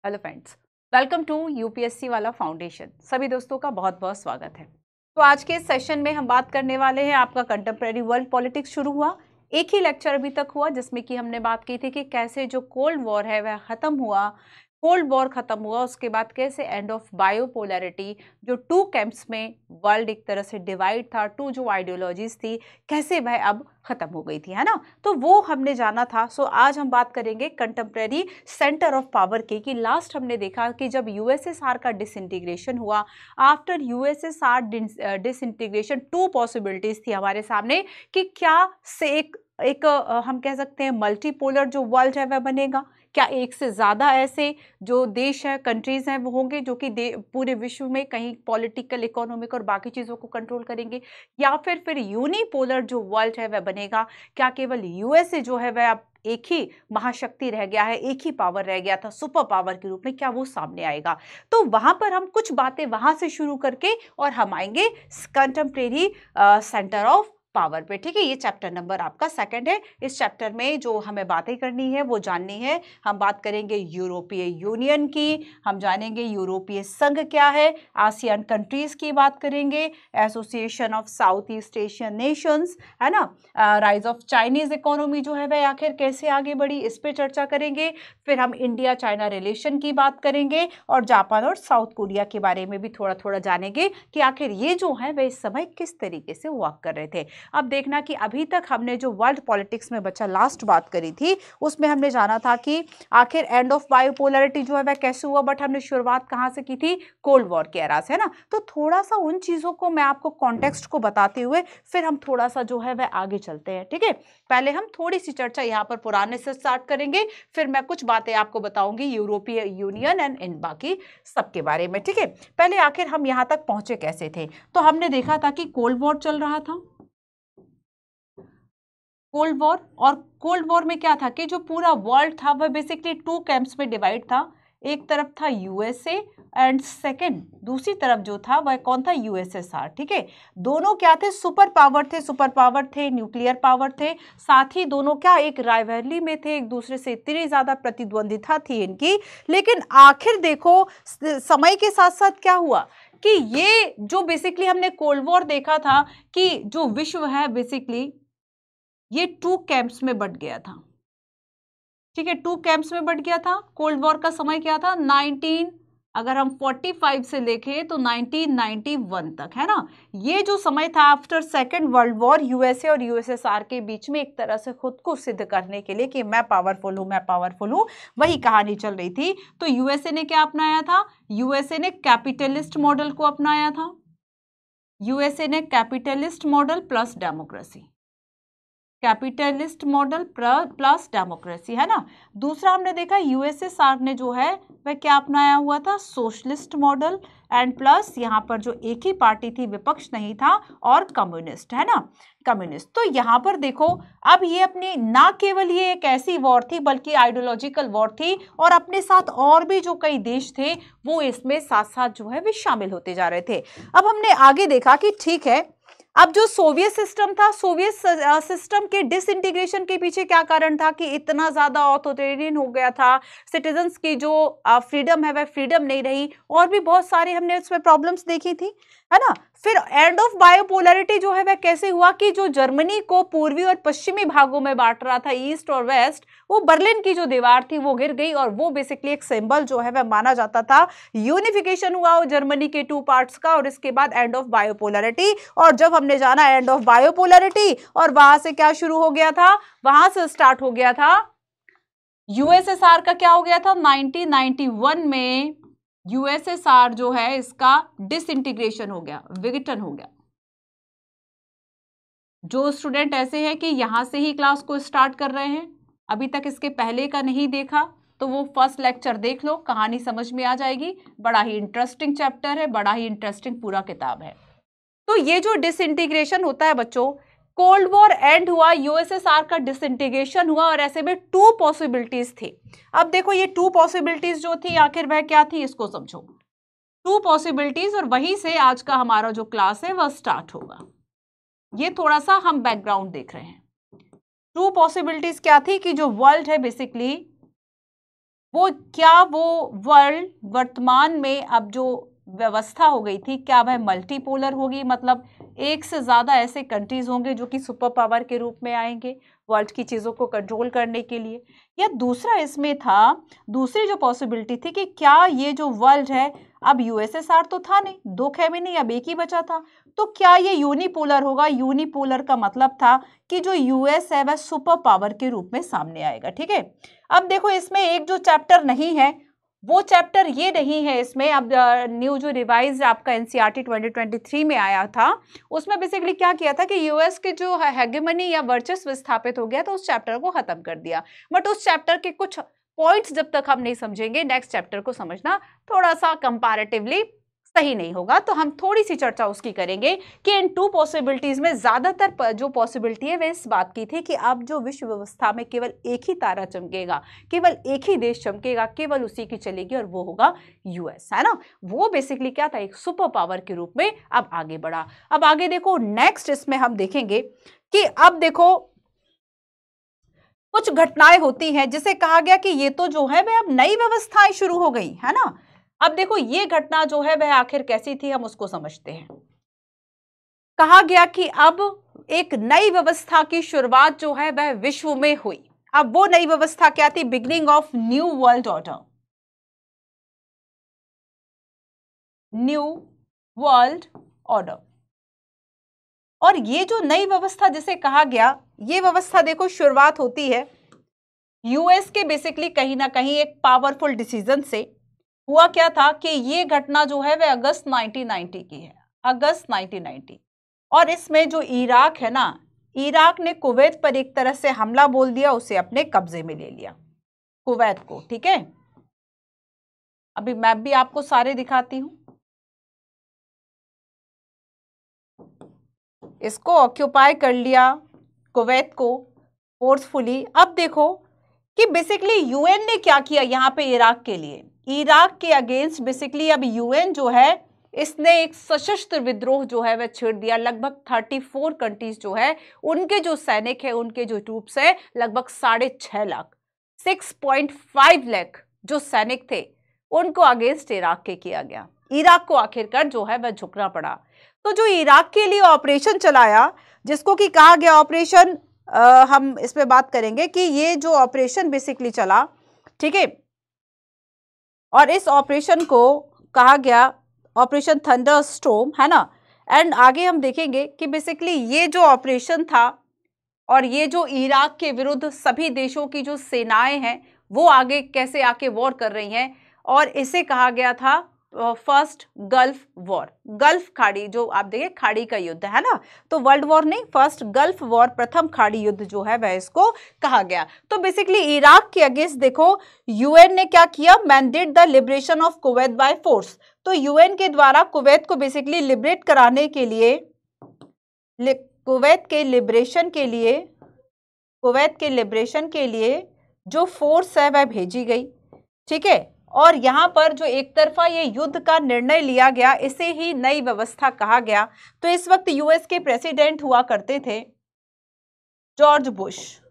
Hello friends, welcome to UPSC वाला foundation. सभी दोस्तों का बहुत बहुत स्वागत है। तो आज के इस सेशन में हम बात करने वाले हैं, आपका कंटेम्प्रेरी वर्ल्ड पॉलिटिक्स शुरू हुआ, एक ही लेक्चर अभी तक हुआ जिसमें कि हमने बात की थी कि कैसे जो कोल्ड वॉर है वह खत्म हुआ, कोल्ड वॉर खत्म हुआ, उसके बाद कैसे एंड ऑफ बायोपोलैरिटी, जो टू कैंप्स में वर्ल्ड एक तरह से डिवाइड था, टू जो आइडियोलॉजीज थी, कैसे वह अब खत्म हो गई थी, है ना। तो वो हमने जाना था। सो आज हम बात करेंगे कंटेम्प्रेरी सेंटर ऑफ पावर की, कि लास्ट हमने देखा कि जब यूएसएसआर का डिसइंटीग्रेशन हुआ, after USSR disintegration to possibilities थी हमारे सामने कि क्या से एक हम कह सकते हैं मल्टीपोलर जो वर्ल्ड है वह बनेगा, क्या एक से ज़्यादा ऐसे जो देश है, कंट्रीज़ हैं वो होंगे जो कि पूरे विश्व में कहीं पॉलिटिकल, इकोनॉमिक और बाकी चीज़ों को कंट्रोल करेंगे, या फिर यूनिपोलर जो वर्ल्ड है वह बनेगा। क्या केवल यूएसए जो है वह अब एक ही महाशक्ति रह गया है, एक ही पावर रह गया था सुपर पावर के रूप में, क्या वो सामने आएगा। तो वहां पर हम कुछ बातें वहां से शुरू करके और हम आएंगे कंटेम्प्रेरी सेंटर ऑफ पावर पे, ठीक है। ये चैप्टर नंबर आपका सेकंड है। इस चैप्टर में जो हमें बातें करनी है वो जाननी है, हम बात करेंगे यूरोपीय यूनियन की, हम जानेंगे यूरोपीय संघ क्या है, आसियान कंट्रीज की बात करेंगे, association of south east Asian Nations, है ना, राइज ऑफ चाइनीज इकोनॉमी जो है वह आखिर कैसे आगे बढ़ी, इस पे चर्चा करेंगे। फिर हम इंडिया चाइना रिलेशन की बात करेंगे और जापान और साउथ कोरिया के बारे में भी थोड़ा थोड़ा जानेंगे कि आखिर ये जो है वह इस समय किस तरीके से वर्क कर रहे थे। अब देखना कि अभी तक हमने जो वर्ल्ड पॉलिटिक्स में बच्चा लास्ट बात करी थी उसमें हमने जाना था कि आखिर एंड ऑफ बायोपोलैरिटी जो है वह कैसे हुआ, बट हमने शुरुआत कहाँ से की थी, कोल्ड वॉर के एरा से, है ना। तो थोड़ा सा उन चीज़ों को मैं आपको कॉन्टेक्स्ट को बताते हुए फिर हम थोड़ा सा जो है वह आगे चलते हैं, ठीक है। पहले हम थोड़ी सी चर्चा यहाँ पर पुराने से स्टार्ट करेंगे, फिर मैं कुछ बातें आपको बताऊंगी यूरोपीय यूनियन एंड इन बाकी सबके बारे में, ठीक है। पहले आखिर हम यहाँ तक पहुंचे कैसे थे। तो हमने देखा था कि कोल्ड वॉर चल रहा था, कोल्ड वॉर, और कोल्ड वॉर में क्या था कि जो पूरा वर्ल्ड था वह बेसिकली टू कैंप्स में डिवाइड था। एक तरफ था यूएसए एंड सेकंड दूसरी तरफ जो था वह कौन था, यूएसएसआर, ठीक है। दोनों क्या थे, सुपर पावर थे, न्यूक्लियर पावर थे, साथ ही दोनों क्या एक राइवलरी में थे, एक दूसरे से इतनी ज्यादा प्रतिद्वंदिता थी इनकी। लेकिन आखिर देखो समय के साथ साथ क्या हुआ कि ये जो बेसिकली हमने कोल्ड वॉर देखा था कि जो विश्व है बेसिकली ये टू कैंप्स में बट गया था, ठीक है, टू कैंप्स में बट गया था। कोल्ड वॉर का समय क्या था, 19 अगर हम 45 से देखें तो 1991 तक, है ना। ये जो समय था after second world war, USA और यूएसएसआर के बीच में एक तरह से खुद को सिद्ध करने के लिए कि मैं पावरफुल हूं, वही कहानी चल रही थी। तो यूएसए ने क्या अपनाया था, यूएसए ने कैपिटलिस्ट मॉडल को अपनाया था, यूएसए ने capitalist model plus democracy, capitalist model plus democracy, है ना। दूसरा हमने देखा यूएसएसआर ने जो है वह क्या अपनाया हुआ था, सोशलिस्ट मॉडल एंड प्लस यहाँ पर जो एक ही पार्टी थी, विपक्ष नहीं था, और कम्युनिस्ट, है ना, कम्युनिस्ट। तो यहाँ पर देखो अब ये अपनी ना केवल ये एक ऐसी वॉर थी बल्कि आइडियोलॉजिकल वॉर थी, और अपने साथ और भी जो कई देश थे वो इसमें साथ साथ जो है वे शामिल होते जा रहे थे। अब हमने आगे देखा कि ठीक है, अब जो सोवियत सिस्टम था, सोवियत सिस्टम के डिसइंटीग्रेशन के पीछे क्या कारण था कि इतना ज्यादा ऑथोरिटेरियन हो गया था, सिटीजन्स की जो फ्रीडम है वह फ्रीडम नहीं रही, और भी बहुत सारे हमने उसमें प्रॉब्लम्स देखी थी, है ना। फिर एंड ऑफ बायोपोलैरिटी जो है वह कैसे हुआ कि जो जर्मनी को पूर्वी और पश्चिमी भागों में बांट रहा था, ईस्ट और वेस्ट, वो बर्लिन की जो दीवार थी वो गिर गई, और वो बेसिकली एक सिंबल जो है वह माना जाता था। यूनिफिकेशन हुआ जर्मनी के टू पार्ट्स का, और इसके बाद एंड ऑफ बायोपोलैरिटी। और जब हमने जाना एंड ऑफ बायोपोलैरिटी, और वहां से क्या शुरू हो गया था, वहां से स्टार्ट हो गया था यूएसएसआर का, क्या हो गया था 1991 में यूएसएसआर जो है इसका डिसइंटीग्रेशन हो गया, विघटन हो गया। जो स्टूडेंट ऐसे हैं कि यहां से ही क्लास को स्टार्ट कर रहे हैं, अभी तक इसके पहले का नहीं देखा, तो वो फर्स्ट लेक्चर देख लो, कहानी समझ में आ जाएगी। बड़ा ही इंटरेस्टिंग चैप्टर है, बड़ा ही इंटरेस्टिंग पूरा किताब है। तो ये जो डिसइंटीग्रेशन होता है बच्चों, कोल्ड वॉर एंड हुआ, यूएसएसआर का डिसइंटीग्रेशन हुआ, और ऐसे में टू पॉसिबिलिटीज थी। अब देखो ये टू पॉसिबिलिटीज जो थी आखिर वह क्या थी, इसको समझो, टू पॉसिबिलिटीज, और वहीं से आज का हमारा जो क्लास है वह स्टार्ट होगा। ये थोड़ा सा हम बैकग्राउंड देख रहे हैं। टू पॉसिबिलिटीज क्या थी कि जो वर्ल्ड है बेसिकली वो वर्ल्ड वर्तमान में अब जो व्यवस्था हो गई थी, क्या वह मल्टीपोलर होगी, मतलब एक से ज्यादा ऐसे कंट्रीज होंगे जो कि सुपर पावर के रूप में आएंगे वर्ल्ड की चीजों को कंट्रोल करने के लिए, या दूसरा इसमें था, दूसरी जो पॉसिबिलिटी थी कि क्या ये जो वर्ल्ड है, अब यूएसएसआर तो था नहीं, दो खेमे नहीं, अब एक ही बचा था, तो क्या ये यूनिपोलर होगा। यूनिपोलर का मतलब था कि जो यूएस है वह सुपर पावर के रूप में सामने आएगा। ठीक है, अब देखो इसमें एक जो चैप्टर नहीं है वो चैप्टर ये नहीं है इसमें। अब न्यू जो रिवाइज आपका एनसीईआरटी 2023 में आया था, उसमें बेसिकली क्या किया था कि यूएस के जो हेगेमनी या वर्चस्व स्थापित हो गया तो उस चैप्टर को खत्म कर दिया। बट उस चैप्टर के कुछ पॉइंट्स जब तक हम नहीं समझेंगे, नेक्स्ट चैप्टर को समझना थोड़ा सा कंपैरेटिवली सही नहीं होगा। तो हम थोड़ी सी चर्चा उसकी करेंगे कि इन टू पॉसिबिलिटीज में ज्यादातर जो पॉसिबिलिटी है वह इस बात की थी कि अब जो विश्व व्यवस्था में केवल एक ही तारा चमकेगा, केवल एक ही देश चमकेगा, केवल उसी की चलेगी और वो होगा यूएस, है ना। वो बेसिकली क्या था, एक सुपर पावर के रूप में अब आगे बढ़ा। अब आगे देखो नेक्स्ट इसमें हम देखेंगे कि अब देखो कुछ घटनाएं होती हैं जिसे कहा गया कि ये तो जो है वह अब नई व्यवस्थाएं शुरू हो गई, है ना। अब देखो ये घटना जो है वह आखिर कैसी थी, हम उसको समझते हैं। कहा गया कि अब एक नई व्यवस्था की शुरुआत जो है वह विश्व में हुई। अब वो नई व्यवस्था क्या थी, beginning of new world order. New world order, और ये जो नई व्यवस्था जिसे कहा गया, ये व्यवस्था देखो शुरुआत होती है यूएस के बेसिकली कहीं ना कहीं एक पावरफुल डिसीजन से। हुआ क्या था कि ये घटना जो है वह अगस्त 1990 की है, अगस्त 1990। और इसमें जो इराक है ना, इराक ने कुवैत पर एक तरह से हमला बोल दिया, उसे अपने कब्जे में ले लिया कुवैत को। ठीक है, अभी मैप भी आपको सारे दिखाती हूं। इसको ऑक्यूपाई कर लिया कुवैत को फोर्सफुली। अब देखो कि बेसिकली यूएन ने क्या किया यहाँ पे इराक के लिए, इराक के अगेंस्ट बेसिकली अब यूएन जो है इसने एक सशस्त्र विद्रोह जो है वह छेड़ दिया। लगभग 34 कंट्रीज जो है उनके जो सैनिक है, उनके जो ट्रूप्स है, लगभग 6.5 लाख 6.5 लाख जो सैनिक थे उनको अगेंस्ट इराक के किया गया। इराक को आखिरकार जो है वह झुकना पड़ा। तो जो इराक के लिए ऑपरेशन चलाया, जिसको कि कहा गया ऑपरेशन, हम इस पे बात करेंगे कि ये जो ऑपरेशन बेसिकली चला, ठीक है, और इस ऑपरेशन को कहा गया ऑपरेशन थंडरस्टॉर्म, है ना। एंड आगे हम देखेंगे कि बेसिकली ये जो ऑपरेशन था और ये जो इराक के विरुद्ध सभी देशों की जो सेनाएं हैं वो आगे कैसे आके वॉर कर रही हैं, और इसे कहा गया था फर्स्ट गल्फ वॉर। गल्फ खाड़ी, जो आप देखिए खाड़ी का युद्ध है ना, तो वर्ल्ड वॉर नहीं, फर्स्ट गल्फ वॉर, प्रथम खाड़ी युद्ध जो है वह इसको कहा गया। तो बेसिकली इराक के अगेंस्ट देखो यूएन ने क्या किया, mandate the liberation of Kuwait by force. तो यूएन के द्वारा कुवैत को बेसिकली लिबरेट कराने के लिए, कुवैत के लिबरेशन के लिए जो फोर्स है वह भेजी गई। ठीक है, और यहां पर जो एक तरफा ये युद्ध का निर्णय लिया गया, इसे ही नई व्यवस्था कहा गया। तो इस वक्त यूएस के प्रेसिडेंट हुआ करते थे जॉर्ज बुश,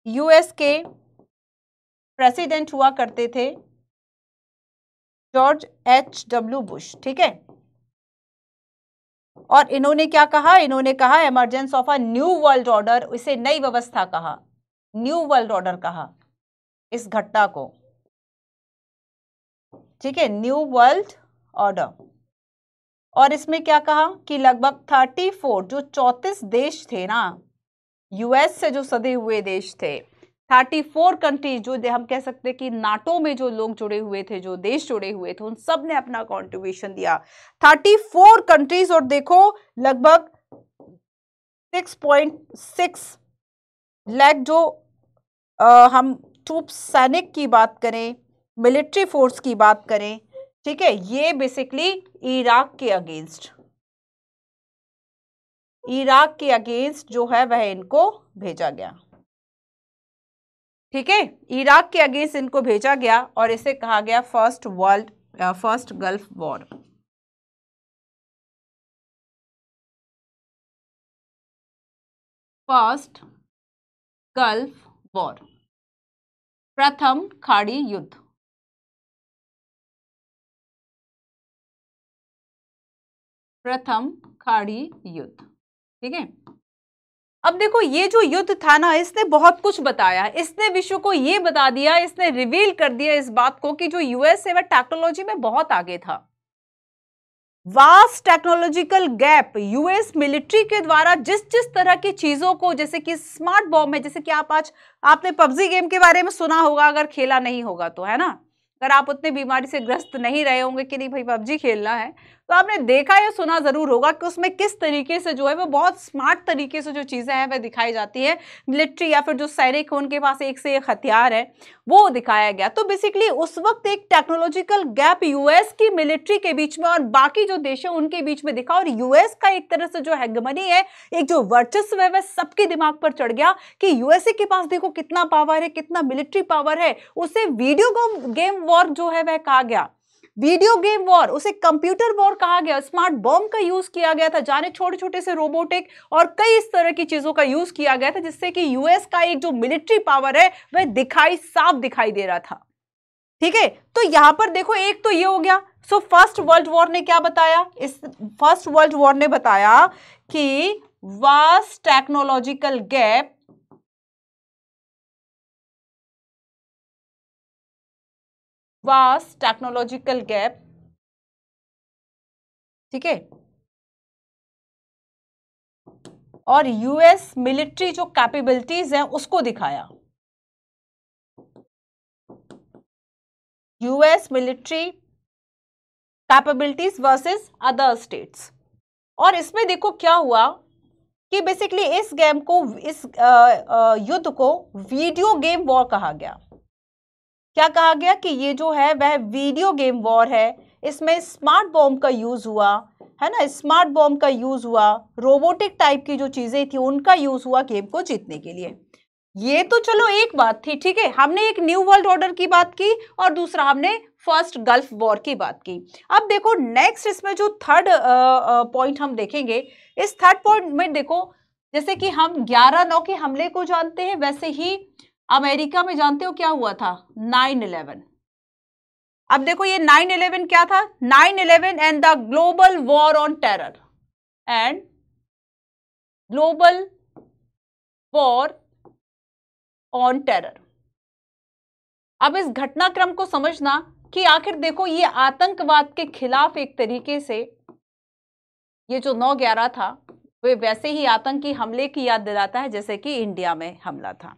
यूएस के प्रेसिडेंट हुआ करते थे जॉर्ज H.W. बुश। ठीक है, और इन्होंने क्या कहा, इन्होंने कहा emergence of a new world order, इसे नई व्यवस्था कहा, न्यू वर्ल्ड ऑर्डर कहा इस घटना को। ठीक है, न्यू वर्ल्ड ऑर्डर। और इसमें क्या कहा कि लगभग 34 जो 34 देश थे ना, यूएस से जो सदे हुए देश थे, 34 कंट्रीज, जो हम कह सकते कि नाटो में जो लोग जुड़े हुए थे, जो देश जुड़े हुए थे, उन सब ने अपना कंट्रीब्यूशन दिया, 34 कंट्रीज। और देखो लगभग 6.6 लाख जो हम ट्रूप सैनिक की बात करें, मिलिट्री फोर्स की बात करें, ठीक है, ये बेसिकली इराक के अगेंस्ट जो है वह इनको भेजा गया। ठीक है, इराक के अगेंस्ट इनको भेजा गया और इसे कहा गया first gulf war. First gulf war, प्रथम खाड़ी युद्ध। प्रथम खाड़ी युद्ध। ठीक है, अब देखो ये जो युद्ध था ना, इसने बहुत कुछ बताया, इसने विश्व को ये बता दिया, इसने रिवील कर दिया इस बात को कि जो यूएस है वह टेक्नोलॉजी में बहुत आगे था। Vast technological gap, US military के द्वारा जिस जिस तरह की चीजों को, जैसे कि स्मार्ट बॉम्ब है, जैसे कि आपने पबजी गेम के बारे में सुना होगा, अगर खेला नहीं होगा तो, है ना, अगर आप उतने बीमारी से ग्रस्त नहीं रहे होंगे कि नहीं भाई पबजी खेलना है, तो आपने देखा या सुना जरूर होगा कि उसमें किस तरीके से जो है वो बहुत स्मार्ट तरीके से जो चीजें हैं वह दिखाई जाती है। मिलिट्री या फिर जो सैनिक है उनके पास एक से एक हथियार है, वो दिखाया गया। तो बेसिकली उस वक्त एक टेक्नोलॉजिकल गैप यूएस की मिलिट्री के बीच में और बाकी जो देश है उनके बीच में दिखा, और यूएस का एक तरह से जो हेगमनी है, एक जो वर्चस्व है, वह सबके दिमाग पर चढ़ गया कि यूएसए के पास देखो कितना पावर है, कितना मिलिट्री पावर है। उसे वीडियो गेम वॉर जो है वह कहा गया, वीडियो गेम वॉर, उसे कंप्यूटर वॉर कहा गया। स्मार्ट बॉम्ब का यूज किया गया था, जाने छोटे छोटे से रोबोटिक और कई इस तरह की चीजों का यूज किया गया था, जिससे कि यूएस का एक जो मिलिट्री पावर है वह साफ दिखाई दे रहा था। ठीक है, तो यहां पर देखो एक तो ये हो गया। सो फर्स्ट वर्ल्ड वॉर ने क्या बताया, इस फर्स्ट वर्ल्ड वॉर ने बताया कि vast technological gap, vast technological gap, ठीक है, और यूएस मिलिट्री जो कैपेबिलिटीज हैं उसको दिखाया। US military capabilities versus other states. और इसमें देखो क्या हुआ कि बेसिकली इस गेम को, इस युद्ध को वीडियो गेम वॉर कहा गया। क्या कहा गया कि ये जो है वह वीडियो गेम वॉर है। इसमें स्मार्ट बॉम्ब का यूज हुआ, है ना, स्मार्ट बॉम्ब का यूज हुआ, रोबोटिक टाइप की जो चीजें थी उनका यूज हुआ गेम को जीतने के लिए। ये तो चलो एक बात थी, ठीक है, हमने एक न्यू वर्ल्ड ऑर्डर की बात की और दूसरा हमने फर्स्ट गल्फ वॉर की बात की। अब देखो नेक्स्ट इसमें जो थर्ड पॉइंट हम देखेंगे, इस थर्ड पॉइंट में देखो, जैसे कि हम 11/9 के हमले को जानते हैं, वैसे ही अमेरिका में जानते हो क्या हुआ था, 9/11। अब देखो ये 9/11 क्या था, 9/11 and the global war on terror, and global war on terror. अब इस घटनाक्रम को समझना कि आखिर देखो ये आतंकवाद के खिलाफ एक तरीके से ये जो 9/11 था वे वैसे ही आतंकी हमले की याद दिलाता है जैसे कि इंडिया में हमला था।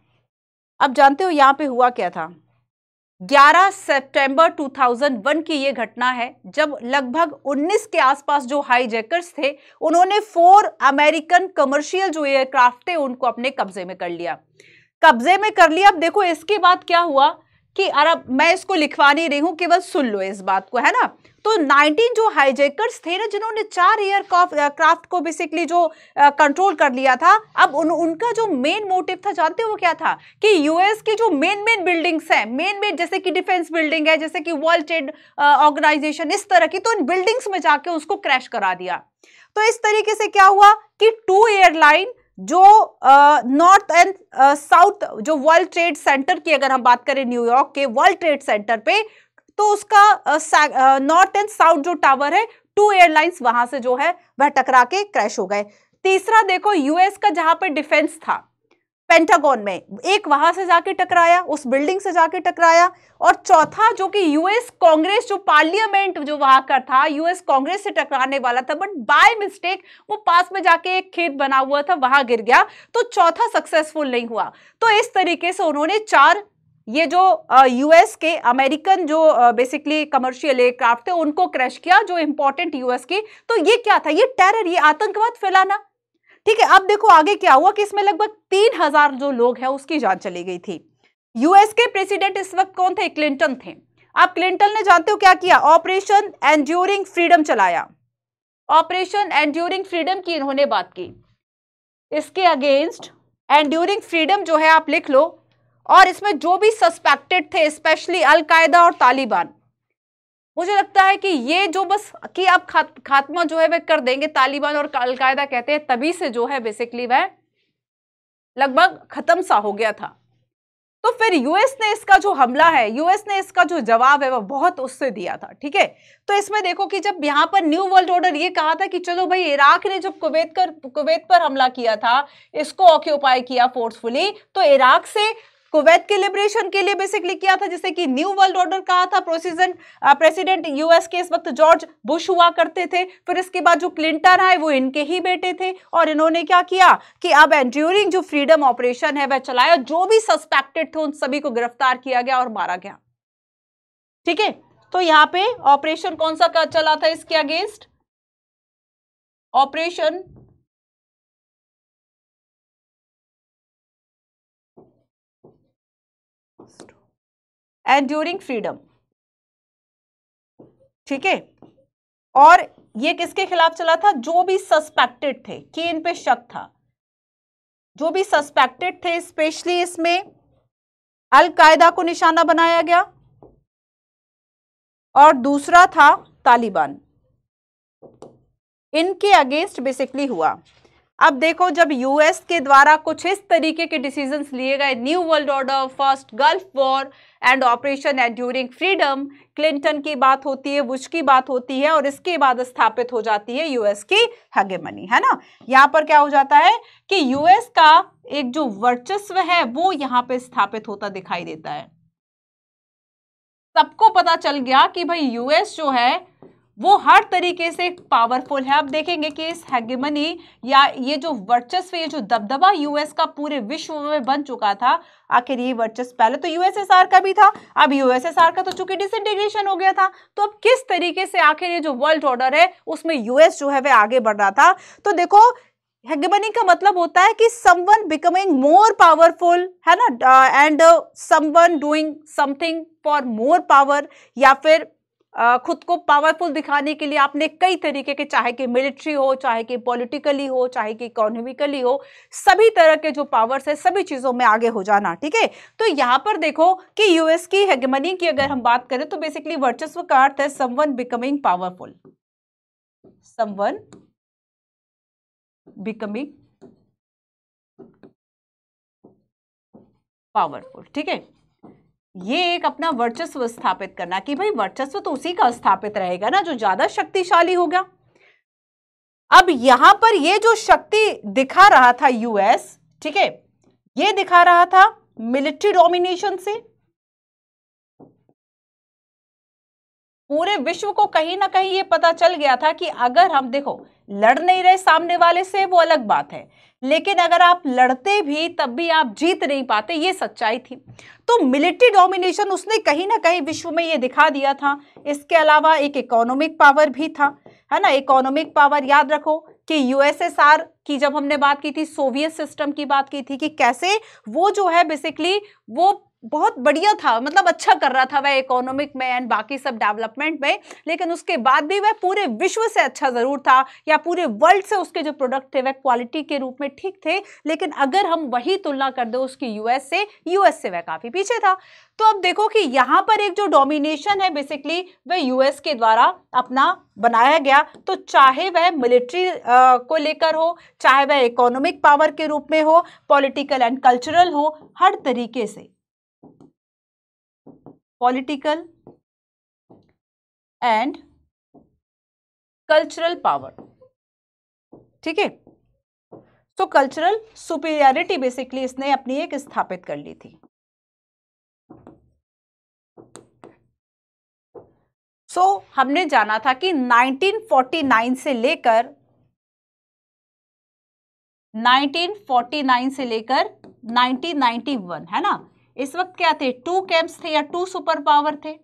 अब जानते हो यहां पे हुआ क्या था, 11 सितंबर 2001 की ये घटना है, जब लगभग 19 के आसपास जो हाईजैकर्स थे उन्होंने 4 अमेरिकन कमर्शियल जो एयरक्राफ्ट थे उनको अपने कब्जे में कर लिया। अब देखो इसके बाद क्या हुआ कि अरब, मैं इसको लिखवा नहीं रही हूं, केवल सुन लो इस बात को, है ना। तो 19 जो हाईजैकर्स थे ना, जिन्होंने 4 एयरक्राफ्ट को बेसिकली जो कंट्रोल कर लिया था, अब उनका जो मेन मोटिव था जानते हो वो क्या था कि यूएस की जो मेन बिल्डिंग्स हैं, मेन जैसे कि डिफेंस बिल्डिंग है, जैसे कि वर्ल्ड ट्रेड ऑर्गेनाइजेशन, इस तरह की, तो इन बिल्डिंग्स में जाके उसको क्रैश करा दिया। तो इस तरीके से क्या हुआ कि 2 एयरलाइन जो नॉर्थ एंड साउथ, जो वर्ल्ड ट्रेड सेंटर की अगर हम बात करें, न्यूयॉर्क के वर्ल्ड ट्रेड सेंटर पे, तो उसका नॉर्थ एंड साउथ जो टावर है, 2 एयरलाइंस वहां से जो है वह टकरा के क्रैश हो गए। तीसरा देखो यूएस का जहां पे डिफेंस था पेंटागन में, एक वहां से जाके टकराया, उस बिल्डिंग से जाके टकराया। और चौथा जो कि यूएस कांग्रेस जो पार्लियामेंट जो वहां का था, यूएस कांग्रेस से टकराने वाला था, बट बाय मिस्टेक वो पास में जाके एक खेत बना हुआ था वहां गिर गया, तो चौथा सक्सेसफुल नहीं हुआ। तो इस तरीके से उन्होंने 4 ये जो यूएस के अमेरिकन जो बेसिकली कमर्शियल एयरक्राफ्ट थे उनको क्रैश किया, जो इंपॉर्टेंट यूएस की। तो ये क्या था, ये टेरर, ये आतंकवाद फैलाना। ठीक है, अब देखो आगे क्या हुआ कि इसमें लगभग 3000 जो लोग हैं उसकी जान चली गई थी। यूएस के प्रेसिडेंट इस वक्त कौन थे, क्लिंटन थे। अब क्लिंटन ने जानते हो क्या किया, ऑपरेशन एंड्यूरिंग फ्रीडम चलाया। ऑपरेशन एंड्यूरिंग फ्रीडम की इन्होंने बात की, इसके अगेंस्ट एंड्यूरिंग फ्रीडम जो है आप लिख लो। और इसमें जो भी सस्पेक्टेड थे, स्पेशली अलकायदा और तालिबान, मुझे लगता है कि ये जो बस कि आप खात्मा जो है वह कर देंगे, तालिबान और अलकायदा कहते हैं, तभी से जो है बेसिकली वह लगभग खत्म सा हो गया था। तो फिर यूएस ने इसका जो हमला है, यूएस ने इसका जो जवाब है वो बहुत उससे दिया था, ठीक है। तो इसमें देखो कि जब यहाँ पर न्यू वर्ल्ड ऑर्डर ये कहा था कि चलो भाई, इराक ने जब कुवैत पर हमला किया था, इसको ऑक्यूपाई किया फोर्सफुली, तो इराक से कुवैत के लिबरेशन के लिए बेसिकली किया था, जिसे कि न्यू वर्ल्ड ऑर्डर कहा था। प्रेसिडेंट यूएस के इस वक्त जॉर्ज बुश हुआ करते थे। फिर इसके बाद जो क्लिंटन आए वो इनके ही बेटे थे, और इन्होंने क्या किया कि अब एंड्यूरिंग जो फ्रीडम ऑपरेशन है वह चलाया, जो भी सस्पेक्टेड थे उन सभी को गिरफ्तार किया गया और मारा गया, ठीक है। तो यहां पे ऑपरेशन कौन सा का चला था इसके अगेंस्ट? ऑपरेशन एंड्यूरिंग फ्रीडम, ठीक है। और ये किसके खिलाफ चला था? जो भी सस्पेक्टेड थे, कि इन पे शक था, जो भी सस्पेक्टेड थे, स्पेशली इसमें अल कायदा को निशाना बनाया गया, और दूसरा था तालिबान, इनके अगेंस्ट बेसिकली हुआ। अब देखो, जब यूएस के द्वारा कुछ इस तरीके के डिसीजंस लिए गए, new world order, first gulf war and operation enduring freedom, Clinton की बात होती है, बुश की बात होती है, और इसके बाद स्थापित हो जाती है यूएस की हेगेमनी, है ना। यहां पर क्या हो जाता है कि यूएस का एक जो वर्चस्व है वो यहां पे स्थापित होता दिखाई देता है। सबको पता चल गया कि भाई यूएस जो है वो हर तरीके से पावरफुल है। अब देखेंगे कि इस हेगेमनी या ये जो वर्चस्व, ये जो दबदबा यूएस का पूरे विश्व में बन चुका था, आखिर ये वर्चस्व पहले तो यूएसएसआर का भी था, अब यूएसएसआर का तो चूंकि डिसइंटीग्रेशन हो गया था, तो अब किस तरीके से आखिर ये जो वर्ल्ड ऑर्डर है उसमें यूएस जो है वह आगे बढ़ रहा था। तो देखो, हेगेमनी का मतलब होता है कि समवन बिकमिंग मोर पावरफुल, है ना, and someone doing something for more power, या फिर खुद को पावरफुल दिखाने के लिए आपने कई तरीके के, चाहे कि मिलिट्री हो, चाहे कि पॉलिटिकली हो, चाहे कि इकोनॉमिकली हो, सभी तरह के जो पावर्स है सभी चीजों में आगे हो जाना, ठीक है। तो यहां पर देखो कि यूएस की हेगेमनी की अगर हम बात करें तो बेसिकली वर्चस्व का अर्थ है someone becoming powerful, someone becoming powerful, ठीक है। ये एक अपना वर्चस्व स्थापित करना कि भाई वर्चस्व तो उसी का स्थापित रहेगा ना जो ज्यादा शक्तिशाली होगा। अब यहां पर ये जो शक्ति दिखा रहा था यूएस, ठीक है, ये दिखा रहा था मिलिट्री डोमिनेशन से। पूरे विश्व को कहीं ना कहीं ये पता चल गया था कि अगर हम, देखो, लड़ नहीं रहे सामने वाले से वो अलग बात है, लेकिन अगर आप लड़ते भी तब भी आप जीत नहीं पाते, ये सच्चाई थी। तो मिलिट्री डोमिनेशन उसने कहीं ना कहीं विश्व में ये दिखा दिया था। इसके अलावा एक इकोनॉमिक पावर भी था, है ना। इकोनॉमिक पावर याद रखो कि यूएसएसआर की जब हमने बात की थी, सोवियत सिस्टम की बात की थी कि कैसे वो जो है बेसिकली वो बहुत बढ़िया था, मतलब अच्छा कर रहा था वह इकोनॉमिक में एंड बाकी सब डेवलपमेंट में, लेकिन उसके बाद भी वह पूरे विश्व से अच्छा जरूर था, या पूरे वर्ल्ड से उसके जो प्रोडक्ट थे वह क्वालिटी के रूप में ठीक थे, लेकिन अगर हम वही तुलना कर दे उसकी यूएस से वह काफी पीछे था। तो अब देखो कि यहां पर एक जो डोमिनेशन है बेसिकली वह यूएस के द्वारा अपना बनाया गया, तो चाहे वह मिलिट्री को लेकर हो, चाहे वह इकोनॉमिक पावर के रूप में हो, पॉलिटिकल एंड कल्चरल हो, हर तरीके से पॉलिटिकल एंड कल्चरल पावर, ठीक है। तो कल्चरल सुपीरियरिटी बेसिकली इसने अपनी एक स्थापित कर ली थी। हमने जाना था कि 1949 से लेकर 1991, है ना, इस वक्त क्या थे? 2 कैंप्स थे या 2 सुपर पावर थे,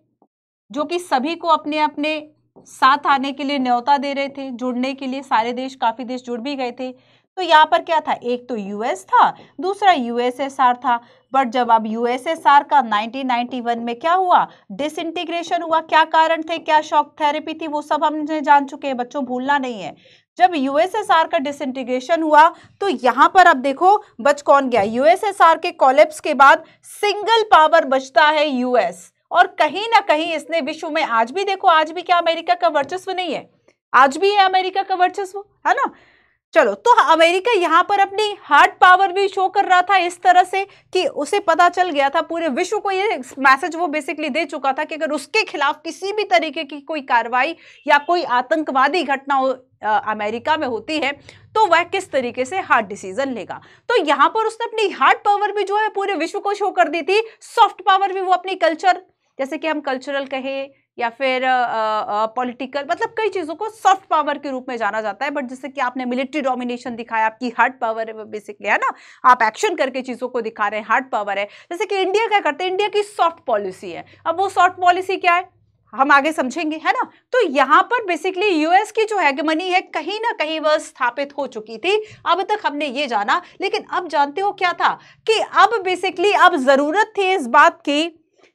जो कि सभी को अपने अपने साथ आने के लिए न्योता दे रहे थे, जुड़ने के लिए। सारे देश, काफी देश जुड़ भी गए थे। तो यहाँ पर क्या था? एक तो यूएस था, दूसरा यूएसएसआर था। बट जब अब यूएसएसआर का 1991 में क्या हुआ? डिसइंटीग्रेशन हुआ। क्या कारण थे, क्या शॉक थेरेपी थी, वो सब हमने जान चुके हैं, बच्चों भूलना नहीं है। जब यूएसएसआर का डिसइंटीग्रेशन हुआ तो यहाँ पर अब देखो बच कौन गया? यूएसएसआर के कोलैप्स के बाद सिंगल पावर बचता है यूएस, और कहीं ना कहीं इसने विश्व में, आज भी देखो, आज भी क्या अमेरिका का वर्चस्व नहीं है? आज भी है अमेरिका का वर्चस्व, है ना। चलो, तो अमेरिका यहाँ पर अपनी हार्ड पावर भी शो कर रहा था इस तरह से कि उसे पता चल गया था, पूरे विश्व को ये मैसेज वो बेसिकली दे चुका था कि अगर उसके खिलाफ किसी भी तरीके की कोई कार्रवाई या कोई आतंकवादी घटना अमेरिका में होती है तो वह किस तरीके से हार्ड डिसीजन लेगा। तो यहाँ पर उसने अपनी हार्ड पावर भी जो है पूरे विश्व को शो कर दी थी, सॉफ्ट पावर भी वो अपनी कल्चर, जैसे कि हम कल्चरल कहें या फिर पॉलिटिकल, मतलब कई चीजों को सॉफ्ट पावर के रूप में जाना जाता है। बट जैसे कि आपने मिलिट्री डोमिनेशन दिखाया, आपकी हार्ड पावर है बेसिकली, है ना, आप एक्शन करके चीजों को दिखा रहे हैं, हार्ड पावर है। जैसे कि इंडिया क्या करते हैं, इंडिया की सॉफ्ट पॉलिसी है। अब वो सॉफ्ट पॉलिसी क्या है हम आगे समझेंगे, है ना। तो यहाँ पर बेसिकली यूएस की जो हेगेमनी है कहीं ना कहीं वह स्थापित हो चुकी थी, अब तक हमने ये जाना। लेकिन अब जानते हो क्या था कि अब बेसिकली अब जरूरत थी इस बात की,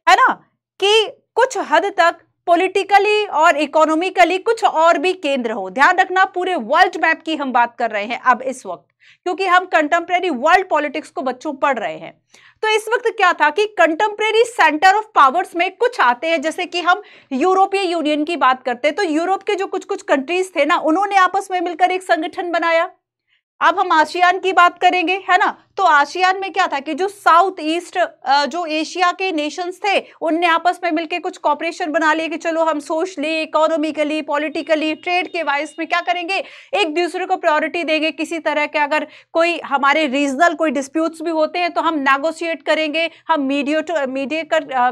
है ना, कि कुछ हद तक पॉलिटिकली और इकोनॉमिकली कुछ और भी केंद्र हो। ध्यान रखना, पूरे वर्ल्ड मैप की हम बात कर रहे हैं अब इस वक्त, क्योंकि हम कंटेम्प्रेरी वर्ल्ड पॉलिटिक्स को बच्चों पढ़ रहे हैं। तो इस वक्त क्या था कि कंटेम्प्रेरी सेंटर ऑफ पावर्स में कुछ आते हैं, जैसे कि हम यूरोपीय यूनियन की बात करते हैं तो यूरोप के जो कुछ कुछ कंट्रीज थे ना, उन्होंने आपस में मिलकर एक संगठन बनाया। अब हम आसियान की बात करेंगे, है ना, तो आसियान में क्या था कि जो साउथ ईस्ट जो एशिया के नेशंस थे उनने आपस में मिलकर कुछ कॉपरेशन बना लिए कि चलो हम सोशली, इकोनॉमिकली, पॉलिटिकली, ट्रेड के वाइज में क्या करेंगे, एक दूसरे को प्रायोरिटी देंगे। किसी तरह के अगर कोई हमारे रीजनल कोई डिस्प्यूट्स भी होते हैं तो हम नेगोशिएट करेंगे, हम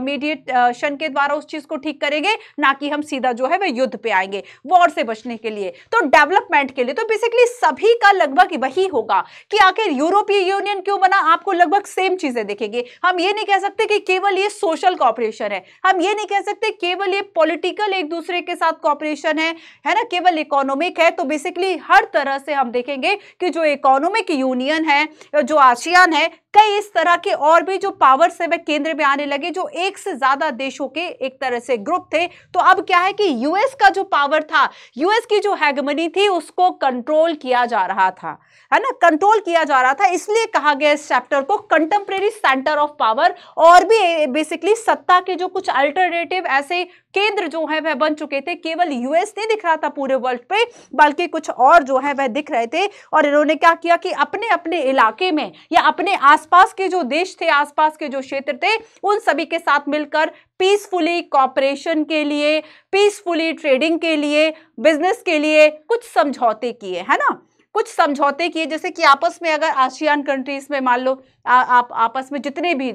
मीडिएशन के द्वारा उस चीज को ठीक करेंगे, ना कि हम सीधा जो है वह युद्ध पे आएंगे वॉर से बचने के लिए, तो डेवलपमेंट के लिए। तो बेसिकली सभी का लगभग वही होगा कि आखिर यूरोपीय यूनियन क्यों बना, आपको लगभग सेम चीजें दिखेंगी। हम ये नहीं कह सकते कि केवल ये सोशल कॉपरेशन है, हम ये नहीं कह सकते केवल ये पॉलिटिकल एक दूसरे के साथ कॉपरेशन है ना, केवल इकोनॉमिक है। तो बेसिकली हर तरह से हम देखेंगे कि जो इकोनॉमिक यूनियन है, जो आसियान है, कई इस तरह के और भी जो पावर्स है वह केंद्र में आने लगे, जो एक से ज्यादा देशों के एक तरह से ग्रुप थे। तो अब क्या है कि यूएस का जो पावर था, यूएस की जो हेगेमनी थी, उसको कंट्रोल किया जा रहा था, है ना, कंट्रोल किया जा रहा था। इसलिए कहा गया इस चैप्टर को कंटेम्प्रेरी सेंटर ऑफ पावर। और भी बेसिकली सत्ता के जो कुछ अल्टरनेटिव ऐसे केंद्र जो है वह बन चुके थे, केवल यूएस नहीं दिख रहा था पूरे वर्ल्ड पे, बल्कि कुछ और जो है वह दिख रहे थे। और इन्होंने क्या किया कि अपने अपने इलाके में या अपने आसपास के जो देश थे, आसपास के जो क्षेत्र थे, उन सभी के साथ मिलकर पीसफुली कॉपरेशन के लिए, पीसफुली ट्रेडिंग के लिए, बिजनेस के लिए कुछ समझौते किए, है ना, कुछ समझौते किए। जैसे कि आपस में अगर आसियान कंट्रीज में मान लो आप आपस में जितने भी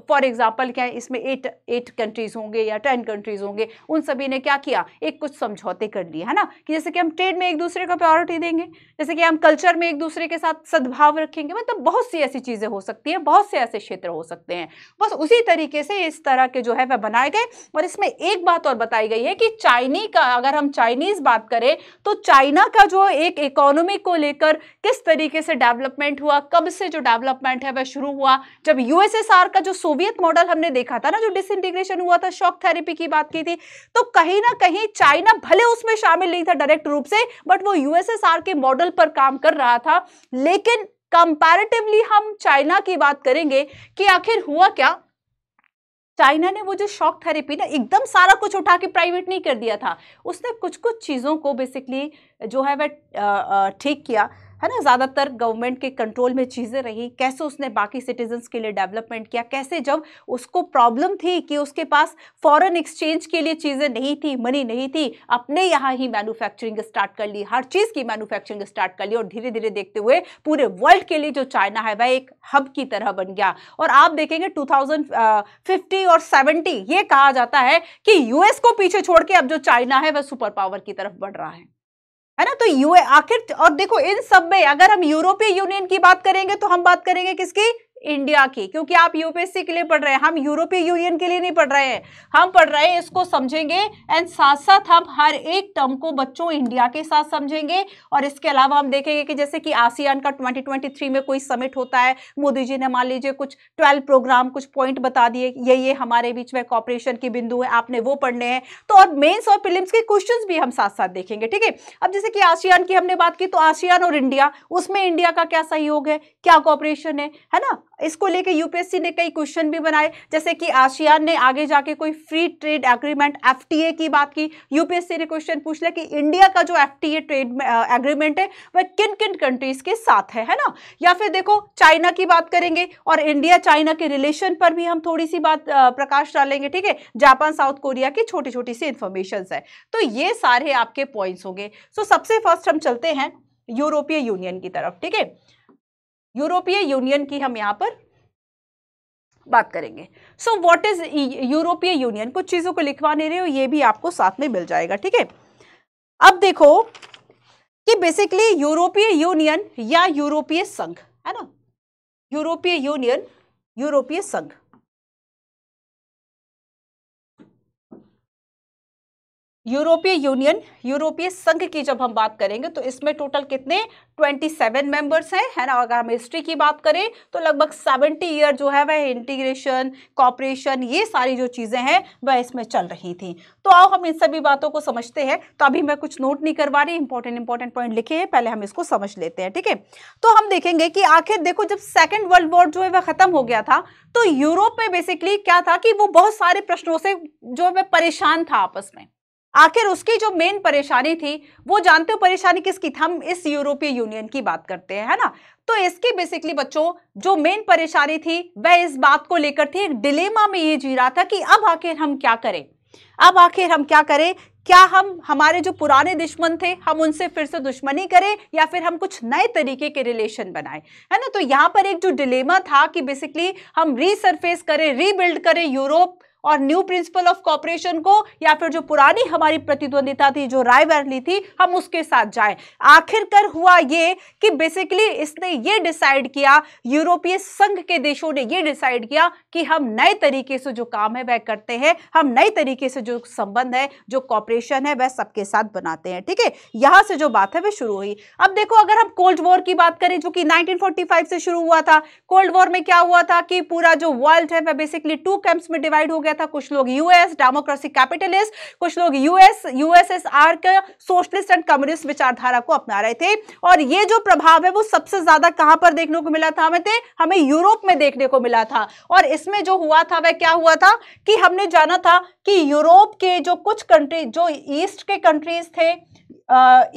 फॉर एग्जांपल क्या है, इसमें 8 कंट्रीज होंगे या 10 कंट्रीज होंगे, उन सभी ने क्या किया, एक कुछ समझौते कर लिए, है ना, कि जैसे कि हम ट्रेड में एक दूसरे को प्रायोरिटी देंगे, जैसे कि हम कल्चर में एक दूसरे के साथ सद्भाव रखेंगे। मतलब बहुत सी ऐसी चीजें हो सकती हैं, बहुत से ऐसे क्षेत्र हो सकते हैं। बस उसी तरीके से इस तरह के जो है वह बनाए गए। और इसमें एक बात और बताई गई है कि अगर हम चाइनीज बात करें तो चाइना का जो एक इकोनॉमी को लेकर किस तरीके से डेवलपमेंट हुआ, कब से जो डेवलपमेंट है वह शुरू हुआ, जब यूएसएसआर का जो सोवियत मॉडल हमने देखा था ना, जो डिसइंटीग्रेशन हुआ था, शॉक थेरेपी की बात की थी, तो कहीं ना कहीं चाइना भले उसमें शामिल नहीं था डायरेक्ट रूप से, बट वो यूएसएसआर के मॉडल पर काम कर रहा था। लेकिन कंपैरेटिवली हम चाइना की बात करेंगे कि आखिर हुआ क्या, चाइना ने वो जो शॉक थेरेपी ना एकदम सारा कुछ उठा के प्राइवेट नहीं कर दिया था, उसने कुछ कुछ चीज़ों को बेसिकली जो है वह ठीक किया, है ना, ज़्यादातर गवर्नमेंट के कंट्रोल में चीज़ें रही। कैसे उसने बाकी सिटीजन्स के लिए डेवलपमेंट किया, कैसे जब उसको प्रॉब्लम थी कि उसके पास फॉरेन एक्सचेंज के लिए चीज़ें नहीं थी, मनी नहीं थी, अपने यहाँ ही मैन्युफैक्चरिंग स्टार्ट कर ली, हर चीज़ की मैन्युफैक्चरिंग स्टार्ट कर ली। और धीरे धीरे देखते हुए पूरे वर्ल्ड के लिए जो चाइना है वह एक हब की तरह बन गया। और आप देखेंगे 2050 और 70 ये कहा जाता है कि यूएस को पीछे छोड़ के अब जो चाइना है वह सुपर पावर की तरफ बढ़ रहा है ना। तो यूए आखिर, और देखो इन सब में अगर हम यूरोपीय यूनियन की बात करेंगे तो हम बात करेंगे किसकी, इंडिया की, क्योंकि आप यूपीएससी के लिए पढ़ रहे हैं, हम यूरोपीय यूनियन के लिए नहीं पढ़ रहे हैं, हम पढ़ रहे हैं इसको समझेंगे। एंड साथ साथ हम हर एक टर्म को बच्चों इंडिया के साथ समझेंगे। और इसके अलावा हम देखेंगे कि जैसे कि आसियान का 2023 में कोई समिट होता है, मोदी जी ने मान लीजिए कुछ 12 प्रोग्राम, कुछ पॉइंट बता दिए, ये हमारे बीच में कॉपरेशन के बिंदु है, आपने वो पढ़ने हैं। तो और मेंस और प्रीलिम्स के क्वेश्चंस भी हम साथ साथ देखेंगे, ठीक है। अब जैसे कि आसियान की हमने बात की, तो आसियान और इंडिया, उसमें इंडिया का क्या सहयोग है, क्या कॉपरेशन है ना। इसको लेके यूपीएससी ने कई क्वेश्चन भी बनाए, जैसे कि आसियान ने आगे जाके कोई फ्री ट्रेड एग्रीमेंट एफटीए की बात की, यूपीएससी ने क्वेश्चन पूछ लिया कि इंडिया का जो एफटीए ट्रेड एग्रीमेंट है वह किन किन कंट्रीज के साथ है ना। या फिर देखो चाइना की बात करेंगे और इंडिया चाइना के रिलेशन पर भी हम थोड़ी सी बात प्रकाश डालेंगे, ठीक है। जापान साउथ कोरिया की छोटी छोटी सी इंफॉर्मेशन है। तो ये सारे आपके पॉइंट्स होंगे। सो सबसे फर्स्ट हम चलते हैं यूरोपीय यूनियन की तरफ, ठीक है। यूरोपीय यूनियन की हम यहां पर बात करेंगे। सो व्हाट इज यूरोपीय यूनियन, कुछ चीजों को लिखवा नहीं रहे हो, ये भी आपको साथ में मिल जाएगा, ठीक है। अब देखो कि बेसिकली यूरोपीय यूनियन या यूरोपीय संघ है ना, यूरोपीय यूनियन, यूरोपीय संघ, यूरोपीय यूनियन, यूरोपीय संघ की जब हम बात करेंगे तो इसमें टोटल कितने 27 मेंबर्स हैं, है ना। अगर हम हिस्ट्री की बात करें तो लगभग 70 ईयर जो है वह इंटीग्रेशन, कॉपरेशन, ये सारी जो चीजें हैं वह इसमें चल रही थी। तो आओ हम इन सभी बातों को समझते हैं। तो अभी मैं कुछ नोट नहीं करवा रही, इंपॉर्टेंट पॉइंट लिखे हैं, पहले हम इसको समझ लेते हैं, ठीक है। तो हम देखेंगे कि आखिर देखो जब सेकेंड वर्ल्ड वॉर जो है वह खत्म हो गया था तो यूरोप में बेसिकली क्या था कि वो बहुत सारे प्रश्नों से जो है परेशान था आपस में। आखिर उसकी जो मेन परेशानी थी, वो जानते हो परेशानी किसकी थी, हम इस यूरोपीय यूनियन की बात करते हैं, है ना। तो इसकी बेसिकली बच्चों जो मेन परेशानी थी वह इस बात को लेकर थी, एक डिलेमा में ये जी रहा था कि अब आखिर हम क्या करें, अब आखिर हम क्या करें, क्या हम हमारे जो पुराने दुश्मन थे हम उनसे फिर से दुश्मनी करें या फिर हम कुछ नए तरीके के रिलेशन बनाएं, है ना। तो यहाँ पर एक जो डिलेमा था कि बेसिकली हम रीसरफेस करें, रीबिल्ड करें यूरोप और न्यू प्रिंसिपल ऑफ कॉपरेशन को, या फिर जो पुरानी हमारी प्रतिद्वंदिता थी, जो राइवलरी थी, हम उसके साथ जाएं। आखिरकार हुआ ये कि बेसिकली इसने ये डिसाइड किया, यूरोपीय संघ के देशों ने ये डिसाइड किया कि हम नए तरीके से जो काम है वह करते हैं, हम नए तरीके से जो संबंध है, जो कॉपरेशन है, वह सबके साथ बनाते हैं, ठीक है। यहां से जो बात है वह शुरू हुई। अब देखो अगर हम कोल्ड वॉर की बात करें जो कि 1945 से शुरू हुआ था, कोल्ड वॉर में क्या हुआ था कि पूरा जो वर्ल्ड है वह बेसिकली 2 कैंप्स में डिवाइड हो गया था। कुछ लोग यूएस डेमोक्रेसी कैपिटलिस्ट, कुछ लोग यूएसएसआर के सोशलिस्ट एंड कम्युनिस्ट विचारधारा को अपना रहे थे। और ये जो प्रभाव है वो सबसे ज्यादा कहां पर देखने को मिला था, हमें यूरोप में देखने को मिला था। और इसमें जो हुआ था वह क्या हुआ था कि हमने जाना था कि यूरोप के जो कुछ कंट्री, जो ईस्ट के कंट्रीज थे,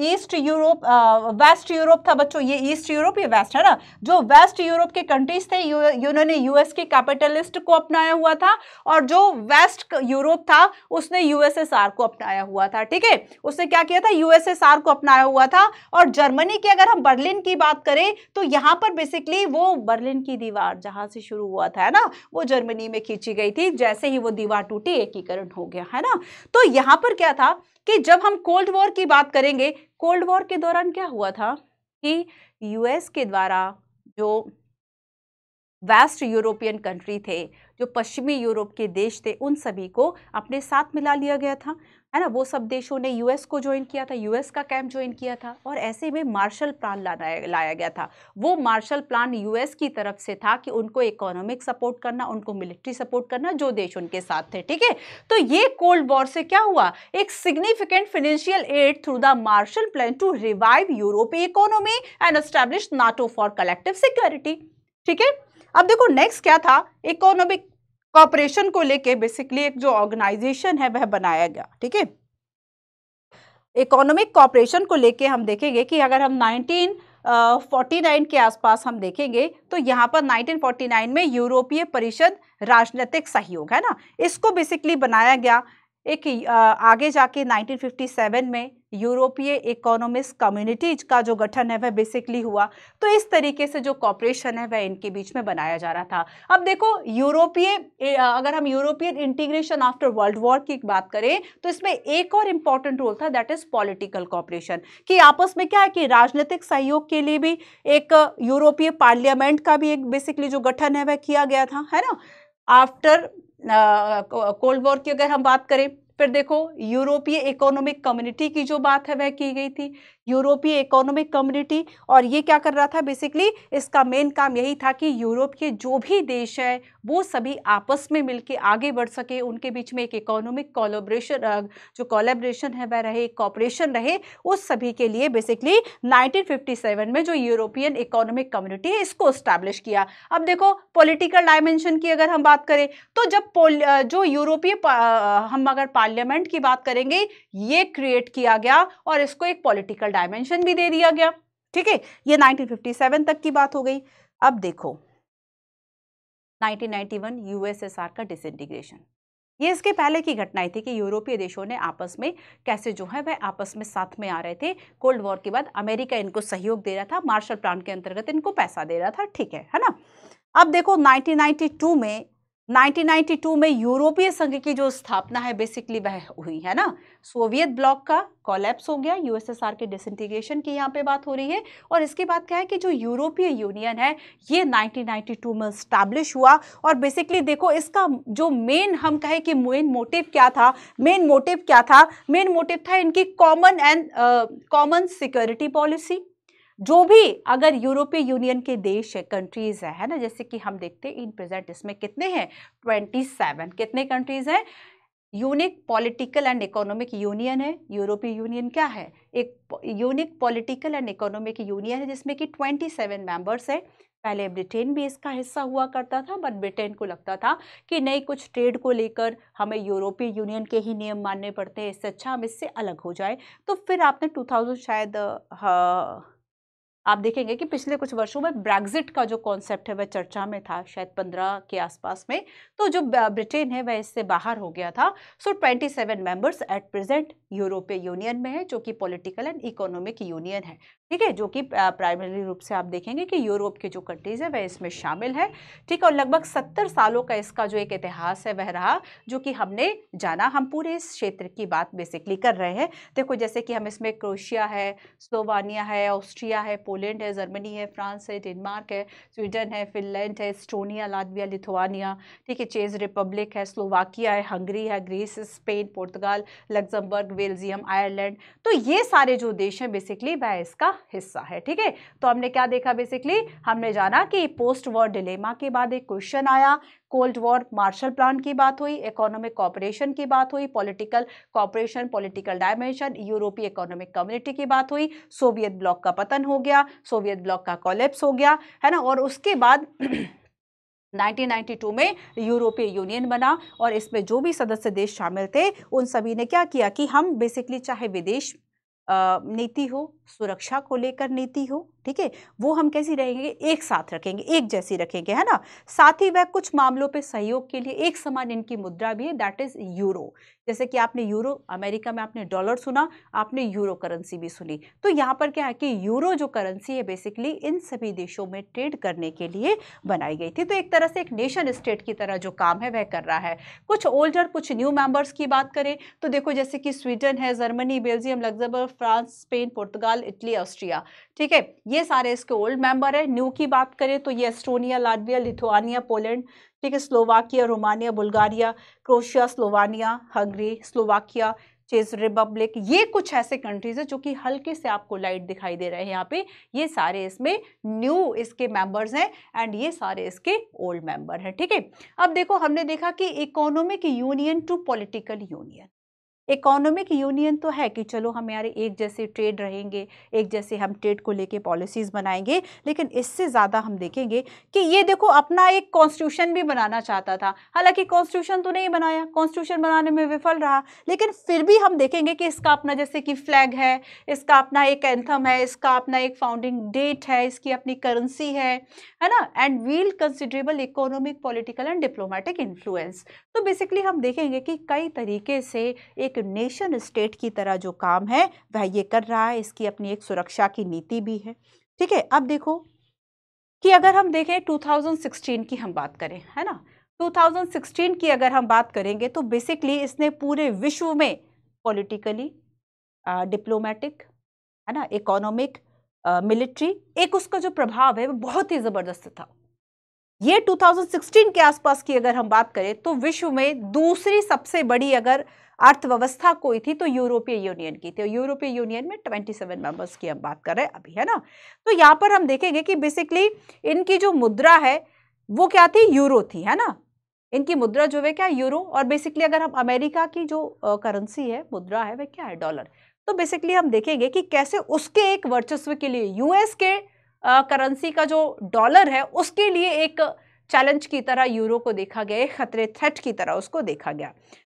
ईस्ट यूरोप, वेस्ट यूरोप था बच्चों, ये ईस्ट यूरोप, ये वेस्ट है ना। जो वेस्ट यूरोप के कंट्रीज थे उन्होंने यूएस के कैपिटलिस्ट को अपनाया हुआ था, और जो वेस्ट यूरोप था उसने यूएसएसआर को अपनाया हुआ था, ठीक है। उसने क्या किया था, यूएसएसआर को अपनाया हुआ था। और जर्मनी की अगर हम बर्लिन की बात करें तो यहां पर बेसिकली वो बर्लिन की दीवार जहां से शुरू हुआ था, है ना, वो जर्मनी में खींची गई थी। जैसे ही वो दीवार टूटी एकीकरण हो गया, है ना। तो यहां पर क्या था कि जब हम कोल्ड वॉर की बात करेंगे, कोल्ड वॉर के दौरान क्या हुआ था कि यूएस के द्वारा जो वेस्ट यूरोपियन कंट्री थे, जो पश्चिमी यूरोप के देश थे, उन सभी को अपने साथ मिला लिया गया था, है ना। वो सब देशों ने यूएस को ज्वाइन किया था, यूएस का कैंप ज्वाइन किया था, और ऐसे में मार्शल प्लान लाया गया था। वो मार्शल प्लान यूएस की तरफ से था कि उनको इकोनॉमिक सपोर्ट करना, उनको मिलिट्री सपोर्ट करना, जो देश उनके साथ थे, ठीक है। तो ये कोल्ड वॉर से क्या हुआ, एक significant financial aid through the Marshall plan to revive यूरोपीय economy and establish NATO for collective security, ठीक है। अब देखो नेक्स्ट क्या था, इकोनॉमिक कॉपरेशन को लेके बेसिकली एक जो ऑर्गेनाइजेशन है वह बनाया गया, ठीक है। इकोनॉमिक कॉपरेशन को लेके हम देखेंगे कि अगर हम 1949 के आसपास हम देखेंगे तो यहाँ पर 1949 में यूरोपीय परिषद राजनीतिक सहयोग, है ना, इसको बेसिकली बनाया गया। एक आगे जाके 1957 में यूरोपीय इकोनॉमिक्स कम्युनिटीज का जो गठन है वह बेसिकली हुआ। तो इस तरीके से जो कॉपरेशन है वह इनके बीच में बनाया जा रहा था। अब देखो अगर हम European integration after world war की बात करें तो इसमें एक और इंपॉर्टेंट रोल था, दैट इज पॉलिटिकल कॉपरेशन, कि आपस में क्या है कि राजनीतिक सहयोग के लिए भी एक यूरोपीय पार्लियामेंट का भी एक बेसिकली जो गठन है वह किया गया था, है ना, आफ्टर कोल्ड वॉर की अगर हम बात करें। फिर देखो यूरोपीय इकोनॉमिक कम्युनिटी की जो बात है वह की गई थी, यूरोपीय इकोनॉमिक कम्युनिटी। और ये क्या कर रहा था, बेसिकली इसका मेन काम यही था कि यूरोप के जो भी देश है वो सभी आपस में मिलके आगे बढ़ सके, उनके बीच में एक इकोनॉमिक कोलैबोरेशन, जो कोलैबोरेशन है वह रहे, कॉपरेशन रहे, उस सभी के लिए बेसिकली 1957 में जो यूरोपियन इकोनॉमिक कम्युनिटी है इसको एस्टैब्लिश किया। अब देखो पॉलिटिकल डायमेंशन की अगर हम बात करें तो जब जो यूरोपीय हम अगर पार्लियामेंट की बात करेंगे, ये क्रिएट किया गया और इसको एक पॉलिटिकल डायमेंशन भी दे दिया गया। ठीक है, ये 1957 तक की बात हो गई। अब देखो 1991 यूएसएसआर का डिसइंटीग्रेशन, ये इसके पहले की घटनाएं थी कि यूरोपीय देशों ने आपस में कैसे जो है वह आपस में साथ में आ रहे थे। कोल्ड वॉर के बाद अमेरिका इनको सहयोग दे रहा था, मार्शल प्लान के अंतर्गत इनको पैसा दे रहा था, ठीक है ना। अब देखो 1992 में यूरोपीय संघ की जो स्थापना है बेसिकली वह हुई है ना, सोवियत ब्लॉक का कोलैप्स हो गया, यूएसएसआर के डिसइंटीग्रेशन की यहाँ पे बात हो रही है। और इसके बाद क्या है कि जो यूरोपीय यूनियन है ये 1992 में स्टैब्लिश हुआ। और बेसिकली देखो इसका जो मेन हम कहे कि मेन मोटिव क्या था, मेन मोटिव था इनकी कॉमन सिक्योरिटी पॉलिसी। जो भी अगर यूरोपीय यूनियन के देश है, कंट्रीज है ना, जैसे कि हम देखते हैं इन प्रेजेंट इसमें कितने हैं, 27 कितने कंट्रीज हैं, unique political and economic union है। यूरोपीय यूनियन क्या है, एक unique political and economic union है जिसमें कि 27 मेंबर्स है। पहले ब्रिटेन भी इसका हिस्सा हुआ करता था, बट ब्रिटेन को लगता था कि नहीं, कुछ ट्रेड को लेकर हमें यूरोपीय यूनियन के ही नियम मानने पड़ते हैं, इससे अच्छा हम इससे अलग हो जाए। तो फिर आपने 2000 शायद आप देखेंगे कि पिछले कुछ वर्षों में ब्रेग्जिट का जो कॉन्सेप्ट है वह चर्चा में था, शायद 15 के आसपास में। तो जो ब्रिटेन है वह इससे बाहर हो गया था। सो 27 मेंबर्स एट प्रेजेंट यूरोपीय यूनियन में है, जो कि पॉलिटिकल एंड इकोनॉमिक यूनियन है, ठीक है, जो कि प्राइमरी रूप से आप देखेंगे कि यूरोप के जो कंट्रीज है वह इसमें शामिल है। ठीक है, और लगभग 70 सालों का इसका जो एक इतिहास है वह रहा, जो कि हमने जाना। हम पूरे इस क्षेत्र की बात बेसिकली कर रहे हैं। देखो जैसे कि हम इसमें क्रोएशिया है, स्लोवानिया है, ऑस्ट्रिया है, पोलैंड है, जर्मनी है, फ्रांस है, डेनमार्क है, स्वीडन है, फिनलैंड है, एस्टोनिया, लातविया, लिथुआनिया, ठीक है, चेक रिपब्लिक है, स्लोवाकिया है, हंगरी है, ग्रीस, स्पेन, पुर्तगाल, लग्जमबर्ग, बेल्जियम, आयरलैंड। तो ये सारे जो देश हैं बेसिकली वह इसका हिस्सा है। ठीक है, तो हमने क्या देखा, बेसिकली हमने जाना कि पोस्ट वॉर डिलेमा के बाद एक क्वेश्चन आया, कोल्ड वॉर मार्शल प्लान की बात हुई, इकोनॉमिक कॉपरेशन की बात हुई, पॉलिटिकल कॉपरेशन, पॉलिटिकल डायमेंशन, यूरोपीय इकोनॉमिक कम्युनिटी की बात हुई, सोवियत ब्लॉक का पतन हो गया, सोवियत ब्लॉक का कोलैप्स हो गया, है ना। और उसके बाद 1992 में यूरोपीय यूनियन बना और इसमें जो भी सदस्य देश शामिल थे उन सभी ने क्या किया कि हम बेसिकली चाहे विदेश नीति हो, सुरक्षा को लेकर नीति हो, ठीक है, वो हम कैसी रहेंगे, एक साथ रखेंगे, एक जैसी रखेंगे, है ना। साथ ही वह कुछ मामलों पे सहयोग के लिए एक समान इनकी मुद्रा भी है, दैट इज यूरो। जैसे कि आपने यूरो, अमेरिका में आपने डॉलर सुना, आपने यूरो करेंसी भी सुनी। तो यहाँ पर क्या है कि यूरो जो करेंसी है बेसिकली इन सभी देशों में ट्रेड करने के लिए बनाई गई थी। तो एक तरह से एक नेशन स्टेट की तरह जो काम है वह कर रहा है। कुछ ओल्डर, कुछ न्यू मेंबर्स की बात करें तो देखो जैसे कि स्वीडन है, Germany, Belgium, Luxembourg, France, Spain, पुर्तगाल, इटली, ऑस्ट्रिया, ठीक है, ये सारे इसके ओल्ड मेंबर है। न्यू की बात करें तो ये एस्टोनिया, लातविया, लिथुआनिया, पोलैंड, ठीक है, Slovakia, Romania, Bulgaria, Croatia, Slovenia, Hungary, Slovakia, चेक रिपब्लिक, ये कुछ ऐसे कंट्रीज है जो कि हल्के से आपको लाइट दिखाई दे रहे हैं यहाँ पे। ये सारे इसमें न्यू इसके मेंबर्स हैं एंड ये सारे इसके ओल्ड मेंबर हैं। ठीक है, अब देखो हमने देखा कि economic union to political union. Economic union तो है कि चलो हमारे एक जैसे ट्रेड रहेंगे, एक जैसे हम ट्रेड को लेके पॉलिसीज बनाएंगे, लेकिन इससे ज़्यादा हम देखेंगे कि ये देखो अपना एक कॉन्स्टिट्यूशन भी बनाना चाहता था। हालांकि कॉन्स्टिट्यूशन तो नहीं बनाया, कॉन्स्टिट्यूशन बनाने में विफल रहा, लेकिन फिर भी हम देखेंगे कि इसका अपना जैसे कि फ्लैग है, इसका अपना एक एंथम है, इसका अपना एक फाउंडिंग डेट है, इसकी अपनी करेंसी है ना, and wheel considerable economic, political and diplomatic influence. तो बेसिकली हम देखेंगे कि कई तरीके से एक नेशन स्टेट की तरह जो काम है वह ये कर रहा है। इसकी अपनी एक सुरक्षा की नीति भी है। ठीक है, अब देखो कि अगर हम देखें 2016 की हम बात करें, है ना, 2016 की अगर हम बात करेंगे तो बेसिकली इसने पूरे विश्व में पॉलिटिकली, डिप्लोमेटिक, है ना, इकोनॉमिक, मिलिट्री, एक उसका जो प्रभाव है वो बहुत ही जबरदस्त था। ये 2016 के आसपास की अगर हम बात करें तो विश्व में दूसरी सबसे बड़ी अगर अर्थव्यवस्था कोई थी तो यूरोपीय यूनियन की थी। यूरोपीय यूनियन में 27 मेंबर्स की हम बात कर रहे हैं अभी, है ना। तो यहाँ पर हम देखेंगे कि बेसिकली इनकी जो मुद्रा है वो क्या थी, यूरो थी, है ना। इनकी मुद्रा जो है क्या, यूरो। और बेसिकली अगर हम अमेरिका की जो करेंसी है, मुद्रा है, वह क्या है, डॉलर। तो बेसिकली हम देखेंगे कि कैसे उसके एक वर्चस्व के लिए यूएस के करेंसी का जो डॉलर है उसके लिए एक चैलेंज की तरह यूरो को देखा गया, खतरे, थ्रेट की तरह उसको देखा गया।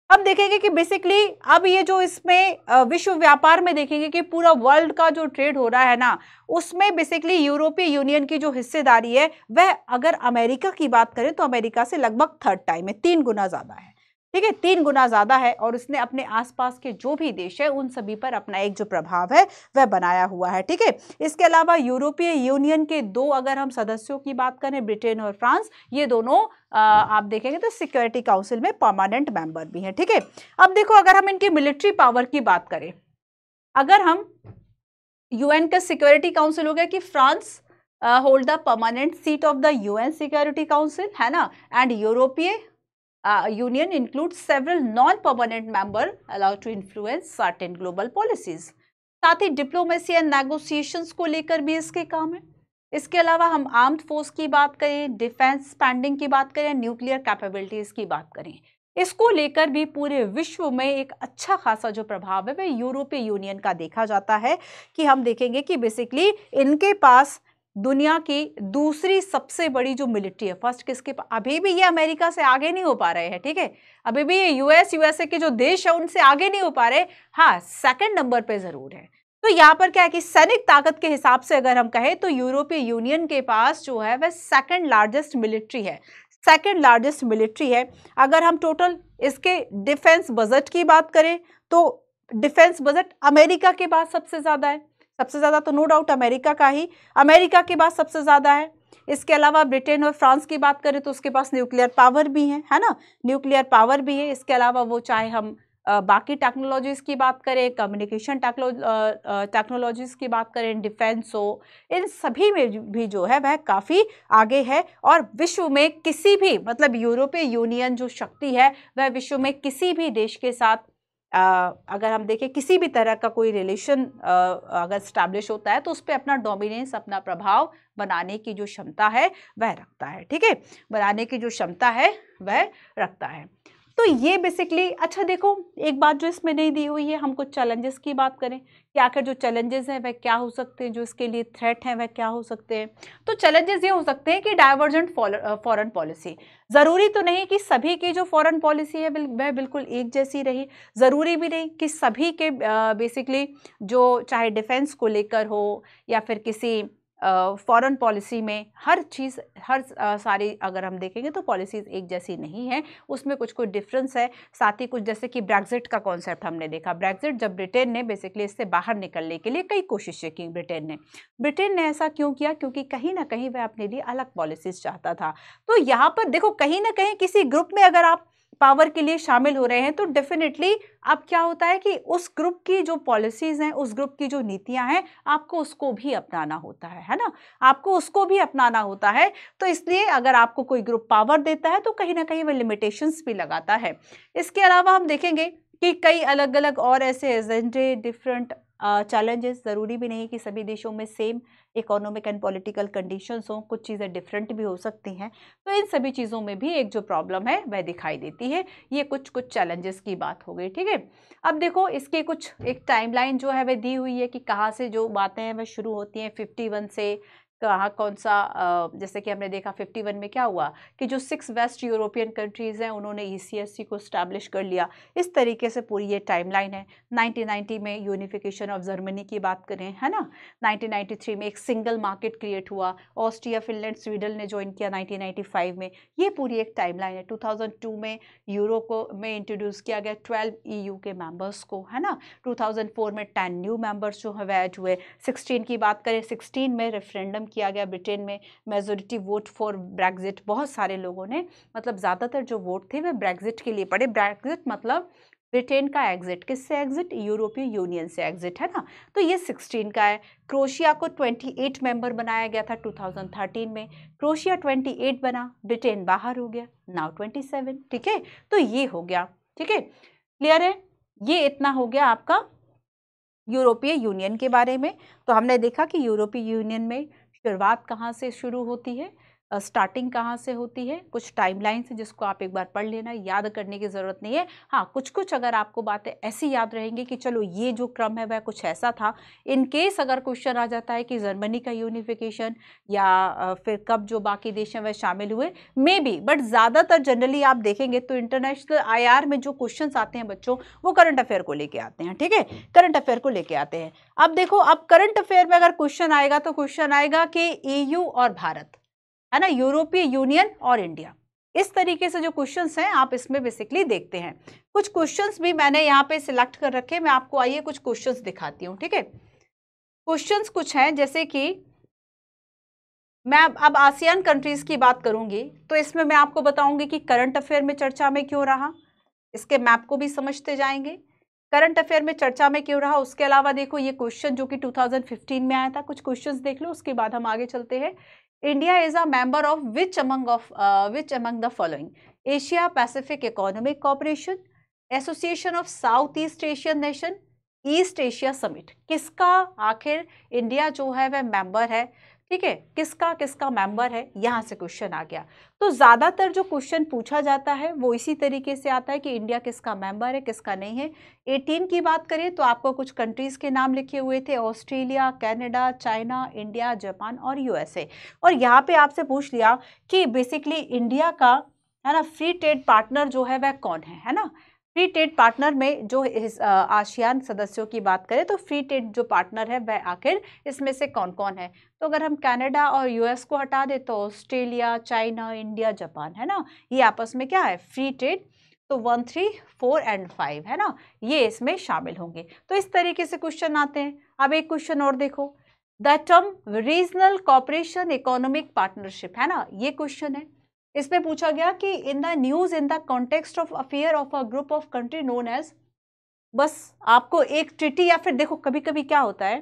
अब देखेंगे कि बेसिकली अब ये जो इसमें विश्व व्यापार में देखेंगे कि पूरा वर्ल्ड का जो ट्रेड हो रहा है ना, उसमें बेसिकली यूरोपीय यूनियन की जो हिस्सेदारी है वह अगर अमेरिका की बात करें तो अमेरिका से लगभग 3rd टाइम है, 3 गुना ज्यादा है। ठीक है, 3 गुना ज्यादा है। और उसने अपने आसपास के जो भी देश है उन सभी पर अपना एक जो प्रभाव है वह बनाया हुआ है। ठीक है, इसके अलावा यूरोपीय यूनियन के 2 अगर हम सदस्यों की बात करें, ब्रिटेन और फ्रांस, ये दोनों आप देखेंगे तो सिक्योरिटी काउंसिल में परमानेंट मेंबर भी हैं। ठीक है, अब देखो अगर हम इनकी मिलिट्री पावर की बात करें, अगर हम यूएन का सिक्योरिटी काउंसिल हो गया कि France hold the permanent seat of the UN security council, है ना, एंड यूरोपीय union includes several non-permanent member allowed to influence certain global policies। साथ ही डिप्लोमेसी एंड नेगोशिएशंस को लेकर भी इसके काम है। इसके अलावा हम आर्म्ड फोर्स की बात करें, डिफेंस स्पेंडिंग की बात करें, न्यूक्लियर कैपेबिलिटीज की बात करें, इसको लेकर भी पूरे विश्व में एक अच्छा खासा जो प्रभाव है वह यूरोपीय यूनियन का देखा जाता है। कि हम देखेंगे कि बेसिकली इनके पास दुनिया की दूसरी सबसे बड़ी जो मिलिट्री है, फर्स्ट किसके पास, अभी भी ये अमेरिका से आगे नहीं हो पा रहे हैं। ठीक है, अभी भी ये यूएसए के जो देश है उनसे आगे नहीं हो पा रहे। हाँ, 2nd नंबर पे जरूर है। तो यहाँ पर क्या है कि सैनिक ताकत के हिसाब से अगर हम कहें तो यूरोपीय यूनियन के पास जो है वह 2nd लार्जेस्ट मिलिट्री है, 2nd लार्जेस्ट मिलिट्री है। अगर हम टोटल इसके डिफेंस बजट की बात करें तो डिफेंस बजट अमेरिका के बाद सबसे ज्यादा है। सबसे ज्यादा तो नो डाउट अमेरिका का ही, अमेरिका के बाद सबसे ज्यादा है। इसके अलावा ब्रिटेन और फ्रांस की बात करें तो उसके पास न्यूक्लियर पावर भी है ना, न्यूक्लियर पावर भी है। इसके अलावा वो चाहे हम बाकी टेक्नोलॉजीज की बात करें, कम्युनिकेशन टेक्नोलॉजीज की बात करें, डिफेंस हो, इन सभी में भी जो है वह काफ़ी आगे है। और विश्व में किसी भी, मतलब यूरोपीय यूनियन जो शक्ति है वह विश्व में किसी भी देश के साथ अगर हम देखें किसी भी तरह का कोई रिलेशन अगर स्टैब्लिश होता है तो उस पर अपना डोमिनेंस, अपना प्रभाव बनाने की जो क्षमता है वह रखता है। ठीक है, बनाने की जो क्षमता है वह रखता है। तो ये बेसिकली, अच्छा देखो एक बात जो इसमें नहीं दी हुई है, हम कुछ चैलेंजेस की बात करें कि आखिर जो चैलेंजेस हैं वह क्या हो सकते हैं, जो इसके लिए थ्रेट हैं वह क्या हो सकते हैं। तो चैलेंजेस ये हो सकते हैं कि डाइवर्जेंट फॉरेन पॉलिसी। ज़रूरी तो नहीं कि सभी की जो फॉरेन पॉलिसी है वह बिल्कुल एक जैसी रही, ज़रूरी भी नहीं कि सभी के बेसिकली जो चाहे डिफेंस को लेकर हो या फिर किसी फॉरेन पॉलिसी में हर चीज़, हर सारी अगर हम देखेंगे तो पॉलिसीज़ एक जैसी नहीं है, उसमें कुछ कुछ डिफरेंस है। साथ ही कुछ जैसे कि ब्रेग्जिट का कॉन्सेप्ट हमने देखा, ब्रेग्जिट जब ब्रिटेन ने बेसिकली इससे बाहर निकलने के लिए कई कोशिशें की, ब्रिटेन ने ऐसा क्यों किया, क्योंकि कहीं ना कहीं वह अपने लिए अलग पॉलिसीज़ चाहता था। तो यहाँ पर देखो कहीं ना कहीं किसी ग्रुप में अगर आप पावर के लिए शामिल हो रहे हैं तो डेफिनेटली अब क्या होता है कि उस ग्रुप की जो पॉलिसीज हैं, उस ग्रुप की जो नीतियां हैं, आपको उसको भी अपनाना होता है ना, आपको उसको भी अपनाना होता है। तो इसलिए अगर आपको कोई ग्रुप पावर देता है तो कहीं ना कहीं वह लिमिटेशंस भी लगाता है। इसके अलावा हम देखेंगे कि कई अलग अलग और ऐसे एजेंडे, डिफरेंट चैलेंजेस, ज़रूरी भी नहीं कि सभी देशों में same economic and political conditions हों, कुछ चीज़ें डिफरेंट भी हो सकती हैं। तो इन सभी चीज़ों में भी एक जो प्रॉब्लम है वह दिखाई देती है। ये कुछ कुछ चैलेंजेस की बात हो गई। ठीक है, अब देखो इसके कुछ एक टाइमलाइन जो है वह दी हुई है कि कहाँ से जो बातें हैं वह शुरू होती हैं 51 से, कहाँ कौन सा जैसे कि हमने देखा 51 में क्या हुआ कि जो 6 वेस्ट यूरोपियन कंट्रीज़ हैं उन्होंने ECSC को स्टैब्लिश कर लिया। इस तरीके से पूरी ये टाइमलाइन है। 1990 में यूनिफिकेशन ऑफ जर्मनी की बात करें, है ना, 1993 में एक सिंगल मार्केट क्रिएट हुआ, ऑस्ट्रिया, फिनलैंड, स्वीडन ने ज्वाइन किया 1995 में। ये पूरी एक टाइमलाइन है। 2002 में यूरो को में इंट्रोड्यूस किया गया 12 EU के मेंबर्स को, है ना। 2004 में 10 न्यू मेंबर्स जो है ऐड हुए। 16 की बात करें, 16 में रेफरेंडम किया गया ब्रिटेन में, मेजोरिटी वोट फॉर ब्रेग्जिट। बहुत सारे लोगों ने, मतलब ज़्यादातर जो वोट थे वह ब्रेग्जिट के लिए पड़े। ब्रेग्जिट मतलब ब्रिटेन का एग्जिट, किससे एग्जिट? यूरोपीय यूनियन से एग्जिट, है ना। तो ये 16 का है। क्रोएशिया को 28 मेंबर बनाया गया था 2013 में, क्रोएशिया 28 बना, ब्रिटेन बाहर हो गया, नाउ 27। ठीक है, तो ये हो गया। ठीक है, क्लियर है? ये इतना हो गया आपका यूरोपीय यूनियन के बारे में। तो हमने देखा कि यूरोपीय यूनियन में शुरुआत कहाँ से शुरू होती है, स्टार्टिंग कहाँ से होती है, कुछ टाइमलाइन से जिसको आप एक बार पढ़ लेना, याद करने की ज़रूरत नहीं है। हाँ, कुछ कुछ अगर आपको बातें ऐसी याद रहेंगी कि चलो ये जो क्रम है वह कुछ ऐसा था। इन केस अगर क्वेश्चन आ जाता है कि जर्मनी का यूनिफिकेशन या फिर कब जो बाकी देश हैं वह शामिल हुए, मे बी, बट ज़्यादातर जनरली आप देखेंगे तो इंटरनेशनल IR में जो क्वेश्चन आते हैं बच्चों, वो करंट अफेयर को लेके आते हैं। ठीक है, करंट अफेयर को लेके आते हैं। अब देखो, अब करंट अफेयर में अगर क्वेश्चन आएगा तो क्वेश्चन आएगा कि EU और भारत, है ना, यूरोपीय यूनियन और इंडिया, इस तरीके से जो क्वेश्चंस हैं आप इसमें बेसिकली देखते हैं। कुछ क्वेश्चंस भी मैंने यहाँ पे सिलेक्ट कर रखे, मैं आपको आइए कुछ क्वेश्चंस दिखाती हूँ। ठीक है, क्वेश्चंस कुछ हैं, जैसे कि मैं अब आसियान कंट्रीज की बात करूंगी तो इसमें मैं आपको बताऊंगी कि करंट अफेयर में चर्चा में क्यों रहा, इसके मैप को भी समझते जाएंगे, करंट अफेयर में चर्चा में क्यों रहा। उसके अलावा देखो ये क्वेश्चन जो कि 2015 में आया था, कुछ क्वेश्चंस देख लो, उसके बाद हम आगे चलते हैं। India is a member of which among the following? Asia Pacific economic corporation, association of south east Asian nation, east Asia summit. किसका आखिर इंडिया जो है वह मेंबर है? ठीक है, किसका किसका मेंबर है, यहां से क्वेश्चन आ गया। तो ज्यादातर जो क्वेश्चन पूछा जाता है वो इसी तरीके से आता है कि इंडिया किसका मेंबर है, किसका नहीं है। 18 की बात करें तो आपको कुछ कंट्रीज के नाम लिखे हुए थे, Australia, Canada, China, India, Japan और USA। और यहाँ पे आपसे पूछ लिया कि बेसिकली इंडिया का, है ना, फ्री ट्रेड पार्टनर जो है वह कौन है ना। फ्री ट्रेड पार्टनर में जो आसियान सदस्यों की बात करें तो फ्री ट्रेड जो पार्टनर है वह आखिर इसमें से कौन कौन है? तो अगर हम कनाडा और US को हटा दे तो ऑस्ट्रेलिया, चाइना, इंडिया, जापान, है ना, ये आपस में क्या है? Free trade. तो 1, 3, 4 एंड 5, है ना, ये इसमें शामिल होंगे। तो इस तरीके से क्वेश्चन आते हैं। अब एक क्वेश्चन और देखो, the term regional cooperation economic partnership, है ना, ये क्वेश्चन है। इसमें पूछा गया कि in the news in the context of affair of a group of country known as, बस आपको एक ट्रिटी, या फिर देखो कभी कभी क्या होता है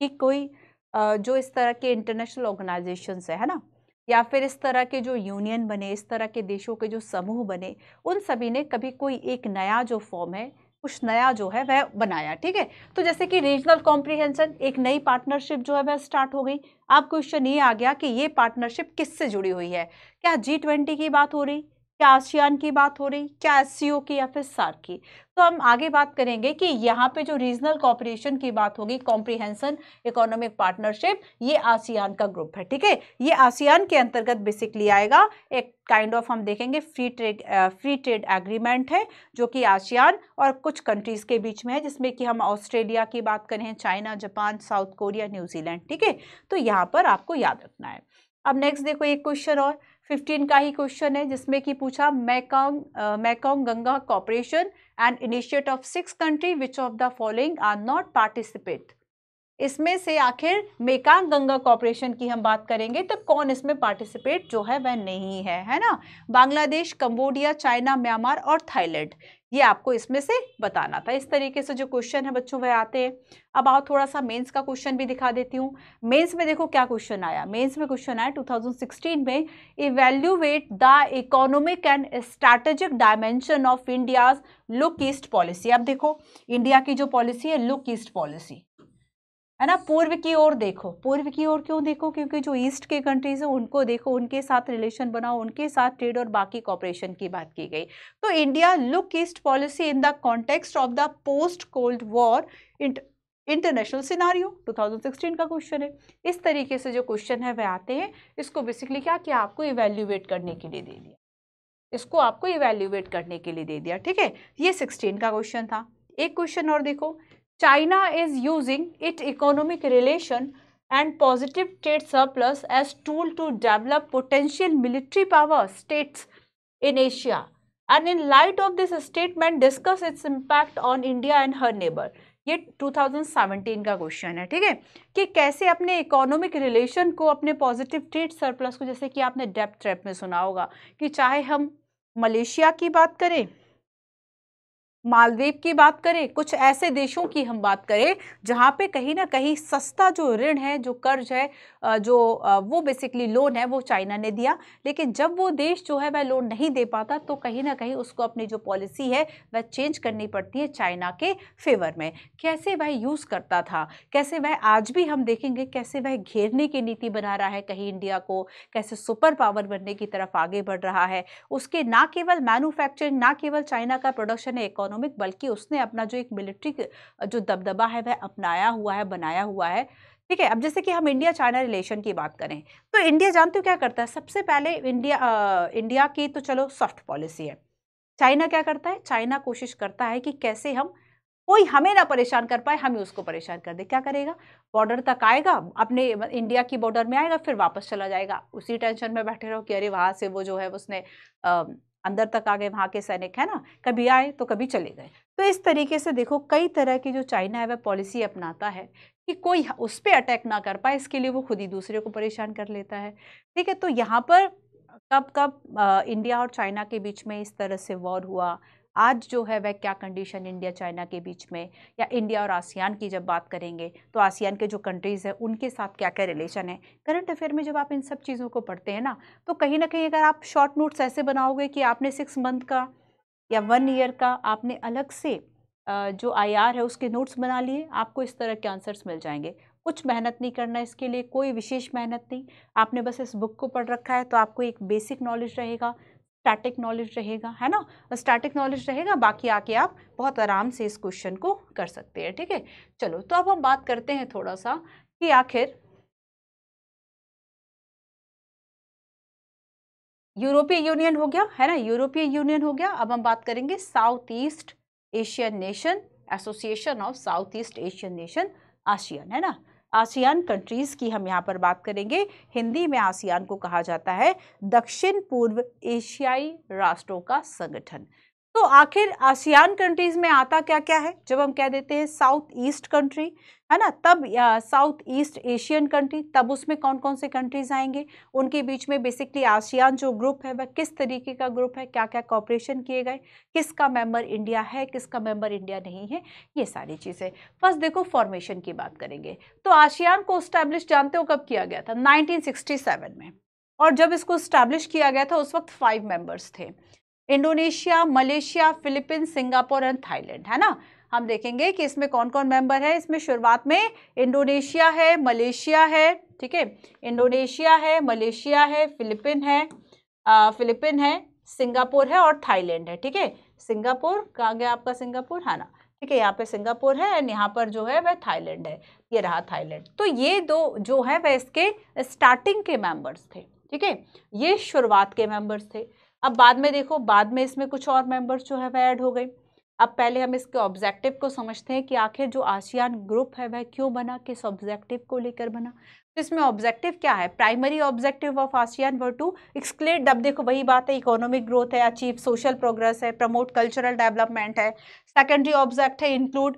कि कोई जो इस तरह के इंटरनेशनल ऑर्गेनाइजेशंस है ना, या फिर इस तरह के जो यूनियन बने, इस तरह के देशों के जो समूह बने, उन सभी ने कभी कोई एक नया जो फॉर्म है, कुछ नया जो है वह बनाया। ठीक है, तो जैसे कि रीजनल कॉम्प्रिहेंशन, एक नई पार्टनरशिप जो है वह स्टार्ट हो गई। अब क्वेश्चन ये आ गया कि ये पार्टनरशिप किससे जुड़ी हुई है? क्या G20 की बात हो रही, क्या आसियान की बात हो रही, क्या SCO की, या फिर सार्क की? तो हम आगे बात करेंगे कि यहाँ पे जो रीजनल कॉपरेशन की बात होगी, कॉम्प्रिहेंशन इकोनॉमिक पार्टनरशिप, ये आसियान का ग्रुप है। ठीक है, ये आसियान के अंतर्गत बेसिकली आएगा। एक काइंड ऑफ हम देखेंगे फ्री ट्रेड एग्रीमेंट है जो कि आसियान और कुछ कंट्रीज के बीच में है, जिसमें कि हम ऑस्ट्रेलिया की बात करें, China, Japan, south Korea, New Zealand. ठीक है, तो यहाँ पर आपको याद रखना है। अब नेक्स्ट देखो, एक क्वेश्चन और 15 का ही क्वेश्चन है, जिसमें कि पूछा Mekong Ganga corporation and initiate of 6 country which of the following are not participate. इसमें से आखिर मेकांग गंगा कॉर्पोरेशन की हम बात करेंगे तो कौन इसमें पार्टिसिपेट जो है वह नहीं है ना। बांग्लादेश, कंबोडिया, चाइना, म्यांमार और थाईलैंड, ये आपको इसमें से बताना था। इस तरीके से जो क्वेश्चन है बच्चों वह आते हैं। अब आओ थोड़ा सा मेंस का क्वेश्चन भी दिखा देती हूँ। मेंस में देखो क्या क्वेश्चन आया, मेंस में क्वेश्चन आया 2016 में, evaluate the economic and strategic dimension of India's look east policy. अब देखो इंडिया की जो पॉलिसी है लुक ईस्ट पॉलिसी, है ना, पूर्व की ओर देखो। पूर्व की ओर क्यों देखो? क्योंकि जो ईस्ट के कंट्रीज है उनको देखो, उनके साथ रिलेशन बनाओ, उनके साथ ट्रेड और बाकी कॉपरेशन की बात की गई। तो India look east policy in the context of the post cold war international scenario, 2016 का क्वेश्चन है। इस तरीके से जो क्वेश्चन है वह आते हैं। इसको बेसिकली क्या किया, आपको इवेल्युएट करने के लिए दे दिया, इसको आपको इवेल्युएट करने के लिए दे दिया। ठीक है, ये 16 का क्वेश्चन था। एक क्वेश्चन और देखो, China is using its economic relation and positive trade surplus as tool to develop potential military power states in Asia. And in light of this statement, discuss its impact on India and her neighbor. ये 2017 का question है। ठीक है, कि कैसे अपने economic relation को, अपने पॉजिटिव ट्रेड सरप्लस को, जैसे कि आपने डेप्थ ट्रैप में सुना होगा कि चाहे हम मलेशिया की बात करें मालदीव की बात करें, कुछ ऐसे देशों की हम बात करें जहाँ पे कहीं ना कहीं सस्ता जो ऋण है, जो कर्ज है, वो बेसिकली लोन है वो चाइना ने दिया। लेकिन जब वो देश जो है वह लोन नहीं दे पाता तो कहीं ना कहीं उसको अपनी जो पॉलिसी है वह चेंज करनी पड़ती है चाइना के फेवर में। कैसे वह यूज़ करता था, कैसे वह आज भी हम देखेंगे कैसे वह घेरने की नीति बना रहा है कहीं इंडिया को, कैसे सुपर पावर बनने की तरफ आगे बढ़ रहा है। उसके ना केवल मैन्युफैक्चरिंग, ना केवल चाइना का प्रोडक्शन है इकोनॉमिक, बल्कि उसने अपना जो एक मिलिट्री जो दबदबा है वह अपनाया हुआ है, बनाया हुआ है। ठीक है, अब जैसे कि हम इंडिया चाइना रिलेशन की बात करें तो इंडिया जानते हो क्या करता है? सबसे पहले इंडिया की तो चलो सॉफ्ट पॉलिसी है। चाइना क्या करता है? चाइना कोशिश करता है कि कैसे हम, कोई हमें ना परेशान कर पाए, हम ही उसको परेशान कर दे। क्या करेगा? बॉर्डर तक आएगा, अपने इंडिया की बॉर्डर में आएगा, फिर वापस चला जाएगा। उसी टेंशन में बैठे रहो कि अरे वहां से वो जो है उसने अंदर तक आ गए, वहां के सैनिक है ना, कभी आए तो कभी चले गए। तो इस तरीके से देखो कई तरह की जो चाइना है वह पॉलिसी अपनाता है कि कोई उस पर अटैक ना कर पाए, इसके लिए वो खुद ही दूसरे को परेशान कर लेता है। ठीक है, तो यहाँ पर कब कब इंडिया और चाइना के बीच में इस तरह से वॉर हुआ, आज जो है वह क्या कंडीशन इंडिया चाइना के बीच में, या इंडिया और आसियान की जब बात करेंगे तो आसियान के जो कंट्रीज़ है उनके साथ क्या क्या रिलेशन है। करंट अफेयर में जब आप इन सब चीज़ों को पढ़ते हैं ना तो कहीं ना कहीं अगर आप शॉर्ट नोट्स ऐसे बनाओगे कि आपने 6 मंथ का या 1 ईयर का आपने अलग से जो IR है उसके नोट्स बना लिए, आपको इस तरह के आंसर्स मिल जाएंगे। कुछ मेहनत नहीं करना इसके लिए, कोई विशेष मेहनत नहीं, आपने बस इस बुक को पढ़ रखा है तो आपको एक बेसिक नॉलेज रहेगा, स्टैटिक नॉलेज रहेगा, है ना, स्टैटिक नॉलेज रहेगा, बाकी आके आप बहुत आराम से इस क्वेश्चन को कर सकते हैं। ठीक है, चलो तो अब हम बात करते हैं थोड़ा सा कि आखिर यूरोपीय यूनियन हो गया, है ना, यूरोपीय यूनियन हो गया। अब हम बात करेंगे south east Asian nation, association of south east Asian nation, ASEAN, है ना। आसियान कंट्रीज की हम यहाँ पर बात करेंगे। हिंदी में आसियान को कहा जाता है दक्षिण पूर्व एशियाई राष्ट्रों का संगठन। तो आखिर आसियान कंट्रीज में आता क्या क्या है? जब हम कह देते हैं साउथ ईस्ट कंट्री, है ना, तब साउथ ईस्ट एशियन कंट्री, तब उसमें कौन कौन से कंट्रीज आएंगे? उनके बीच में बेसिकली आसियान जो ग्रुप है वह किस तरीके का ग्रुप है, क्या क्या कॉपरेशन किए गए, किसका मेंबर इंडिया है, किसका मेंबर इंडिया नहीं है, ये सारी चीजें। फर्स्ट देखो फॉर्मेशन की बात करेंगे तो आसियान को स्टैब्लिश जानते हो कब किया गया था? 1967 में। और जब इसको स्टैब्लिश किया गया था उस वक्त 5 मेंबर्स थे, Indonesia, Malaysia, Philippines, Singapore and Thailand, है ना। हम देखेंगे कि इसमें कौन कौन मेंबर है। इसमें शुरुआत में इंडोनेशिया है, मलेशिया है, ठीक है, इंडोनेशिया है, मलेशिया है, फिलीपीन है, सिंगापुर है और थाईलैंड है। ठीक है, सिंगापुर कहाँ गया आपका? सिंगापुर, है ना, ठीक है, यहाँ पे सिंगापुर है एंड यहाँ पर जो है वह थाईलैंड है, ये रहा थाईलैंड। तो ये दो जो है वह इसके स्टार्टिंग के मेंबर्स थे। ठीक है, ये शुरुआत के मेंबर्स थे। अब बाद में देखो, बाद में इसमें कुछ और मेंबर्स जो है वह ऐड हो गए। अब पहले हम इसके ऑब्जेक्टिव को समझते हैं कि आखिर जो आसियान ग्रुप है वह क्यों बना, किस ऑब्जेक्टिव को लेकर बना। तो इसमें ऑब्जेक्टिव क्या है? Primary objective of ASEAN were to accelerate, अब देखो वही बात है, इकोनॉमिक ग्रोथ है, अचीव सोशल प्रोग्रेस है, प्रमोट कल्चरल डेवलपमेंट है। सेकेंडरी ऑब्जेक्ट है include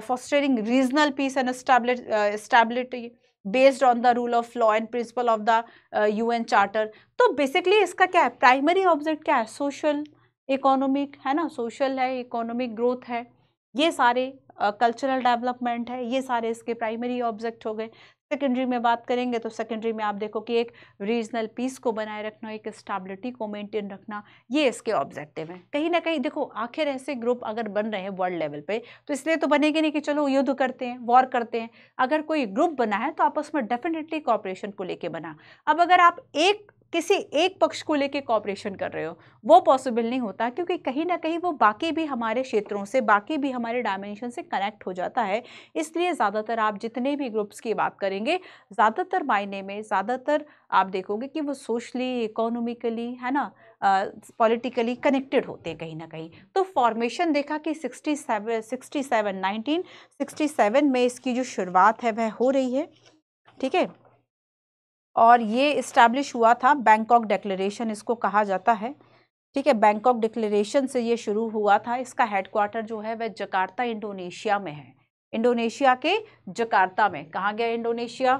fostering regional peace and stability based on the rule of law and principle of the UN charter. तो बेसिकली इसका क्या है? प्राइमरी ऑब्जेक्ट क्या है? सोशल, इकोनॉमिक, है ना, सोशल है, इकोनॉमिक ग्रोथ है, ये सारे कल्चरल डेवलपमेंट है, ये सारे इसके प्राइमरी ऑब्जेक्ट हो गए। सेकेंडरी में बात करेंगे तो सेकेंडरी में आप देखो कि एक रीजनल पीस को बनाए रखना, एक स्टेबिलिटी को मेंटेन रखना, ये इसके ऑब्जेक्टिव है। कहीं ना कहीं देखो आखिर ऐसे ग्रुप अगर बन रहे हैं वर्ल्ड लेवल पे तो इसलिए तो बनेगे नहीं कि चलो युद्ध करते हैं, वॉर करते हैं। अगर कोई ग्रुप बना है तो आपस में डेफिनेटली कॉपरेशन को लेके बना। अब अगर आप किसी एक पक्ष को लेके कॉपरेशन कर रहे हो वो पॉसिबल नहीं होता, क्योंकि कहीं ना कहीं वो बाकी भी हमारे क्षेत्रों से, बाकी भी हमारे डायमेंशन से कनेक्ट हो जाता है। इसलिए ज़्यादातर आप जितने भी ग्रुप्स की बात करेंगे ज़्यादातर मायने में, ज़्यादातर आप देखोगे कि वो सोशली, इकोनॉमिकली, है ना, पॉलिटिकली कनेक्टेड होते हैं कहीं ना कहीं। तो फॉर्मेशन देखा कि 1967 में इसकी जो शुरुआत है वह हो रही है। ठीक है, और ये इस्टेब्लिश हुआ था, बैंकॉक डिक्लेरेशन इसको कहा जाता है। ठीक है, बैंकॉक डिक्लेरेशन से ये शुरू हुआ था। इसका हेडक्वार्टर जो है वह जकार्ता इंडोनेशिया में है। इंडोनेशिया के जकार्ता में। कहाँ गया इंडोनेशिया?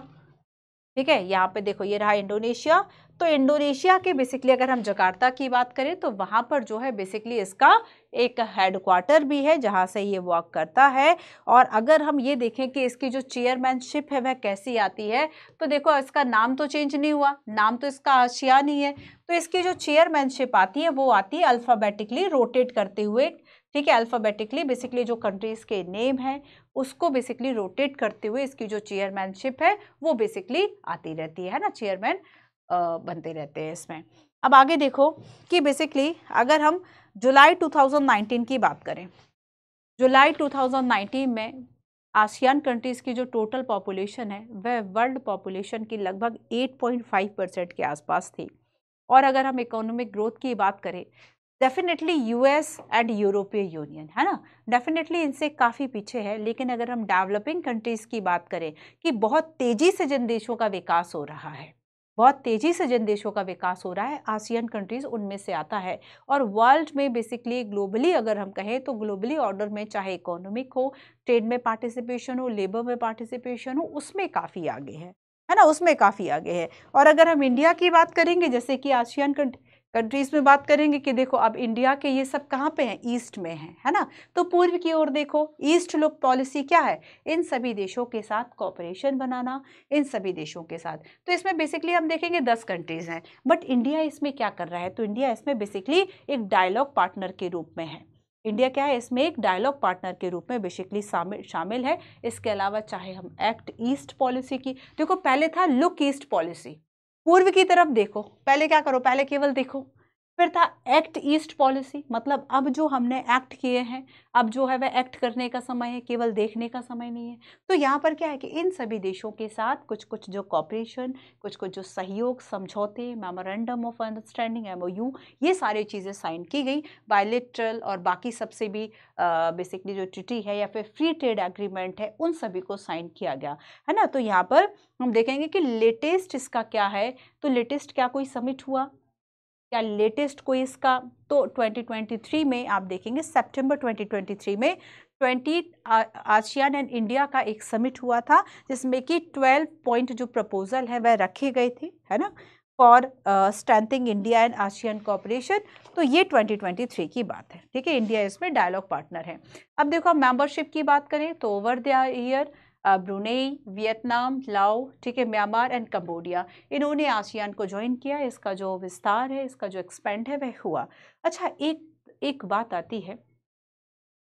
ठीक है, यहाँ पे देखो ये रहा इंडोनेशिया। तो इंडोनेशिया के बेसिकली अगर हम जकार्ता की बात करें तो वहाँ पर जो है बेसिकली इसका एक हेडक्वार्टर भी है जहाँ से ये वर्क करता है। और अगर हम ये देखें कि इसकी जो चेयरमैनशिप है वह कैसी आती है, तो देखो इसका नाम तो चेंज नहीं हुआ, नाम तो इसका आसियान ही है, तो इसकी जो चेयरमैनशिप आती है वो आती है अल्फ़ाबेटिकली रोटेट करते हुए, ठीक है। अल्फ़ाबेटिकली बेसिकली जो कंट्रीज़ के नेम है उसको बेसिकली रोटेट करते हुए इसकी जो चेयरमैनशिप है वो बेसिकली आती रहती है ना, चेयरमैन बनते रहते हैं इसमें। अब आगे देखो कि बेसिकली अगर हम जुलाई 2019 की बात करें, जुलाई 2019 में आसियान कंट्रीज़ की जो टोटल पॉपुलेशन है वह वर्ल्ड पॉपुलेशन की लगभग 8.5% के आसपास थी। और अगर हम इकोनॉमिक ग्रोथ की बात करें, डेफिनेटली यूएस एंड यूरोपीय यूनियन है ना, डेफिनेटली इनसे काफ़ी पीछे है। लेकिन अगर हम डेवलपिंग कंट्रीज़ की बात करें कि बहुत तेज़ी से जिन देशों का विकास हो रहा है, बहुत तेज़ी से जिन देशों का विकास हो रहा है, आसियान कंट्रीज़ उनमें से आता है। और वर्ल्ड में बेसिकली ग्लोबली अगर हम कहें तो ग्लोबली ऑर्डर में चाहे इकोनॉमिक हो, ट्रेड में पार्टिसिपेशन हो, लेबर में पार्टिसिपेशन हो, उसमें काफ़ी आगे है ना, उसमें काफ़ी आगे है। और अगर हम इंडिया की बात करेंगे, जैसे कि आसियान कंट्रीज़ में बात करेंगे कि देखो अब इंडिया के ये सब कहाँ पे हैं, ईस्ट में है ना। तो पूर्व की ओर देखो, ईस्ट लुक पॉलिसी क्या है, इन सभी देशों के साथ कॉपरेशन बनाना, इन सभी देशों के साथ। तो इसमें बेसिकली हम देखेंगे 10 कंट्रीज़ हैं, बट इंडिया इसमें क्या कर रहा है, तो इंडिया इसमें बेसिकली एक डायलॉग पार्टनर के रूप में है। इंडिया क्या है, इसमें एक डायलॉग पार्टनर के रूप में बेसिकली शामिल है। इसके अलावा चाहे हम एक्ट ईस्ट पॉलिसी की, देखो पहले था लुक ईस्ट पॉलिसी, पूर्व की तरफ देखो, पहले क्या करो, पहले केवल देखो। फिर था एक्ट ईस्ट पॉलिसी, मतलब अब जो हमने एक्ट किए हैं, अब जो है वह एक्ट करने का समय है, केवल देखने का समय नहीं है। तो यहाँ पर क्या है कि इन सभी देशों के साथ कुछ कुछ जो कॉपरेशन, कुछ कुछ जो सहयोग, समझौते, मेमोरेंडम ऑफ अंडरस्टैंडिंग MOU, ये सारी चीज़ें साइन की गई। बायलैटरल और बाकी सबसे भी बेसिकली जो ट्रीटी है या फिर फ्री ट्रेड एग्रीमेंट है, उन सभी को साइन किया गया है ना। तो यहाँ पर हम देखेंगे कि लेटेस्ट इसका क्या है, तो लेटेस्ट क्या कोई समिट हुआ, क्या लेटेस्ट कोई इसका, तो 2023 में आप देखेंगे, सितंबर 2023 में 20 आसियान एंड इंडिया का एक समिट हुआ था, जिसमें कि 12 पॉइंट जो प्रपोजल है वह रखे गए थे, है ना, for strengthening India and ASEAN cooperation. तो ये 2023 की बात है, ठीक है। इंडिया इसमें डायलॉग पार्टनर है। अब देखो, मेंबरशिप की बात करें तो over the year Brunei, Vietnam, लाओ, ठीक है, म्यांमार एंड कंबोडिया, इन्होंने आसियान को ज्वाइन किया। इसका जो विस्तार है, इसका जो एक्सपेंड है वह हुआ। अच्छा, एक बात आती है,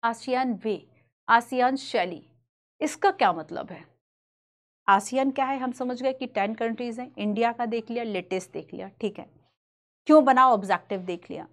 आसियान वे, आसियान शैली, इसका क्या मतलब है। आसियान क्या है, हम समझ गए कि 10 कंट्रीज हैं, इंडिया का देख लिया, लेटेस्ट देख लिया, ठीक है, क्यों बनाओ ऑब्जेक्टिव देख लिया।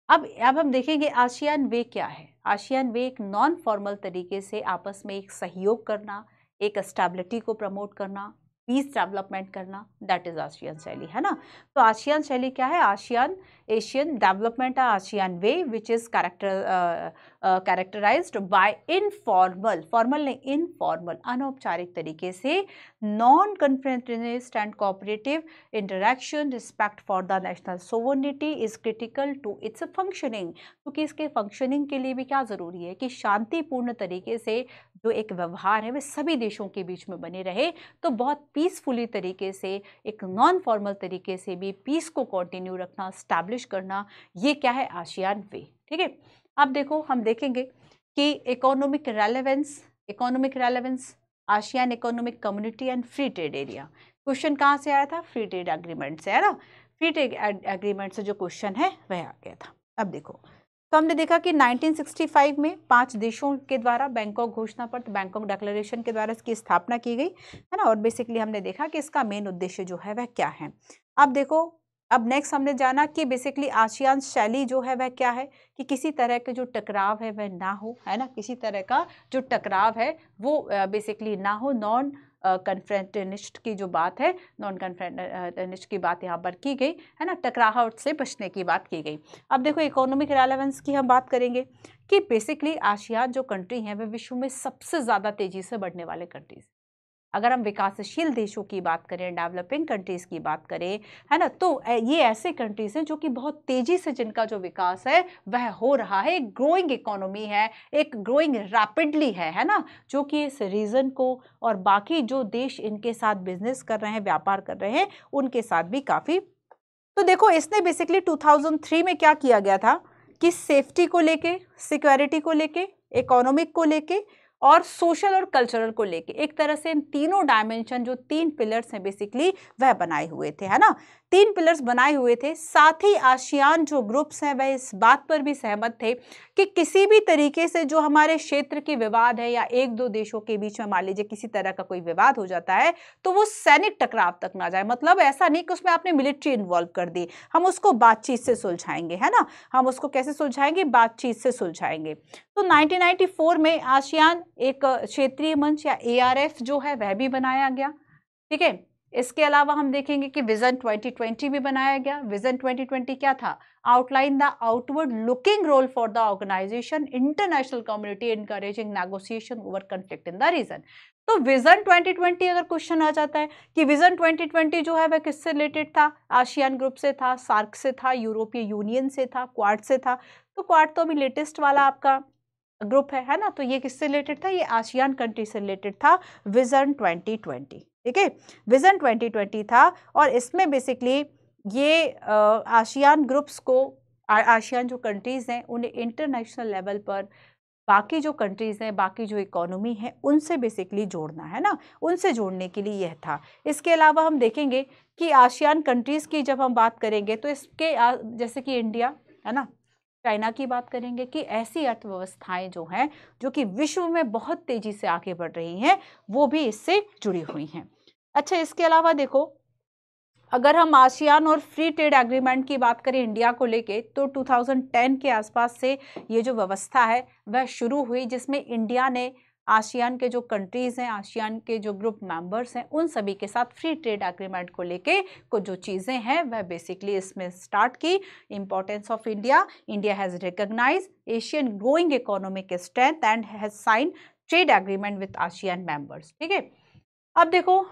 अब हम देखेंगे आसियान वे क्या है। आसियान वे एक नॉन फॉर्मल तरीके से आपस में एक सहयोग करना, एक स्टेबिलिटी को प्रमोट करना, पीस डेवलपमेंट करना, दैट इज आसियान शैली, है ना। तो आसियान शैली क्या है, ASEAN Asian development ASEAN way which is characterized by informal, formal नहीं, इनफॉर्मल, अनौपचारिक तरीके से non confrontationist and cooperative interaction, respect for the national sovereignty is critical to its functioning. क्योंकि इसके फंक्शनिंग के लिए भी क्या ज़रूरी है कि शांतिपूर्ण तरीके से जो एक व्यवहार है वह सभी देशों के बीच में बने रहे। तो बहुत पीसफुली तरीके से, एक नॉन फॉर्मल तरीके से भी पीस को कंटिन्यू रखना, स्टैब्लिश करना, ये क्या है, आसियान वे, ठीक है। अब देखो, हम देखेंगे कि economic relevance, ASEAN economic community and free trade area. Question कहाँ से आया था, फ्री ट्रेड एग्रीमेंट से, है ना। फ्री ट्रेड एग्रीमेंट से जो क्वेश्चन है वह आ गया था। अब देखो, तो हमने देखा कि 1965 में 5 देशों के द्वारा बैंकॉक घोषणा पत्र, बैंकॉक डिक्लेरेशन के द्वारा इसकी स्थापना की गई, है ना। और बेसिकली हमने देखा कि इसका मेन उद्देश्य जो है वह क्या है। अब देखो, अब नेक्स्ट हमने जाना कि बेसिकली आसियान शैली जो है वह क्या है, कि किसी तरह के जो टकराव है वह ना हो, है ना, किसी तरह का जो टकराव है वो बेसिकली ना हो। नॉन कन्फ्रंटेशनिस्ट की जो बात है, नॉन कन्फ्रंटेशनिस्ट की बात यहाँ पर की गई, है ना, टकराव से बचने की बात की गई। अब देखो, इकोनॉमिक रेलेवेंस की हम बात करेंगे कि बेसिकली आसियान जो कंट्री हैं वह विश्व में सबसे ज़्यादा तेज़ी से बढ़ने वाले कंट्रीज। अगर हम विकासशील देशों की बात करें, डेवलपिंग कंट्रीज़ की बात करें, है ना, तो ये ऐसे कंट्रीज़ हैं जो कि बहुत तेज़ी से जिनका जो विकास है वह हो रहा है, एक ग्रोइंग इकोनॉमी है, एक ग्रोइंग रैपिडली है ना, जो कि इस रीजन को और बाकी जो देश इनके साथ बिजनेस कर रहे हैं, व्यापार कर रहे हैं, उनके साथ भी काफ़ी तो देखो इसने बेसिकली 2003 में क्या किया गया था कि सेफ्टी को लेके, सिक्योरिटी को लेके, इकोनॉमिक को लेके और सोशल और कल्चरल को लेके एक तरह से इन तीनों डायमेंशन जो 3 पिलर्स हैं बेसिकली वह बनाए हुए थे, है ना। 3 पिलर्स बनाए हुए थे। साथ ही आसियान जो ग्रुप्स हैं वह इस बात पर भी सहमत थे कि किसी भी तरीके से जो हमारे क्षेत्र के विवाद है या एक दो देशों के बीच में मान लीजिए किसी तरह का कोई विवाद हो जाता है तो वो सैनिक टकराव तक ना जाए। मतलब ऐसा नहीं कि उसमें आपने मिलिट्री इन्वॉल्व कर दी, हम उसको बातचीत से सुलझाएंगे, है ना। हम उसको कैसे सुलझाएंगे? बातचीत से सुलझाएंगे। तो 1994 में आसियान एक क्षेत्रीय मंच या ARF जो है वह भी बनाया गया, ठीक है। इसके अलावा हम देखेंगे कि विजन 2020 भी बनाया गया। विजन 2020 क्या था? Outline the outward looking role for the organisation, international community encouraging negotiation over conflict in the region. तो विजन 2020 अगर क्वेश्चन आ जाता है कि विजन 2020 जो है वह किससे रिलेटेड था? आसियान ग्रुप से था, सार्क से था, यूरोपीय यूनियन से था, क्वाड से था। तो क्वाड तो अभी लेटेस्ट वाला आपका ग्रुप है ना। तो ये किससे रिलेटेड था? ये आसियान कंट्री से रिलेटेड था विजन 2020, ठीक है। विजन 2020 था और इसमें बेसिकली ये आसियान ग्रुप्स को, आसियान जो कंट्रीज हैं उन्हें इंटरनेशनल लेवल पर बाकी जो कंट्रीज हैं, बाकी जो इकोनॉमी है उनसे बेसिकली जोड़ना, है ना, उनसे जोड़ने के लिए यह था। इसके अलावा हम देखेंगे कि आसियान कंट्रीज की जब हम बात करेंगे तो इसके जैसे कि इंडिया, है ना, चाइना की बात करेंगे कि ऐसी अर्थव्यवस्थाएं जो हैं जो कि विश्व में बहुत तेजी से आगे बढ़ रही हैं वो भी इससे जुड़ी हुई हैं। अच्छा, इसके अलावा देखो अगर हम आसियान और फ्री ट्रेड एग्रीमेंट की बात करें इंडिया को लेके तो 2010 के आसपास से ये जो व्यवस्था है वह शुरू हुई जिसमें इंडिया ने आसियान के जो कंट्रीज हैं, आसियान के जो ग्रुप मेंबर्स हैं उन सभी के साथ फ्री ट्रेड एग्रीमेंट को लेके कुछ जो चीज़ें हैं वह बेसिकली इसमें स्टार्ट की। Importance of India, India has recognise Asian growing economic strength and has sign trade agreement with ASEAN members, ठीक है। अब देखो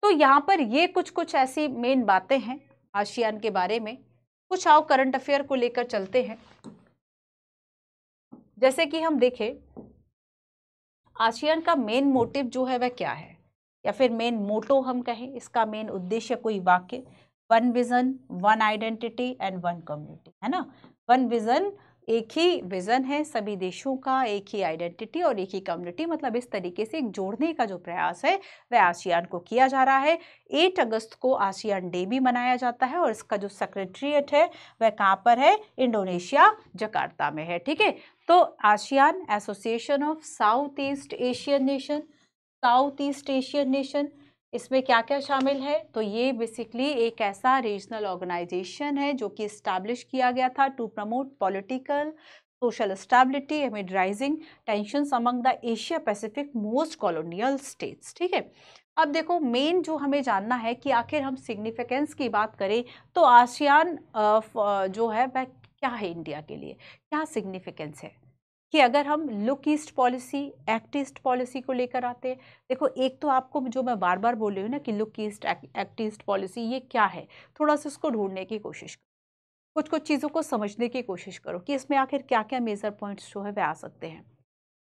तो यहाँ पर ये कुछ ऐसी मेन बातें हैं आसियान के बारे में। कुछ आओ करंट अफेयर को लेकर चलते हैं। जैसे कि हम देखें आसियान का मेन मोटिव जो है वह क्या है, या फिर मेन मोटो हम कहें, इसका मेन उद्देश्य कोई वाक्य, one vision, one identity and one community, है ना। वन विजन, एक ही विजन है सभी देशों का, एक ही आइडेंटिटी और एक ही कम्युनिटी, मतलब इस तरीके से एक जोड़ने का जो प्रयास है वह आसियान को किया जा रहा है। 8 अगस्त को आसियान डे भी मनाया जाता है और इसका जो सेक्रेटरीट है वह कहाँ पर है? इंडोनेशिया, जकार्ता में है, ठीक है। तो ASEAN association of south east Asian nation, south east Asian nation, इसमें क्या क्या शामिल है? तो ये बेसिकली एक ऐसा रीजनल ऑर्गेनाइजेशन है जो कि इस्टेब्लिश किया गया था to promote political social stability amid rising tensions among the Asia Pacific most colonial states, ठीक है। अब देखो मेन जो हमें जानना है कि आखिर हम सिग्निफिकेंस की बात करें तो आसियान जो है वह क्या है इंडिया के लिए, क्या सिग्निफिकेंस है कि अगर हम look east policy, act east policy को लेकर आते हैं। देखो एक तो आपको जो मैं बार बार बोल रही हूँ ना कि look east act east policy ये क्या है, थोड़ा सा उसको ढूंढने की कोशिश करो, कुछ चीज़ों को समझने की कोशिश करो कि इसमें आखिर क्या क्या मेजर पॉइंट्स जो है वे आ सकते हैं।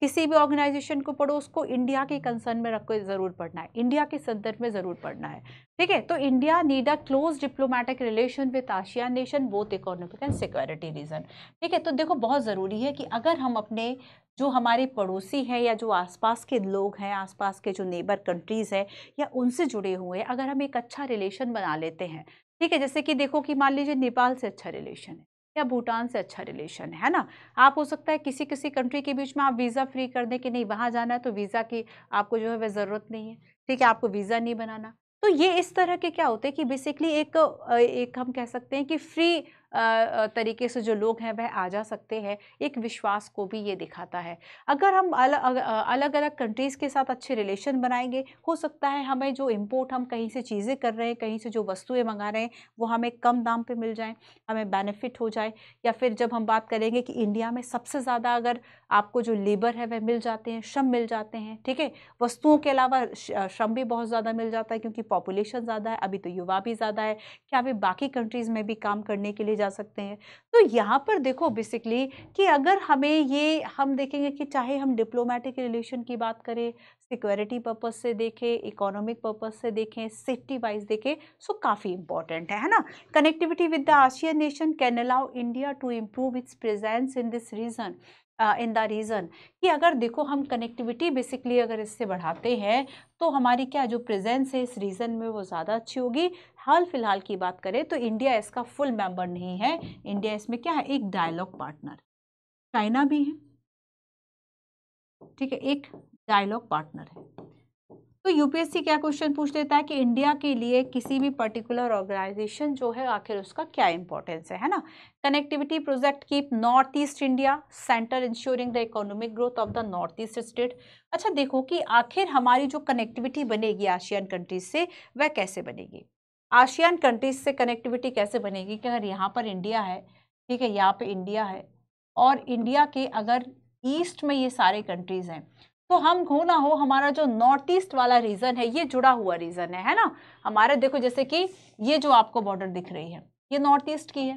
किसी भी ऑर्गेनाइजेशन को पढ़ो उसको इंडिया के कंसर्न में रख के ज़रूर पढ़ना है, इंडिया के संदर्भ में ज़रूर पढ़ना है, ठीक है। तो India need a close diplomatic relation with ASEAN nation both economic and security region, ठीक है। तो देखो बहुत ज़रूरी है कि अगर हम अपने जो हमारे पड़ोसी हैं या जो आसपास के लोग हैं, आसपास के जो नेबर कंट्रीज़ हैं या उनसे जुड़े हुए हैं, अगर हम एक अच्छा रिलेशन बना लेते हैं, ठीक है। जैसे कि देखो कि मान लीजिए नेपाल से अच्छा रिलेशन है या भूटान से अच्छा रिलेशन है ना। आप हो सकता है किसी किसी कंट्री के बीच में आप वीज़ा फ्री कर दें कि नहीं वहाँ जाना है तो वीज़ा की आपको जो है वह ज़रूरत नहीं है, ठीक है, आपको वीज़ा नहीं बनाना। तो ये इस तरह के क्या होते हैं कि बेसिकली एक हम कह सकते हैं कि फ्री तरीके से जो लोग हैं वह आ जा सकते हैं, एक विश्वास को भी ये दिखाता है। अगर हम अलग अलग कंट्रीज़ के साथ अच्छे रिलेशन बनाएंगे, हो सकता है हमें जो इम्पोर्ट हम कहीं से चीज़ें कर रहे हैं, कहीं से जो वस्तुएं मंगा रहे हैं वो हमें कम दाम पे मिल जाएं, हमें बेनिफिट हो जाए। या फिर जब हम बात करेंगे कि इंडिया में सबसे ज़्यादा अगर आपको जो लेबर है वह मिल जाते हैं, श्रम मिल जाते हैं, ठीक है, वस्तुओं के अलावा श्रम भी बहुत ज़्यादा मिल जाता है क्योंकि पॉपुलेशन ज़्यादा है, अभी तो युवा भी ज़्यादा है, क्या वे बाकी कंट्रीज़ में भी काम करने के लिए जा सकते हैं। तो यहाँ पर देखो बेसिकली कि अगर हम देखेंगे कि चाहे हम डिप्लोमेटिक रिलेशन की बात करें, सिक्योरिटी पर्पस से देखें, इकोनॉमिक पर्पस से देखें, सेफ्टी वाइज देखें, सो काफ़ी इंपॉर्टेंट है ना। Connectivity with the ASEAN nation can allow India to improve its presence in this region, in the region, कि अगर देखो हम कनेक्टिविटी बेसिकली अगर इससे बढ़ाते हैं तो हमारी क्या जो प्रेजेंस है इस रीजन में वो ज़्यादा अच्छी होगी। हाल फिलहाल की बात करें तो इंडिया इसका फुल मेंबर नहीं है, इंडिया इसमें क्या है, एक डायलॉग पार्टनर। चाइना भी है, ठीक है, एक डायलॉग पार्टनर है। तो यूपीएससी क्या क्वेश्चन पूछ लेता है कि इंडिया के लिए किसी भी पर्टिकुलर ऑर्गेनाइजेशन जो है आखिर उसका क्या इंपॉर्टेंस है ना। Connectivity project keep north east India centre ensuring the economic growth of the north east state. अच्छा देखो कि आखिर हमारी जो कनेक्टिविटी बनेगी आसियान कंट्रीज से वह कैसे बनेगी, आसियान कंट्रीज से कनेक्टिविटी कैसे बनेगी कि अगर यहाँ पर इंडिया है, ठीक है, यहाँ पे इंडिया है और इंडिया के अगर ईस्ट में ये सारे कंट्रीज हैं, तो हम हो ना हो हमारा जो नॉर्थ ईस्ट वाला रीजन है ये जुड़ा हुआ रीजन है ना। हमारे देखो जैसे कि ये जो आपको बॉर्डर दिख रही है ये नॉर्थ ईस्ट की है,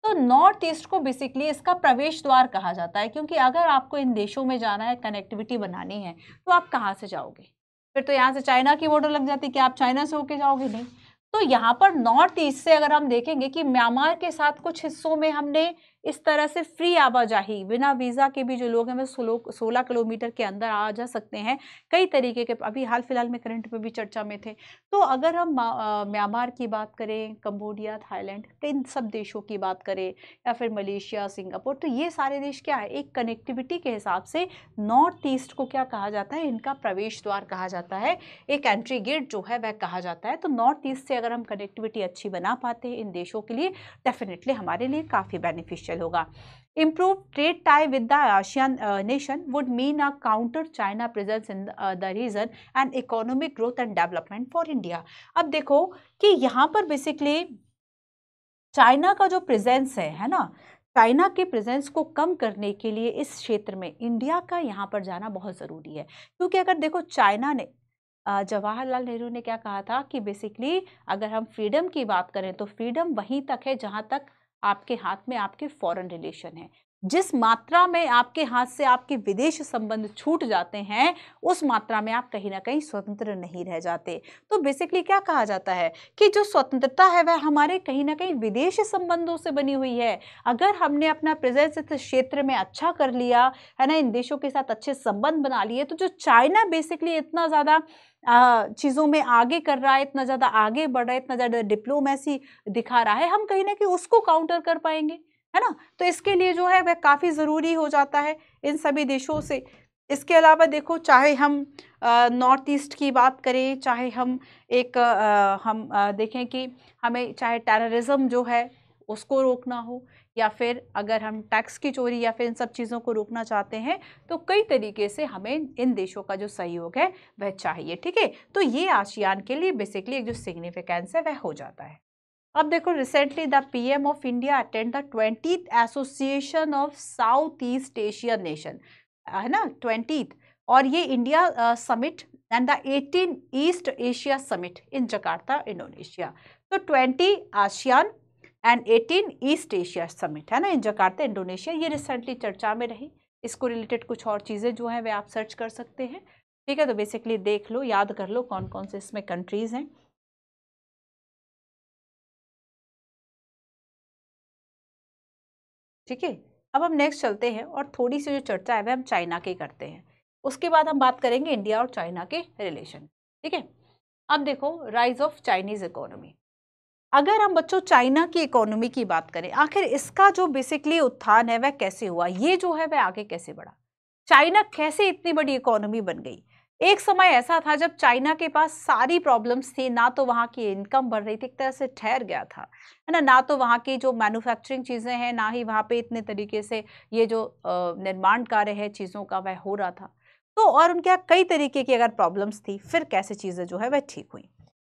तो नॉर्थ ईस्ट को बेसिकली इसका प्रवेश द्वार कहा जाता है, क्योंकि अगर आपको इन देशों में जाना है, कनेक्टिविटी बनानी है, तो आप कहाँ से जाओगे, फिर तो यहाँ से चाइना की बॉर्डर लग जाती है, कि आप चाइना से होके जाओगे, नहीं। तो यहाँ पर नॉर्थ ईस्ट से अगर हम देखेंगे कि म्यांमार के साथ कुछ हिस्सों में हमने इस तरह से फ्री आवाजाही, बिना वीज़ा के भी जो लोग हैं वो 16 किलोमीटर के अंदर आ जा सकते हैं, कई तरीके के अभी हाल फिलहाल में करंट पे भी चर्चा में थे। तो अगर हम म्यांमार की बात करें, कंबोडिया, थाईलैंड, इन सब देशों की बात करें, या फिर मलेशिया, सिंगापुर, तो ये सारे देश क्या है, एक कनेक्टिविटी के हिसाब से नॉर्थ ईस्ट को क्या कहा जाता है, इनका प्रवेश द्वार कहा जाता है, एक एंट्री गेट जो है वह कहा जाता है। तो नॉर्थ ईस्ट से अगर हम कनेक्टिविटी अच्छी बना पाते हैं इन देशों के लिए, डेफिनेटली हमारे लिए काफ़ी बेनिफिशियल होगा। Improve trade tie with the ASEAN nation would mean a counter China presence in the region and economic growth and development for India। अब देखो कि यहाँ पर बेसिकली चाइना का जो प्रेजेंस है ना, चाइना के प्रेजेंस को कम करने के लिए इस क्षेत्र में इंडिया का यहाँ पर जाना बहुत ज़रूरी है। क्योंकि अगर देखो चाइना ने जवाहरलाल नेहरू ने क्या कहा था कि बेसिकली अगर हम फ्रीडम की बात करें तो फ्रीडम वहीं तक है जहाँ तक आपके हाथ में आपके फॉरेन रिलेशन है। जिस मात्रा में आपके हाथ से आपके विदेश संबंध छूट जाते हैं उस मात्रा में आप कहीं ना कहीं स्वतंत्र नहीं रह जाते। तो बेसिकली क्या कहा जाता है कि जो स्वतंत्रता है वह हमारे कहीं ना कहीं विदेश संबंधों से बनी हुई है। अगर हमने अपना प्रेजेंस इस क्षेत्र में अच्छा कर लिया है ना, इन देशों के साथ अच्छे संबंध बना लिए, तो जो चाइना बेसिकली इतना ज़्यादा चीज़ों में आगे कर रहा है, इतना ज़्यादा आगे बढ़ रहा है, इतना ज़्यादा डिप्लोमेसी दिखा रहा है, हम कहीं ना कहीं उसको काउंटर कर पाएंगे, है ना। तो इसके लिए जो है वह काफ़ी ज़रूरी हो जाता है इन सभी देशों से। इसके अलावा देखो चाहे हम नॉर्थ ईस्ट की बात करें, चाहे हम देखें कि हमें चाहे टेररिज्म जो है उसको रोकना हो, या फिर अगर हम टैक्स की चोरी या फिर इन सब चीज़ों को रोकना चाहते हैं, तो कई तरीके से हमें इन देशों का जो सहयोग है वह चाहिए, ठीक है। तो ये आसियान के लिए बेसिकली एक जो सिग्निफिकेंस है वह हो जाता है। अब देखो recently the PM of India attend the 20th association of south east Asian nation, है ना, 20th, और ये India summit and the 18 east Asia summit in Jakarta Indonesia. तो 20 ASEAN and 18 east Asia summit, है ना, इन जकार्ता इंडोनेशिया, ये recently चर्चा में रही। इसको रिलेटेड कुछ और चीज़ें जो हैं वे आप सर्च कर सकते हैं, ठीक है। तो बेसिकली देख लो, याद कर लो कौन कौन से इसमें कंट्रीज़ हैं, ठीक है। अब हम नेक्स्ट चलते हैं और थोड़ी सी जो चर्चा है वह हम चाइना की करते हैं, उसके बाद हम बात करेंगे इंडिया और चाइना के रिलेशन, ठीक है। अब देखो राइज ऑफ चाइनीज इकोनॉमी। अगर हम बच्चों चाइना की इकोनॉमी की बात करें, आखिर इसका जो बेसिकली उत्थान है वह कैसे हुआ, ये जो है वह आगे कैसे बढ़ा, चाइना कैसे इतनी बड़ी इकोनॉमी बन गई। एक समय ऐसा था जब चाइना के पास सारी प्रॉब्लम्स थी, ना तो वहाँ की इनकम बढ़ रही थी, एक तरह से ठहर गया था, है ना, ना तो वहाँ की जो मैन्युफैक्चरिंग चीज़ें हैं, ना ही वहाँ पे इतने तरीके से ये जो निर्माण कार्य है चीज़ों का वह हो रहा था। तो और उनके यहाँ कई तरीके की अगर प्रॉब्लम्स थी, फिर कैसे चीज़ें जो है वह ठीक हुई।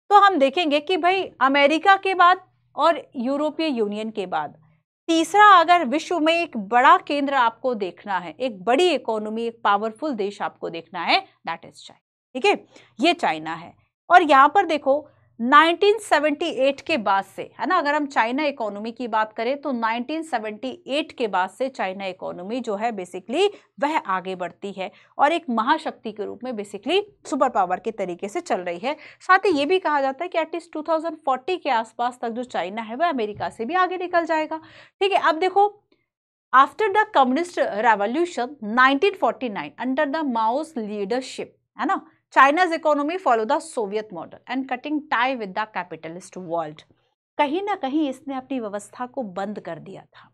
तो हम देखेंगे कि भाई अमेरिका के बाद और यूरोपीय यूनियन के बाद तीसरा अगर विश्व में एक बड़ा केंद्र आपको देखना है, एक बड़ी इकोनॉमी, एक पावरफुल देश आपको देखना है, दैट इज चाइना, ठीक है, ये चाइना है। और यहाँ पर देखो 1978 के बाद से, है ना, अगर हम चाइना इकोनॉमी की बात करें तो 1978 के बाद से चाइना इकोनॉमी जो है बेसिकली वह आगे बढ़ती है और एक महाशक्ति के रूप में बेसिकली सुपर पावर के तरीके से चल रही है। साथ ही ये भी कहा जाता है कि एटलीस्ट 2040 के आसपास तक जो चाइना है वह अमेरिका से भी आगे निकल जाएगा। ठीक है, अब देखो, after the communist revolution 1949 under the Mao's leadership, है ना, China's economy follow the Soviet model and cutting tie with the capitalist world। कहीं ना कहीं इसने अपनी व्यवस्था को बंद कर दिया था,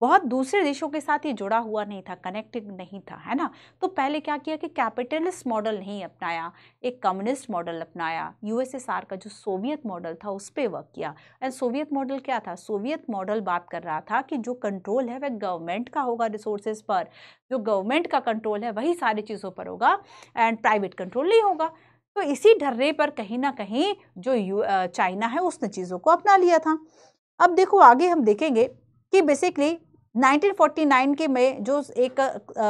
बहुत दूसरे देशों के साथ ये जुड़ा हुआ नहीं था, कनेक्टेड नहीं था, है ना। तो पहले क्या किया कि कैपिटलिस्ट मॉडल नहीं अपनाया, एक कम्युनिस्ट मॉडल अपनाया, यूएसएसआर का जो सोवियत मॉडल था उस पर वर्क किया। एंड सोवियत मॉडल क्या था? सोवियत मॉडल बात कर रहा था कि जो कंट्रोल है वह गवर्नमेंट का होगा रिसोर्सेज पर, जो गवर्नमेंट का कंट्रोल है वही सारी चीज़ों पर होगा एंड प्राइवेट कंट्रोल नहीं होगा। तो इसी ढर्रे पर कहीं ना कहीं जो चाइना है उसने चीज़ों को अपना लिया था। अब देखो आगे हम देखेंगे कि बेसिकली 1949 के में जो एक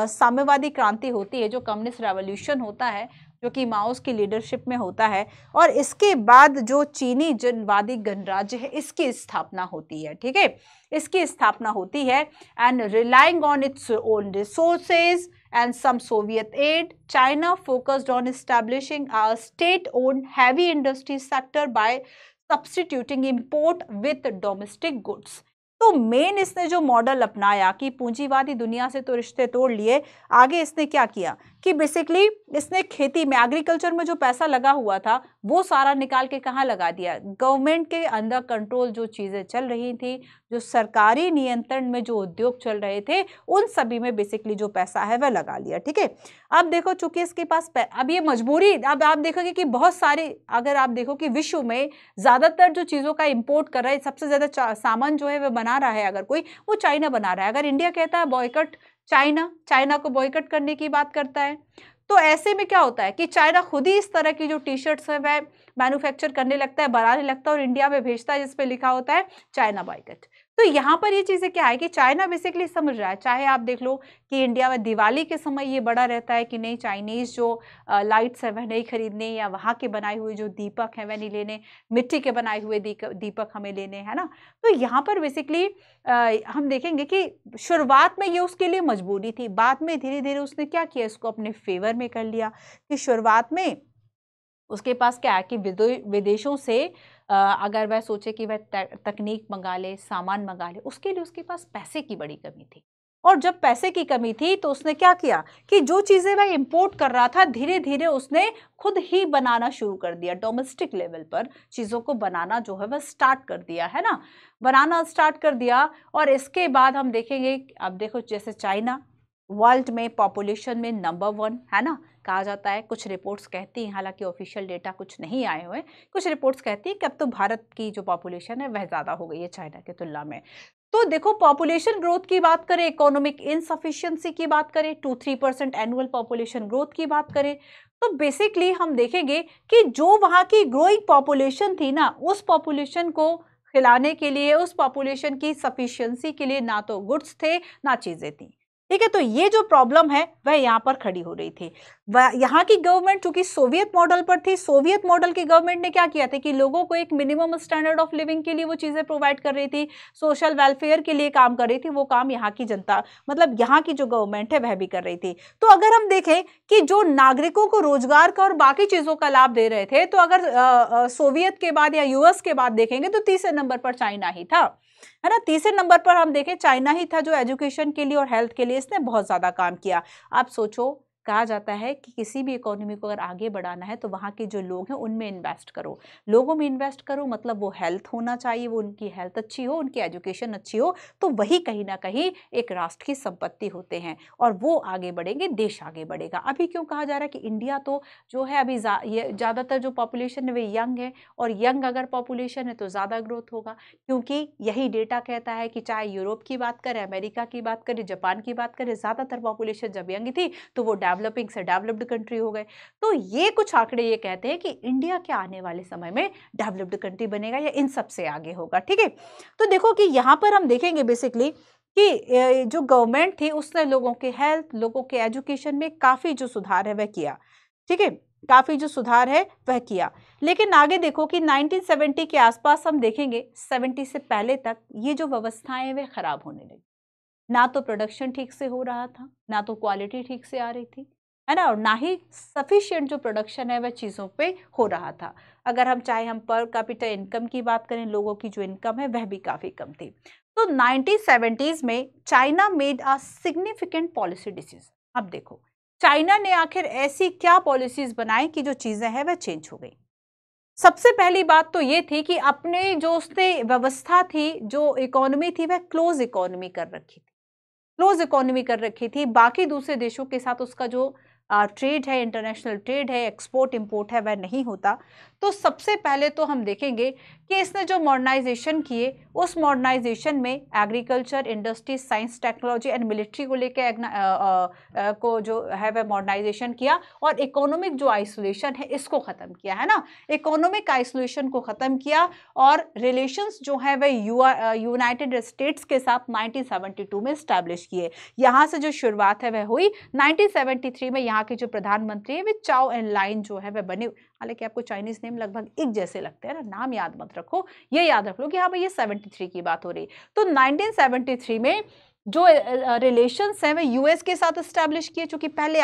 साम्यवादी क्रांति होती है, जो कम्युनिस्ट रेवोल्यूशन होता है, जो कि माओस की लीडरशिप में होता है, और इसके बाद जो चीनी जनवादी गणराज्य है इसकी स्थापना होती है। ठीक है, इसकी स्थापना होती है and relying on its own resources and some Soviet aid, China focused on establishing a state-owned heavy industry sector by substituting import with domestic goods। तो मेन इसने जो मॉडल अपनाया कि पूंजीवादी दुनिया से तो रिश्ते तोड़ लिए, आगे इसने क्या किया कि बेसिकली इसने खेती में, एग्रीकल्चर में जो पैसा लगा हुआ था वो सारा निकाल के कहाँ लगा दिया? गवर्नमेंट के अंडर कंट्रोल जो चीज़ें चल रही थी, जो सरकारी नियंत्रण में जो उद्योग चल रहे थे, उन सभी में बेसिकली जो पैसा है वह लगा लिया। ठीक है, अब देखो चूंकि इसके पास अब ये मजबूरी, अब आप देखोगे कि बहुत सारे, अगर आप देखो कि विश्व में ज़्यादातर जो चीज़ों का इम्पोर्ट कर रहा है, सबसे ज़्यादा सामान जो है वह बना रहा है अगर कोई, वो चाइना बना रहा है। अगर इंडिया कहता है बॉयकट चाइना को बॉयकट करने की बात करता है, तो ऐसे में क्या होता है कि चाइना खुद ही इस तरह की जो टी शर्ट्स है वह मैन्युफैक्चर करने लगता है, बनाने लगता है और इंडिया में भेजता है जिस पे लिखा होता है चाइना बॉयकट। तो यहाँ पर ये चीज़ें क्या है कि चाइना बेसिकली समझ रहा है, चाहे आप देख लो कि इंडिया में दिवाली के समय ये बड़ा रहता है कि नहीं चाइनीज़ जो लाइट्स है वह नहीं खरीदने, या वहाँ के बनाए हुए जो दीपक हैं वह नहीं लेने, मिट्टी के बनाए हुए दीपक हमें लेने, है ना। तो यहाँ पर बेसिकली हम देखेंगे कि शुरुआत में ये उसके लिए मजबूरी थी, बाद में धीरे धीरे उसने क्या किया, इसको अपने फेवर में कर लिया। कि शुरुआत में उसके पास क्या है कि विदेशों से अगर वह सोचे कि वह तकनीक मंगा ले, सामान मंगा ले, उसके लिए उसके पास पैसे की बड़ी कमी थी। और जब पैसे की कमी थी तो उसने क्या किया कि जो चीज़ें वह इंपोर्ट कर रहा था धीरे धीरे उसने खुद ही बनाना शुरू कर दिया, डोमेस्टिक लेवल पर चीज़ों को बनाना जो है वह स्टार्ट कर दिया, है ना, बनाना स्टार्ट कर दिया। और इसके बाद हम देखेंगे, अब देखो जैसे चाइना वर्ल्ड में पॉपुलेशन में नंबर 1 है ना, कहा जाता है। कुछ रिपोर्ट्स कहती हैं, हालांकि ऑफिशियल डेटा कुछ नहीं आए हुए, कुछ रिपोर्ट्स कहती हैं कि अब तो भारत की जो पॉपुलेशन है वह ज़्यादा हो गई है चाइना की तुलना में। तो देखो पॉपुलेशन ग्रोथ की बात करें, इकोनॉमिक इनसफिशिएंसी की बात करें, 2-3% एनुअल पॉपुलेशन ग्रोथ की बात करें, तो बेसिकली हम देखेंगे कि जो वहाँ की ग्रोइंग पॉपुलेशन थी ना, उस पॉपुलेशन को खिलाने के लिए, उस पॉपुलेशन की सफिशिएंसी के लिए ना तो गुड्स थे ना चीज़ें थी। ठीक है, तो ये जो प्रॉब्लम है वह यहाँ पर खड़ी हो रही थी। यहाँ की गवर्नमेंट चूंकि सोवियत मॉडल पर थी, सोवियत मॉडल की गवर्नमेंट ने क्या किया था कि लोगों को एक मिनिमम स्टैंडर्ड ऑफ लिविंग के लिए वो चीज़ें प्रोवाइड कर रही थी, सोशल वेलफेयर के लिए काम कर रही थी। वो काम यहाँ की जनता, मतलब यहाँ की जो गवर्नमेंट है वह भी कर रही थी। तो अगर हम देखें कि जो नागरिकों को रोजगार का और बाकी चीज़ों का लाभ दे रहे थे, तो अगर सोवियत के बाद या यूएस के बाद देखेंगे तो तीसरे नंबर पर चाइना ही था, है ना। तीसरे नंबर पर हम देखें चाइना ही था जो एजुकेशन के लिए और हेल्थ के लिए इसने बहुत ज़्यादा काम किया। आप सोचो, कहा जाता है कि किसी भी इकोनॉमी को अगर आगे बढ़ाना है तो वहाँ के जो लोग हैं उनमें इन्वेस्ट करो, लोगों में इन्वेस्ट करो, मतलब वो हेल्थ होना चाहिए, वो उनकी हेल्थ अच्छी हो, उनकी एजुकेशन अच्छी हो, तो वही कहीं ना कहीं एक राष्ट्र की संपत्ति होते हैं और वो आगे बढ़ेंगे, देश आगे बढ़ेगा। अभी क्यों कहा जा रहा है कि इंडिया तो जो है अभी ज़्यादातर जो पॉपुलेशन है वे यंग है, और यंग अगर पॉपुलेशन है तो ज़्यादा ग्रोथ होगा, क्योंकि यही डेटा कहता है कि चाहे यूरोप की बात करें, अमेरिका की बात करें, जापान की बात करें, ज़्यादातर पॉपुलेशन जब यंग थी तो वो डेवलपिंग से डेवलप्ड कंट्री हो गए। तो ये कुछ आंकड़े ये कहते हैं कि इंडिया के आने वाले समय में डेवलप्ड कंट्री बनेगा या इन सब से आगे होगा। ठीक है, तो देखो कि यहाँ पर हम देखेंगे बेसिकली कि जो गवर्नमेंट थी उसने लोगों के हेल्थ, लोगों के एजुकेशन में काफ़ी जो सुधार है वह किया। ठीक है, काफी जो सुधार है वह किया। लेकिन आगे देखो कि 1970 के आसपास हम देखेंगे 70 से पहले तक ये जो व्यवस्थाएं वे खराब होने लगी। ना तो प्रोडक्शन ठीक से हो रहा था, ना तो क्वालिटी ठीक से आ रही थी, है ना, और ना ही सफिशिएंट जो प्रोडक्शन है वह चीज़ों पे हो रहा था। अगर हम चाहे हम पर कैपिटा इनकम की बात करें, लोगों की जो इनकम है वह भी काफ़ी कम थी। तो 1970s में China made a significant policy decision. अब देखो चाइना ने आखिर ऐसी क्या पॉलिसीज बनाई कि जो चीज़ें हैं वह चेंज हो गई। सबसे पहली बात तो ये थी कि अपने जो उसने व्यवस्था थी, जो इकोनॉमी थी, वह क्लोज इकोनॉमी कर रखी थी, क्लोज इकोनॉमी कर रखी थी। बाकी दूसरे देशों के साथ उसका जो ट्रेड है, इंटरनेशनल ट्रेड है, एक्सपोर्ट इंपोर्ट है, वह नहीं होता। तो सबसे पहले तो हम देखेंगे कि इसने जो मॉडर्नाइजेशन किए, उस मॉडर्नाइजेशन में agriculture, industry, science, technology and military को लेकर को जो है वह मॉडर्नाइजेशन किया, और इकोनॉमिक जो आइसोलेशन है इसको ख़त्म किया, है ना, इकोनॉमिक आइसोलेशन को ख़त्म किया। और रिलेशंस जो है वह यूनाइटेड स्टेट्स के साथ 1972 में स्टैब्लिश किए। यहाँ से जो शुरुआत है वह हुई। 1973 में यहाँ के जो प्रधानमंत्री है वे चाओ एन लाइन जो है वह बने। हालांकि आपको चाइनीज नेम लगभग एक जैसे लगते हैं ना, नाम याद मत रखो, ये याद रख लो कि हाँ भाई ये 73 की बात हो रही। तो 1973 में जो रिलेशंस हैं वह यूएस के साथ एस्टैब्लिश किए, चूंकि पहले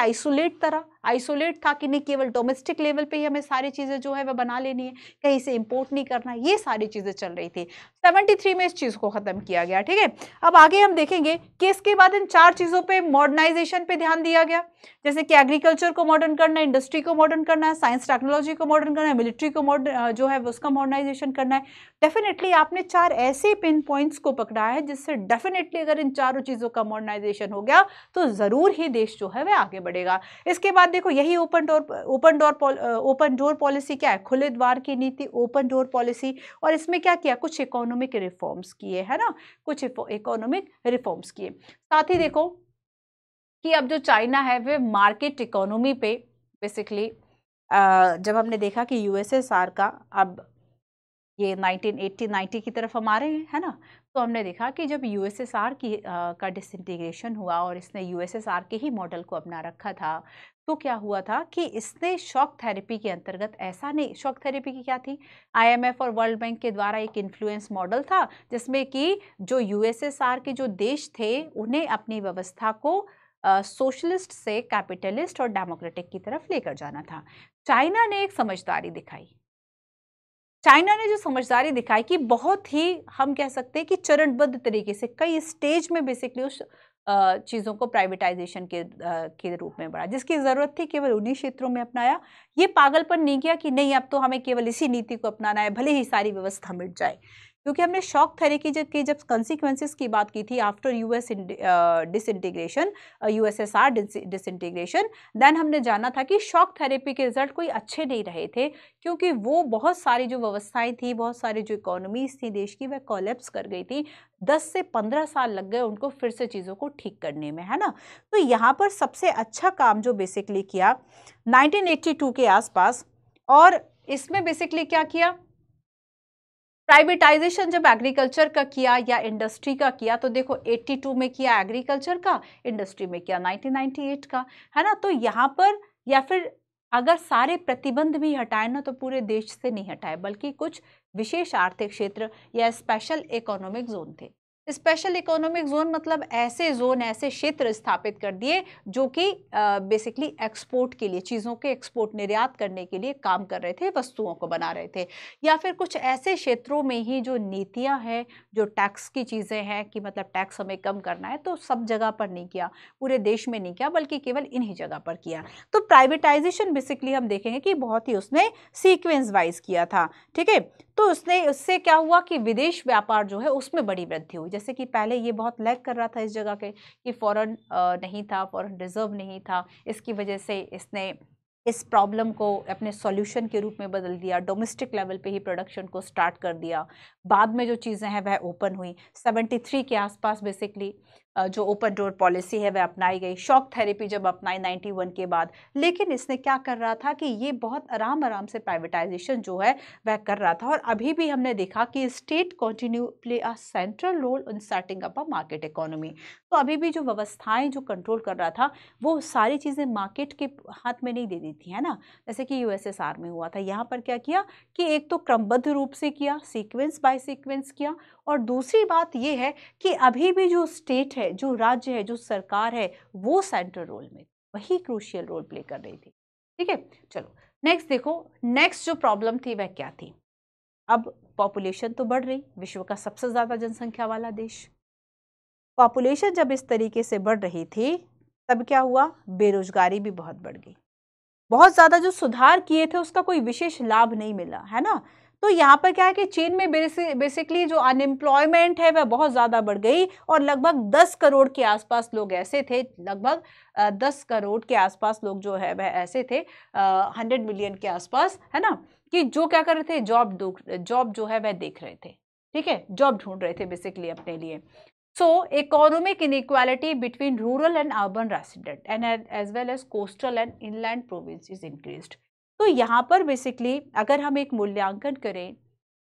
आइसोलेट था कि नहीं, केवल डोमेस्टिक लेवल पे ही हमें सारी चीज़ें जो है वह बना लेनी है, कहीं से इंपोर्ट नहीं करना, ये सारी चीज़ें चल रही थी। 73 में इस चीज़ को ख़त्म किया गया। ठीक है, अब आगे हम देखेंगे कि इसके बाद इन 4 चीज़ों पे मॉडर्नाइजेशन पे ध्यान दिया गया, जैसे कि एग्रीकल्चर को मॉडर्न करना है, इंडस्ट्री को मॉडर्न करना है, साइंस टेक्नोलॉजी को मॉडर्न करना है, मिलिट्री को जो है उसका मॉडर्नाइजेशन करना है। डेफिनेटली आपने 4 ऐसे पिन पॉइंट्स को पकड़ा है जिससे डेफिनेटली अगर इन चारों चीज़ों का मॉडर्नाइजेशन हो गया तो ज़रूर ही देश जो है वह आगे बढ़ेगा। इसके बाद देखो यही ओपन डोर पॉलिसी क्या है, खुले द्वार की नीति, ओपन डोर पॉलिसी। और इसमें क्या किया, कुछ इकोनॉमिक रिफॉर्म्स किए, है ना, कुछ इकोनॉमिक रिफॉर्म्स किए। साथ ही देखो कि अब जो चाइना है वह मार्केट इकोनॉमी पे बेसिकली जब हमने देखा कि यूएसएसआर का अब ये 1980-90 की तरफ हम आ रहे हैं, है ना, तो हमने देखा कि जब यूएसएसआर का डिसइंटीग्रेशन हुआ और इसने यूएसएसआर के ही मॉडल को अपना रखा था, तो क्या हुआ था कि इसने शॉक थेरेपी के अंतर्गत, ऐसा नहीं, शॉक थेरेपी की क्या थी, आईएमएफ और वर्ल्ड बैंक के द्वारा एक इन्फ्लुएंस मॉडल था जिसमें कि जो यूएसएसआर के जो देश थे उन्हें अपनी व्यवस्था को सोशलिस्ट से कैपिटलिस्ट और डेमोक्रेटिक की तरफ लेकर जाना था। चाइना ने एक समझदारी दिखाई, चाइना ने जो समझदारी दिखाई कि बहुत ही हम कह सकते हैं कि चरणबद्ध तरीके से कई स्टेज में बेसिकली उस चीज़ों को प्राइवेटाइजेशन के रूप में बढ़ा, जिसकी ज़रूरत थी केवल उन्हीं क्षेत्रों में अपनाया। ये पागलपन नहीं किया कि नहीं अब तो हमें केवल इसी नीति को अपनाना है भले ही सारी व्यवस्था मिट जाए, क्योंकि हमने शॉक थेरेपी जब कंसिक्वेंसेस की बात की थी after US disintegration, USSR disintegration, then हमने जाना था कि शॉक थेरेपी के रिजल्ट कोई अच्छे नहीं रहे थे, क्योंकि वो बहुत सारी जो व्यवस्थाएं थी, बहुत सारी जो इकोनॉमीज थी देश की, वह कोलैप्स कर गई थी। 10 से 15 साल लग गए उनको फिर से चीज़ों को ठीक करने में, है ना। तो यहाँ पर सबसे अच्छा काम जो बेसिकली किया 1982 के आसपास, और इसमें बेसिकली क्या किया, प्राइवेटाइजेशन जब एग्रीकल्चर का किया या इंडस्ट्री का किया, तो देखो 82 में किया एग्रीकल्चर का, इंडस्ट्री में किया 1998 का, है ना। तो यहाँ पर या फिर अगर सारे प्रतिबंध भी हटाए ना तो पूरे देश से नहीं हटाए, बल्कि कुछ विशेष आर्थिक क्षेत्र या स्पेशल इकोनॉमिक जोन थे। स्पेशल इकोनॉमिक जोन मतलब ऐसे जोन, ऐसे क्षेत्र स्थापित कर दिए जो कि बेसिकली एक्सपोर्ट के लिए, चीज़ों के एक्सपोर्ट निर्यात करने के लिए काम कर रहे थे, वस्तुओं को बना रहे थे। या फिर कुछ ऐसे क्षेत्रों में ही जो नीतियां हैं, जो टैक्स की चीज़ें हैं कि मतलब टैक्स हमें कम करना है, तो सब जगह पर नहीं किया, पूरे देश में नहीं किया, बल्कि केवल इन्हीं जगह पर किया। तो प्राइवेटाइजेशन बेसिकली हम देखेंगे कि बहुत ही उसने सीक्वेंस वाइज किया था। ठीक है, तो उससे क्या हुआ कि विदेश व्यापार जो है उसमें बड़ी वृद्धि हुई। जैसे कि पहले ये बहुत लैग कर रहा था इस जगह के कि फॉरेन नहीं था, फॉरेन रिजर्व नहीं था, इसकी वजह से इसने इस प्रॉब्लम को अपने सॉल्यूशन के रूप में बदल दिया, डोमेस्टिक लेवल पे ही प्रोडक्शन को स्टार्ट कर दिया। बाद में जो चीज़ें हैं वह ओपन हुई 73 के आसपास बेसिकली जो ओपन डोर पॉलिसी है वह अपनाई गई, शॉक थेरेपी जब अपनाई 91 के बाद। लेकिन इसने क्या कर रहा था कि ये बहुत आराम आराम से प्राइवेटाइजेशन जो है वह कर रहा था। और अभी भी हमने देखा कि state continue play a central role in setting up a market economy. तो अभी भी जो व्यवस्थाएं जो कंट्रोल कर रहा था वो सारी चीज़ें मार्केट के हाथ में नहीं दे दी थी, है ना। जैसे कि यूएसएसआर में हुआ था, यहाँ पर क्या किया कि एक तो क्रमबद्ध रूप से किया, सीक्वेंस बाय सीक्वेंस किया, और दूसरी बात ये है कि अभी भी जो स्टेट है, जो राज्य है, जो सरकार है, वो सेंट्रल रोल में, वही क्रूशियल रोल प्ले कर रही थी। ठीक है, चलो नेक्स्ट देखो, नेक्स्ट जो प्रॉब्लम थी वह क्या थी। अब पॉपुलेशन तो बढ़ रही, विश्व का सबसे ज्यादा जनसंख्या वाला देश, पॉपुलेशन जब इस तरीके से बढ़ रही थी तब क्या हुआ, बेरोजगारी भी बहुत बढ़ गई। बहुत ज्यादा जो सुधार किए थे उसका कोई विशेष लाभ नहीं मिला, है ना। तो यहाँ पर क्या है कि चीन में बेसिकली जो अनएम्प्लॉयमेंट है वह बहुत ज्यादा बढ़ गई, और लगभग 10 करोड़ के आसपास लोग ऐसे थे, लगभग 10 करोड़ के आसपास लोग जो है वह ऐसे थे, 100 मिलियन के आसपास, है ना, कि जो क्या कर रहे थे, जॉब जो है वह देख रहे थे। ठीक है, जॉब ढूंढ रहे थे बेसिकली अपने लिए। So, economic inequality between rural and urban resident and as well as coastal and inland provinces increased. तो यहाँ पर बेसिकली अगर हम एक मूल्यांकन करें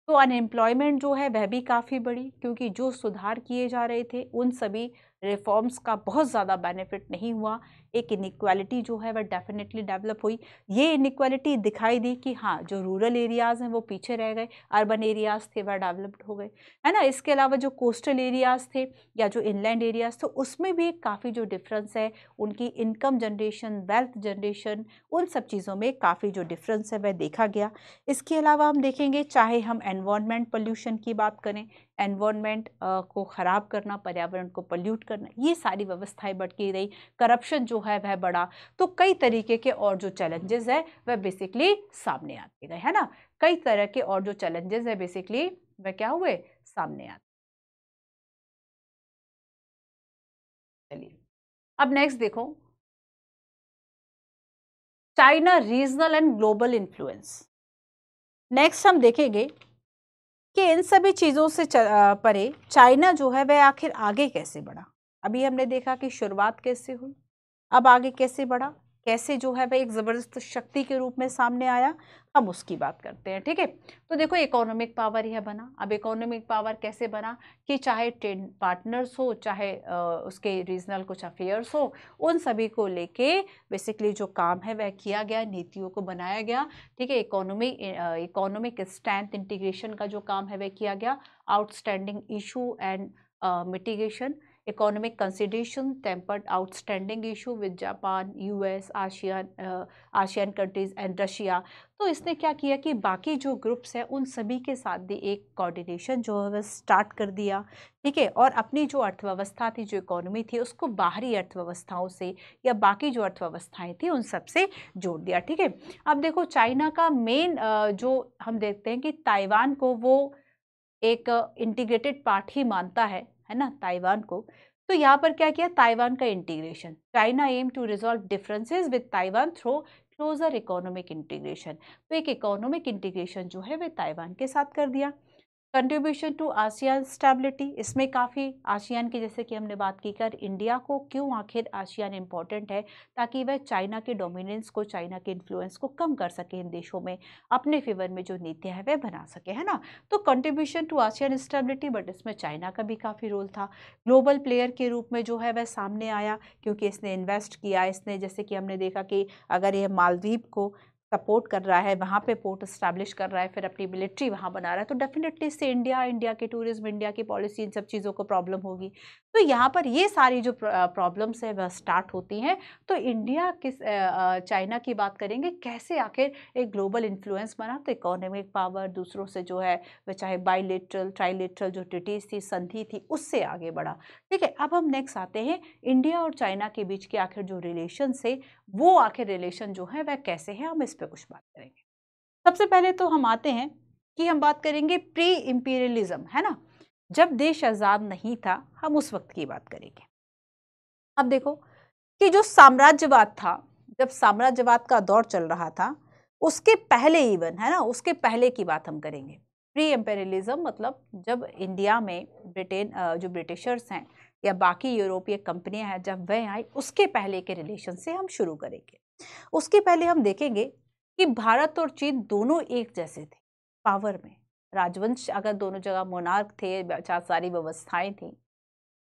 तो अनएम्प्लॉयमेंट जो है वह भी काफ़ी बढ़ी, क्योंकि जो सुधार किए जा रहे थे उन सभी रिफॉर्म्स का बहुत ज़्यादा बेनिफिट नहीं हुआ। एक इनइक्वालिटी जो है वह डेफिनेटली डेवलप हुई। ये इनइक्वालिटी दिखाई दी कि हाँ, जो रूरल एरियाज़ हैं वो पीछे रह गए, अर्बन एरियाज़ थे वह डेवलप्ड हो गए, है ना। इसके अलावा जो कोस्टल एरियाज़ थे या जो इनलैंड एरियाज़ थे उसमें भी काफ़ी जो डिफरेंस है, उनकी इनकम जनरेशन, वेल्थ जनरेशन, उन सब चीज़ों में काफ़ी जो डिफरेंस है वह देखा गया। इसके अलावा हम देखेंगे, चाहे हम एनवायरनमेंट पोल्यूशन की बात करें, एनवायरनमेंट को ख़राब करना, पर्यावरण को पोल्यूट करना, ये सारी व्यवस्थाएं बढ़ती रही, करप्शन जो है वह बढ़ा। तो कई तरीके के और जो चैलेंजेस है वह बेसिकली सामने आते गए, है ना। कई तरह के और जो चैलेंजेस है बेसिकली वह क्या हुए, सामने आते। चलिए अब नेक्स्ट देखो, China regional and global influence. Next हम देखेंगे कि इन सभी चीज़ों से परे चाइना जो है वह आखिर आगे कैसे बढ़ा। अभी हमने देखा कि शुरुआत कैसे हुई, अब आगे कैसे बढ़ा, कैसे जो है वह एक ज़बरदस्त शक्ति के रूप में सामने आया, हम उसकी बात करते हैं। ठीक है, तो देखो इकोनॉमिक पावर यह बना। अब इकोनॉमिक पावर कैसे बना कि चाहे ट्रेड पार्टनर्स हो, चाहे उसके रीजनल कुछ अफेयर्स हो, उन सभी को लेके बेसिकली जो काम है वह किया गया, नीतियों को बनाया गया। ठीक है, इकोनॉमिक स्ट्रेंथ इंटीग्रेशन का जो काम है वह किया गया, outstanding issue and mitigation, economic consideration tempered outstanding issue with Japan, US, ASEAN countries and Russia। तो इसने क्या किया कि बाकी जो ग्रुप्स हैं उन सभी के साथ भी एक कोऑर्डिनेशन जो है वह स्टार्ट कर दिया। ठीक है, और अपनी जो अर्थव्यवस्था थी, जो इकोनॉमी थी, उसको बाहरी अर्थव्यवस्थाओं से या बाकी जो अर्थव्यवस्थाएं थी उन सब से जोड़ दिया। ठीक है, अब देखो चाइना का मेन जो हम देखते हैं कि ताइवान को वो एक इंटीग्रेटेड पार्ट ही मानता है ना, ताइवान को। तो यहाँ पर क्या किया, ताइवान का integration, China aim to resolve differences with Taiwan through closer economic integration. तो एक इकोनॉमिक इंटीग्रेशन जो है वह ताइवान के साथ कर दिया। कंट्रीब्यूशन टू आसियान स्टेबिलिटी, इसमें काफ़ी आसियान की, जैसे कि हमने बात की कर, इंडिया को क्यों आखिर आसियान इम्पोर्टेंट है, ताकि वह चाइना के डोमिनेंस को, चाइना के इन्फ्लुएंस को कम कर सके इन देशों में, अपने फेवर में जो नीतियां है वह बना सके, है ना। तो contribution to ASEAN stability, but इसमें चाइना का भी काफ़ी रोल था। ग्लोबल प्लेयर के रूप में जो है वह सामने आया, क्योंकि इसने इन्वेस्ट किया, इसने जैसे कि हमने देखा कि अगर यह मालदीव को सपोर्ट कर रहा है, वहाँ पे पोर्ट स्टैब्लिश कर रहा है, फिर अपनी मिलिट्री वहाँ बना रहा है, तो डेफिनेटली इससे इंडिया के टूरिज्म, इंडिया की पॉलिसी, इन सब चीज़ों को प्रॉब्लम होगी। तो यहाँ पर ये सारी जो प्रॉब्लम्स है वह स्टार्ट होती हैं। तो इंडिया किस चाइना की बात करेंगे, कैसे आखिर एक ग्लोबल इन्फ्लुएंस बना, तो इकोनॉमिक पावर, दूसरों से जो है वह चाहे बाईलेटरल, ट्राईलेटरल जो ट्रीटीज थी, संधि थी, उससे आगे बढ़ा। ठीक है, अब हम नेक्स्ट आते हैं इंडिया और चाइना के बीच के आखिर जो रिलेशन है, वो आखिर रिलेशन जो है वह कैसे है, हम इस पे कुछ बात करेंगे। सबसे पहले तो हम आते हैं कि हम बात करेंगे प्री इंपीरियलिज्म, है ना, जब देश आजाद नहीं था, हम उस वक्त की बात करेंगे। अब देखो कि जो साम्राज्यवाद था, जब साम्राज्यवाद का दौर चल रहा था, उसके पहले इवन, है ना, उसके पहले की बात हम करेंगे। प्री इंपीरियलिज्म मतलब जब इंडिया में ब्रिटेन, जो ब्रिटिशर्स हैं, या बाकी यूरोपीय कंपनियां हैं जब वह आई, उसके पहले के रिलेशन से हम शुरू करेंगे। उसके पहले हम देखेंगे कि भारत और चीन दोनों एक जैसे थे पावर में। राजवंश अगर दोनों जगह मोनार्क थे, सारी व्यवस्थाएं थी,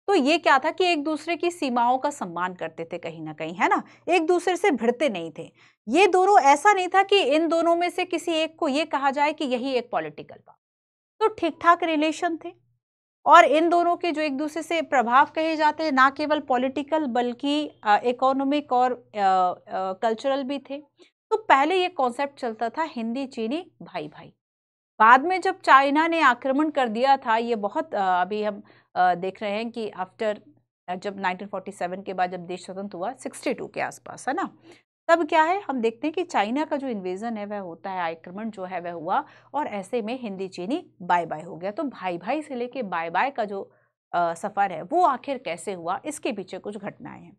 तो ये क्या था कि एक दूसरे की सीमाओं का सम्मान करते थे कहीं ना कहीं, है ना, एक दूसरे से भिड़ते नहीं थे। ये दोनों, ऐसा नहीं था कि इन दोनों में से किसी एक को ये कहा जाए कि यही एक पॉलिटिकल पावर। तो ठीक ठाक रिलेशन थे। और इन दोनों के जो एक दूसरे से प्रभाव कहे जाते हैं, ना केवल पॉलिटिकल बल्कि इकोनॉमिक और कल्चरल भी थे। तो पहले ये कॉन्सेप्ट चलता था हिंदी चीनी भाई भाई। बाद में जब चाइना ने आक्रमण कर दिया था, ये बहुत अभी हम देख रहे हैं कि आफ्टर जब 1947 के बाद जब देश स्वतंत्र हुआ 62 के आसपास, है ना, तब क्या है, हम देखते हैं कि चाइना का जो इन्वेजन है वह होता है, आक्रमण जो है वह हुआ, और ऐसे में हिंदी चीनी बाय बाय हो गया। तो भाई भाई से लेके बाय बाय का जो सफर है वो आखिर कैसे हुआ, इसके पीछे कुछ घटनाएं हैं।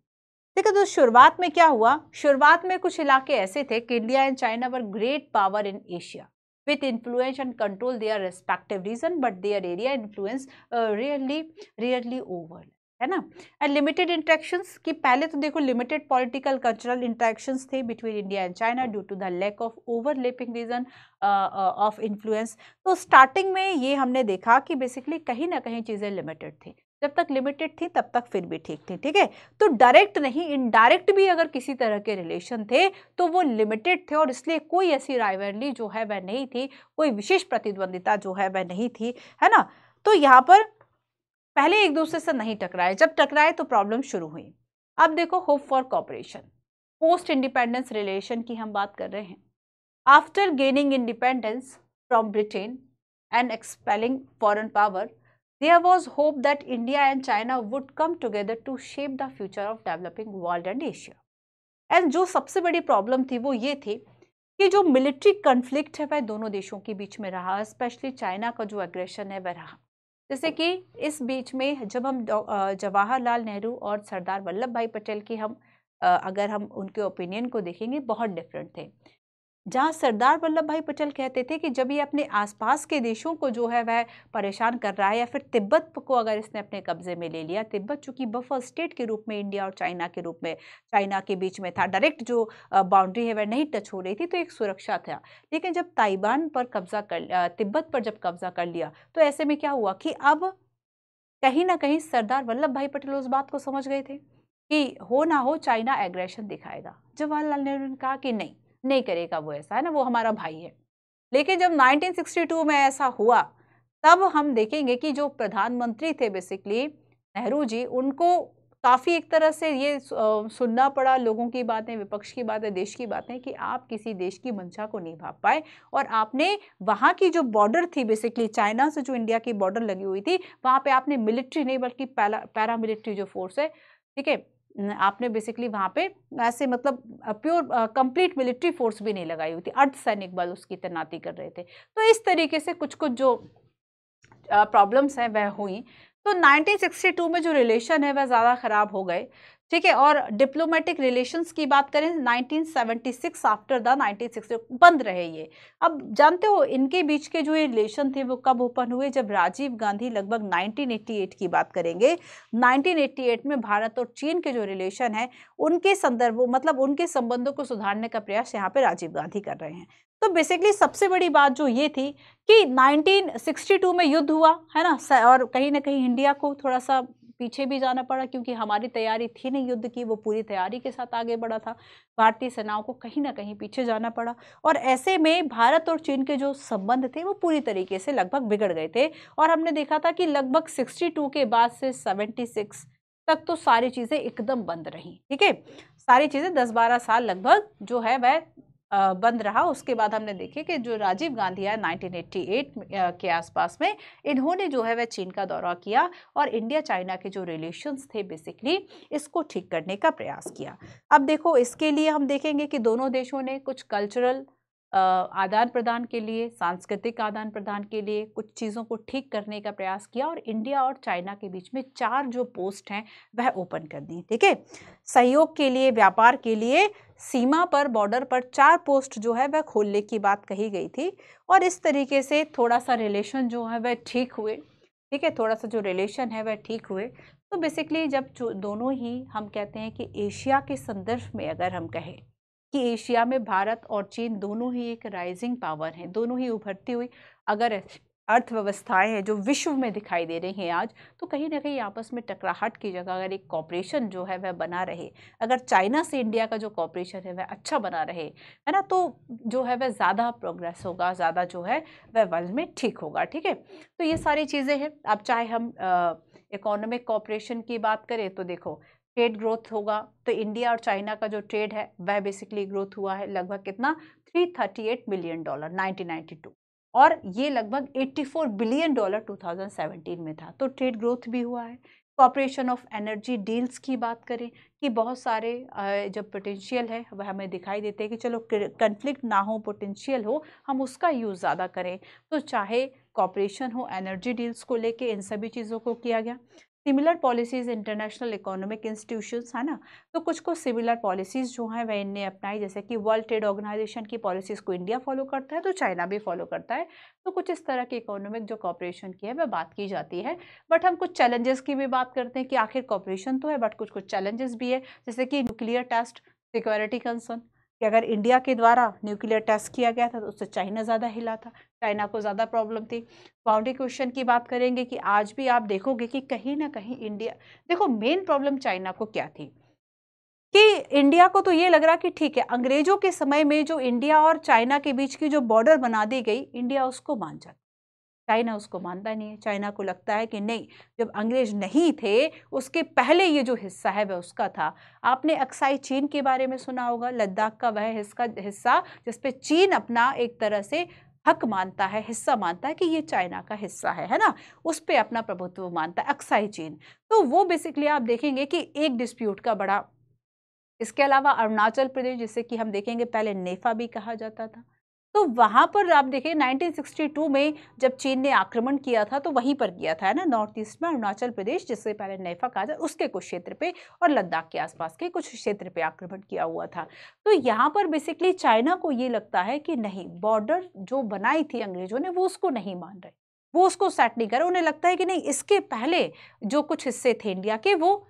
देखो, तो शुरुआत में क्या हुआ, शुरुआत में कुछ इलाके ऐसे थे कि India and China were great power in Asia with influence and control their respective region, but their area influence rarely over, है ना। एंड लिमिटेड इंटरेक्शंस, कि पहले तो देखो लिमिटेड पॉलिटिकल कल्चरल इंटरेक्शंस थे between India and China due to the lack of overlapping region of influence. तो starting में ये हमने देखा कि बेसिकली कहीं ना कहीं चीजें लिमिटेड थी, जब तक लिमिटेड थी तब तक फिर भी ठीक थी, ठीक है। तो डायरेक्ट नहीं, इनडायरेक्ट भी अगर किसी तरह के रिलेशन थे तो वो लिमिटेड थे, और इसलिए कोई ऐसी राइवलरी जो है वह नहीं थी, कोई विशेष प्रतिद्वंदिता जो है वह नहीं थी, है ना। तो यहाँ पर पहले एक दूसरे से नहीं टकराए, जब टकराए तो प्रॉब्लम शुरू हुई। अब देखो, hope for cooperation, post independence relation की हम बात कर रहे हैं। After gaining independence from Britain and expelling foreign power, there was hope that India and China would come together to shape the future of developing world and Asia. And जो सबसे बड़ी problem थी वो ये थी कि जो मिलिट्री कन्फ्लिक्ट है वह दोनों देशों के बीच में रहा, स्पेशली चाइना का जो एग्रेशन है वह रहा। जैसे कि इस बीच में जब हम जवाहरलाल नेहरू और सरदार वल्लभ भाई पटेल की अगर हम उनके ओपिनियन को देखेंगे, बहुत डिफरेंट थे। जहाँ सरदार वल्लभ भाई पटेल कहते थे कि जब ये अपने आसपास के देशों को जो है वह परेशान कर रहा है, या फिर तिब्बत को अगर इसने अपने कब्जे में ले लिया, तिब्बत चूंकि बफर स्टेट के रूप में इंडिया और चाइना के रूप में, चाइना के बीच में था, डायरेक्ट जो बाउंड्री है वह नहीं टच हो रही थी, तो एक सुरक्षा था। लेकिन जब ताइवान पर कब्जा कर, तिब्बत पर जब कब्जा कर लिया, तो ऐसे में क्या हुआ कि अब कहीं ना कहीं सरदार वल्लभ भाई पटेल उस बात को समझ गए थे कि हो ना हो चाइना एग्रेशन दिखाएगा। जवाहरलाल नेहरू ने कहा कि नहीं करेगा वो ऐसा, है ना, वो हमारा भाई है। लेकिन जब 1962 में ऐसा हुआ, तब हम देखेंगे कि जो प्रधानमंत्री थे बेसिकली नेहरू जी, उनको काफी एक तरह से ये सुनना पड़ा लोगों की बातें, विपक्ष की बातें, देश की बातें, कि आप किसी देश की मंशा को नहीं भाप पाए, और आपने वहां की जो बॉर्डर थी बेसिकली चाइना से जो इंडिया की बॉर्डर लगी हुई थी, वहां पे आपने मिलिट्री नहीं बल्कि पैरामिलिट्री जो फोर्स है, ठीक है, आपने बेसिकली वहां पे ऐसे मतलब प्योर कंप्लीट मिलिट्री फोर्स भी नहीं लगाई हुई थी, अर्धसैनिक बल उसकी तैनाती कर रहे थे। तो इस तरीके से कुछ कुछ जो प्रॉब्लम्स हैं वह हुई। तो 1962 में जो रिलेशन है वह ज़्यादा ख़राब हो गए, ठीक है। और डिप्लोमेटिक रिलेशंस की बात करें 1976 आफ्टर द 1960 बंद रहे ये। अब जानते हो इनके बीच के जो ये रिलेशन थे वो कब ओपन हुए, जब राजीव गांधी, लगभग 1988 की बात करेंगे, 1988 में भारत और चीन के जो रिलेशन है उनके संदर्भ, मतलब उनके संबंधों को सुधारने का प्रयास यहाँ पे राजीव गांधी कर रहे हैं। तो बेसिकली सबसे बड़ी बात जो ये थी कि 1962 में युद्ध हुआ, है ना, और कहीं ना कहीं इंडिया को थोड़ा सा पीछे भी जाना पड़ा, क्योंकि हमारी तैयारी थी नहीं युद्ध की, वो पूरी तैयारी के साथ आगे बढ़ा था। भारतीय सेनाओं को कहीं ना कहीं पीछे जाना पड़ा, और ऐसे में भारत और चीन के जो संबंध थे वो पूरी तरीके से लगभग बिगड़ गए थे। और हमने देखा था कि लगभग 62 के बाद से 76 तक तो सारी चीजें एकदम बंद रही, ठीक है, सारी चीजें 10-12 साल लगभग जो है वह बंद रहा। उसके बाद हमने देखे कि जो राजीव गांधी है 1988 के आसपास में, इन्होंने जो है वह चीन का दौरा किया और इंडिया चाइना के जो रिलेशंस थे बेसिकली इसको ठीक करने का प्रयास किया। अब देखो, इसके लिए हम देखेंगे कि दोनों देशों ने कुछ कल्चरल आदान प्रदान के लिए, सांस्कृतिक आदान प्रदान के लिए कुछ चीज़ों को ठीक करने का प्रयास किया, और इंडिया और चाइना के बीच में 4 जो पोस्ट हैं वह ओपन कर दी, ठीक है। सहयोग के लिए, व्यापार के लिए सीमा पर, बॉर्डर पर 4 पोस्ट जो है वह खोलने की बात कही गई थी, और इस तरीके से थोड़ा सा रिलेशन जो है वह ठीक हुए, ठीक है, थोड़ा सा जो रिलेशन है वह ठीक हुए। तो बेसिकली जब दोनों ही हम कहते हैं कि एशिया के संदर्भ में अगर हम कहें कि एशिया में भारत और चीन दोनों ही एक राइजिंग पावर हैं, दोनों ही उभरती हुई अगर अर्थव्यवस्थाएं हैं जो विश्व में दिखाई दे रही हैं आज, तो कहीं ना कहीं आपस में टकराहट की जगह अगर एक कॉपरेशन जो है वह बना रहे, अगर चाइना से इंडिया का जो कॉपरेशन है वह अच्छा बना रहे, है ना, तो जो है वह ज़्यादा प्रोग्रेस होगा, ज़्यादा जो है वह वर्ल्ड में ठीक होगा। ठीक है, तो ये सारी चीज़ें हैं। अब चाहे हम इकोनॉमिक कॉपरेशन की बात करें तो देखो ट्रेड ग्रोथ होगा, तो इंडिया और चाइना का जो ट्रेड है वह बेसिकली ग्रोथ हुआ है लगभग कितना, $338 बिलियन 1992, और ये लगभग $84 बिलियन 2017 में था। तो ट्रेड ग्रोथ भी हुआ है। कॉपरेशन ऑफ एनर्जी डील्स की बात करें कि बहुत सारे जब पोटेंशियल है वह हमें दिखाई देते हैं कि चलो कन्फ्लिक्ट ना हो, पोटेंशियल हो, हम उसका यूज़ ज़्यादा करें, तो चाहे कॉपरेशन हो एनर्जी डील्स को लेके, इन सभी चीज़ों को किया गया। Similar policies international economic institutions, है ना, तो कुछ सिमिलर पॉलिसीज़ जो हैं वह इनने अपनाई, जैसे कि वर्ल्ड ट्रेड ऑर्गेनाइजेशन की पॉलिसीज़ को इंडिया फॉलो करता है तो चाइना भी फॉलो करता है। तो कुछ इस तरह की इकोनॉमिक जो कॉपरेशन की है वह बात की जाती है। बट हम कुछ चैलेंजेस की भी बात करते हैं कि आखिर कॉपरेशन तो है बट कुछ कुछ चैलेंजेस भी है, जैसे कि न्यूक्लियर टेस्ट, सिक्योरिटी कंसर्न, कि अगर इंडिया के द्वारा न्यूक्लियर टेस्ट किया गया था तो उससे चाइना ज़्यादा हिला था, चाइना को ज़्यादा प्रॉब्लम थी। बाउंड्री क्वेश्चन की बात करेंगे कि आज भी आप देखोगे कि कहीं ना कहीं इंडिया, देखो मेन प्रॉब्लम चाइना को क्या थी कि इंडिया को तो ये लग रहा कि ठीक है, अंग्रेजों के समय में जो इंडिया और चाइना के बीच की जो बॉर्डर बना दी गई, इंडिया उसको मान जाता, चाइना उसको मानता नहीं है। चाइना को लगता है कि नहीं, जब अंग्रेज नहीं थे उसके पहले ये जो हिस्सा है वह उसका था। आपने अक्साई चीन के बारे में सुना होगा, लद्दाख का वह हिस्सा जिसपे चीन अपना एक तरह से हक मानता है, हिस्सा मानता है कि ये चाइना का हिस्सा है ना, उस पे अपना प्रभुत्व मानता है अक्साई चीन। तो वो बेसिकली आप देखेंगे कि एक डिस्प्यूट का बड़ा, इसके अलावा अरुणाचल प्रदेश, जिसे कि हम देखेंगे पहले नेफा भी कहा जाता था, तो वहां पर आप देखिए 1962 में जब चीन ने आक्रमण किया था तो वहीं पर किया था, है ना, नॉर्थ ईस्ट में अरुणाचल प्रदेश, जिसे पहले नेफा कहा जाए, उसके कुछ क्षेत्र पे और लद्दाख के आसपास के कुछ क्षेत्र पे आक्रमण किया हुआ था। तो यहाँ पर बेसिकली चाइना को ये लगता है कि नहीं, बॉर्डर जो बनाई थी अंग्रेजों ने वो उसको नहीं मान रहे, वो उसको सेट नहीं कर रहे, उन्हें लगता है कि नहीं, इसके पहले जो कुछ हिस्से थे इंडिया के वो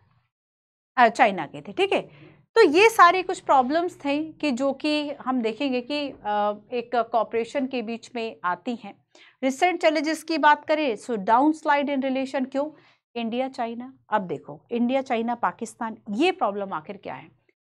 चाइना के थे। ठीक है, तो ये सारे कुछ प्रॉब्लम्स थे कि जो कि हम देखेंगे कि एक कॉपरेशन के बीच में आती हैं। रिसेंट चैलेंजेस की बात करें so down slide in relation, क्यों, इंडिया चाइना। अब देखो इंडिया चाइना पाकिस्तान, ये प्रॉब्लम आखिर क्या है,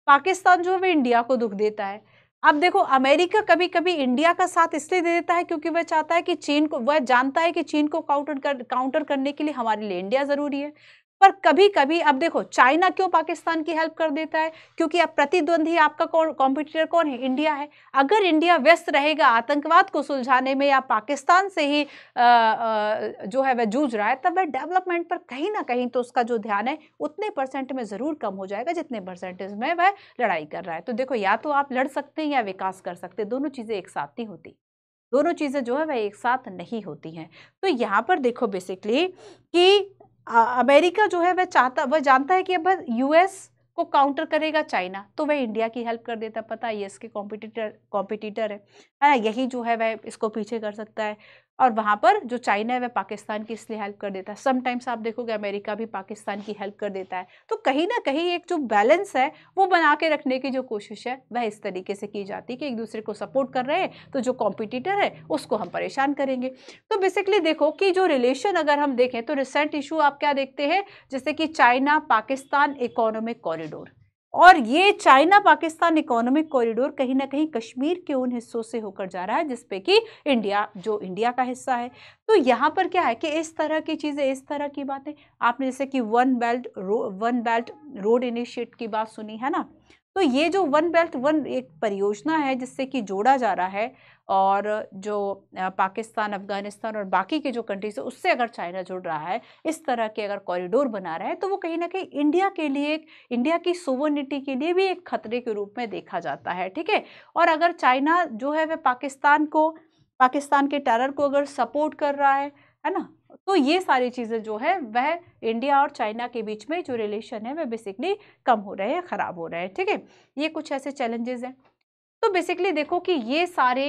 पाकिस्तान जो है इंडिया को दुख देता है। अब देखो अमेरिका कभी कभी इंडिया का साथ इसलिए दे देता है क्योंकि वह चाहता है कि चीन को, वह जानता है कि चीन को काउंटर करने के लिए हमारे लिए इंडिया जरूरी है। पर कभी कभी अब देखो चाइना क्यों पाकिस्तान की हेल्प कर देता है, क्योंकि अब प्रतिद्वंदी आपका कॉम्पिटिटर कौन है, इंडिया है। अगर इंडिया व्यस्त रहेगा आतंकवाद को सुलझाने में या पाकिस्तान से ही जो है वह जूझ रहा है, तब वह डेवलपमेंट पर कहीं ना कहीं तो उसका जो ध्यान है उतने परसेंट में जरूर कम हो जाएगा जितने परसेंटेज में वह लड़ाई कर रहा है। तो देखो या तो आप लड़ सकते हैं या विकास कर सकते हैं, दोनों चीजें एक साथ नहीं होती, दोनों चीजें जो है वह एक साथ नहीं होती हैं। तो यहाँ पर देखो बेसिकली कि अमेरिका जो है वह जानता है कि अब यूएस को काउंटर करेगा चाइना, तो वह इंडिया की हेल्प कर देता, पता है ये इसके कॉम्पिटिटर है ना, यही जो है वह इसको पीछे कर सकता है। और वहां पर जो चाइना है वह पाकिस्तान की इसलिए हेल्प कर देता है। समटाइम्स आप देखोगे अमेरिका भी पाकिस्तान की हेल्प कर देता है। तो कहीं ना कहीं एक जो बैलेंस है वो बना के रखने की जो कोशिश है वह इस तरीके से की जाती है कि एक दूसरे को सपोर्ट कर रहे हैं तो जो कॉम्पिटिटर है उसको हम परेशान करेंगे। तो बेसिकली देखो कि जो रिलेशन अगर हम देखें तो रिसेंट इशू आप क्या देखते हैं, जैसे कि चाइना पाकिस्तान इकोनॉमिक कॉरिडोर, और ये चाइना पाकिस्तान इकोनॉमिक कॉरिडोर कहीं ना कहीं कश्मीर के उन हिस्सों से होकर जा रहा है जिसपे कि इंडिया, जो इंडिया का हिस्सा है। तो यहाँ पर क्या है कि इस तरह की चीजें, इस तरह की बातें, आपने जैसे कि वन बेल्ट रोड इनिशिएट की बात सुनी है ना, तो ये जो वन बेल्ट वन एक परियोजना है जिससे कि जोड़ा जा रहा है, और जो पाकिस्तान, अफगानिस्तान और बाकी के जो कंट्रीज है उससे अगर चाइना जुड़ रहा है, इस तरह के अगर कॉरिडोर बना रहा है, तो वो कहीं ना कहीं इंडिया के लिए, इंडिया की सोवरेनिटी के लिए भी एक खतरे के रूप में देखा जाता है। ठीक है, और अगर चाइना जो है वह पाकिस्तान के टेरर को अगर सपोर्ट कर रहा है ना, तो ये सारी चीजें जो है वह इंडिया और चाइना के बीच में जो रिलेशन है वह बेसिकली कम हो रहे हैं, खराब हो रहे हैं। ठीक है, ये कुछ ऐसे चैलेंजेस हैं। तो बेसिकली देखो कि ये सारे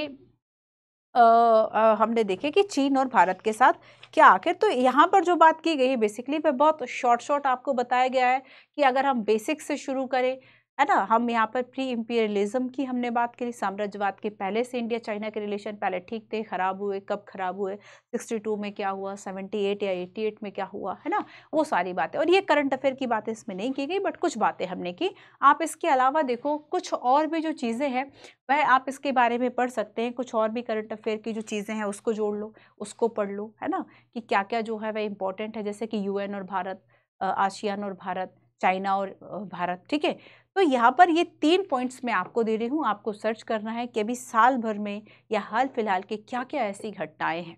हमने देखे कि चीन और भारत के साथ क्या आखिर, तो यहाँ पर जो बात की गई है बेसिकली वह बहुत शॉर्ट आपको बताया गया है कि अगर हम बेसिक से शुरू करें, है ना, हम यहाँ पर प्री इंपीरियलिज्म की हमने बात करी, साम्राज्यवाद के पहले से इंडिया चाइना के रिलेशन पहले ठीक थे, खराब हुए, कब खराब हुए, 62 में क्या हुआ, 78 या 88 में क्या हुआ, है ना, वो सारी बातें। और ये करंट अफेयर की बातें इसमें नहीं की गई, बट कुछ बातें हमने की। आप इसके अलावा देखो कुछ और भी जो चीज़ें हैं वह आप इसके बारे में पढ़ सकते हैं, कुछ और भी करंट अफेयर की जो चीज़ें हैं उसको जोड़ लो, उसको पढ़ लो, है ना, कि क्या क्या जो है वह इंपॉर्टेंट है, जैसे कि यूएन और भारत, आसियान और भारत, चाइना और भारत, ठीक है। तो यहाँ पर ये 3 पॉइंट्स मैं आपको दे रही हूँ, आपको सर्च करना है कि अभी साल भर में या हाल फिलहाल के क्या क्या ऐसी घटनाएं हैं।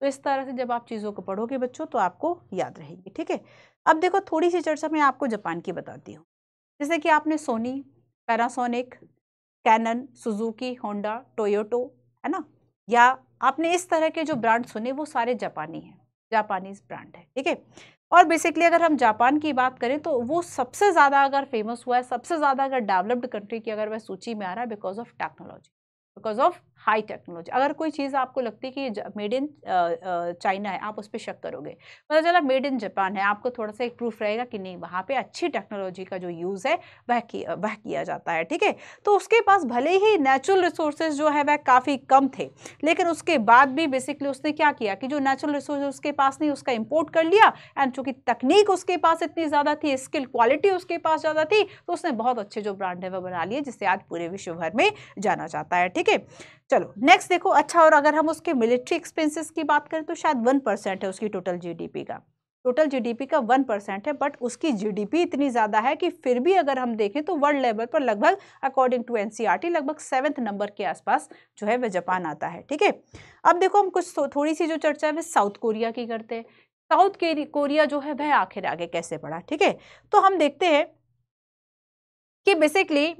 तो इस तरह से जब आप चीज़ों को पढ़ोगे बच्चों तो आपको याद रहेगी, ठीक है। अब देखो थोड़ी सी चर्चा मैं आपको जापान की बताती हूँ। जैसे कि आपने Sony, Panasonic, Canon, Suzuki, Honda, Toyota, है ना, या आपने इस तरह के जो ब्रांड सुने वो सारे जापानी हैं, जापानीज ब्रांड है, ठीक है। और बेसिकली अगर हम जापान की बात करें तो वो सबसे ज़्यादा अगर फेमस हुआ है, सबसे ज़्यादा अगर डेवलप्ड कंट्री की अगर वह सूची में आ रहा है because of technology, because of high technology. अगर कोई चीज़ आपको लगती है कि ये मेड इन चाइना है, आप उस पर शक करोगे, पता चला मेड इन जापान है, आपको थोड़ा सा एक प्रूफ रहेगा कि नहीं वहाँ पे अच्छी टेक्नोलॉजी का जो यूज़ है वह किया जाता है, ठीक है। तो उसके पास भले ही नेचुरल रिसोर्सेज जो है वह काफ़ी कम थे, लेकिन उसके बाद भी बेसिकली उसने क्या किया कि जो नेचुरल रिसोर्स उसके पास नहीं उसका इम्पोर्ट कर लिया, एंड चूंकि तकनीक उसके पास इतनी ज़्यादा थी, स्किल क्वालिटी उसके पास ज़्यादा थी, तो उसने बहुत अच्छे जो ब्रांड है वह बना लिए, जिससे आज पूरे विश्व भर में जाना जाता है, ठीक है। चलो नेक्स्ट देखो, अच्छा, और अगर हम उसके मिलिट्री एक्सपेंसेस की बात करें तो शायद 1% है उसकी टोटल जीडीपी का, टोटल जीडीपी का 1% है, बट उसकी जीडीपी इतनी ज़्यादा है कि फिर भी अगर हम देखें तो वर्ल्ड लेवल पर लगभग अकॉर्डिंग टू एनसीईआरटी लगभग 7th नंबर के आसपास जो है वह जापान आता है, ठीक है। अब देखो हम कुछ थोड़ी सी जो चर्चा है वह साउथ कोरिया की करते हैं। साउथ कोरिया जो है वह आखिर आगे कैसे बढ़ा, ठीक है। तो हम देखते हैं कि बेसिकली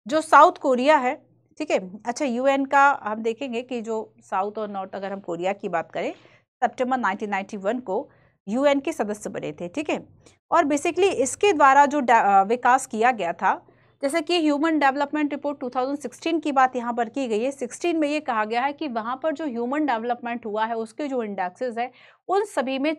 जो साउथ कोरिया है, ठीक है, अच्छा, यूएन का हम देखेंगे कि जो साउथ और नॉर्थ अगर हम कोरिया की बात करें, सितंबर 1991 को यूएन के सदस्य बने थे, ठीक है। और बेसिकली इसके द्वारा जो विकास किया गया था, जैसे कि ह्यूमन डेवलपमेंट रिपोर्ट 2016 की बात यहाँ पर की गई है, 16 में ये कहा गया है कि वहाँ पर जो ह्यूमन डेवलपमेंट हुआ है उसके जो इंडेक्सेस है उन सभी में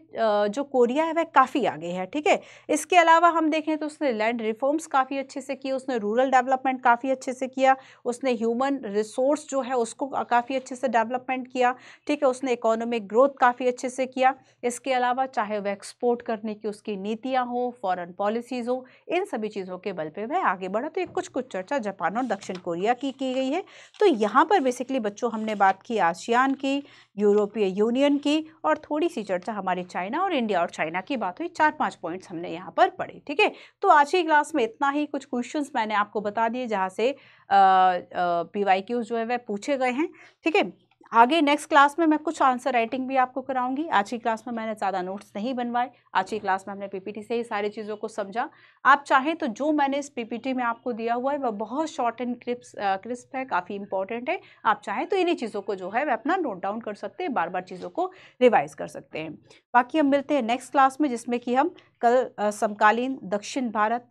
जो कोरिया है वह काफ़ी आगे है, ठीक है। इसके अलावा हम देखें तो उसने लैंड रिफॉर्म्स काफ़ी अच्छे से किए, उसने रूरल डेवलपमेंट काफ़ी अच्छे से किया, उसने ह्यूमन रिसोर्स जो है उसको काफ़ी अच्छे से डेवलपमेंट किया, ठीक है, उसने इकोनॉमिक ग्रोथ काफ़ी अच्छे से किया। इसके अलावा चाहे वह एक्सपोर्ट करने की उसकी नीतियाँ हो, फॉरेन पॉलिसीज़ हो, इन सभी चीज़ों के बल पे वह आगे बढ़ा। तो ये कुछ चर्चा जापान और दक्षिण कोरिया की गई है। तो यहाँ पर बेसिकली बच्चों हमने बात की आसियान की, यूरोपीय यूनियन की, और थोड़ी सी चर्चा हमारी चाइना और इंडिया और चाइना की बात हुई। 4-5 पॉइंट्स हमने यहाँ पर पढ़े, ठीक है। तो आज की क्लास में इतना ही, कुछ क्वेश्चंस मैंने आपको बता दिए जहाँ से पीवाईक्यूज जो है वह पूछे गए हैं, ठीक है। आगे नेक्स्ट क्लास में मैं कुछ आंसर राइटिंग भी आपको कराऊंगी। आज की क्लास में मैंने ज़्यादा नोट्स नहीं बनवाए, आज की क्लास में हमने पीपीटी से ही सारी चीज़ों को समझा। आप चाहें तो जो मैंने इस पीपीटी में आपको दिया हुआ है वह बहुत शॉर्ट एंड क्रिस्प है, काफ़ी इंपॉर्टेंट है। आप चाहें तो इन्हीं चीज़ों को जो है वह अपना नोट डाउन कर सकते हैं, बार बार चीज़ों को रिवाइज कर सकते हैं। बाकी हम मिलते हैं नेक्स्ट क्लास में, जिसमें कि हम कल समकालीन दक्षिण भारत,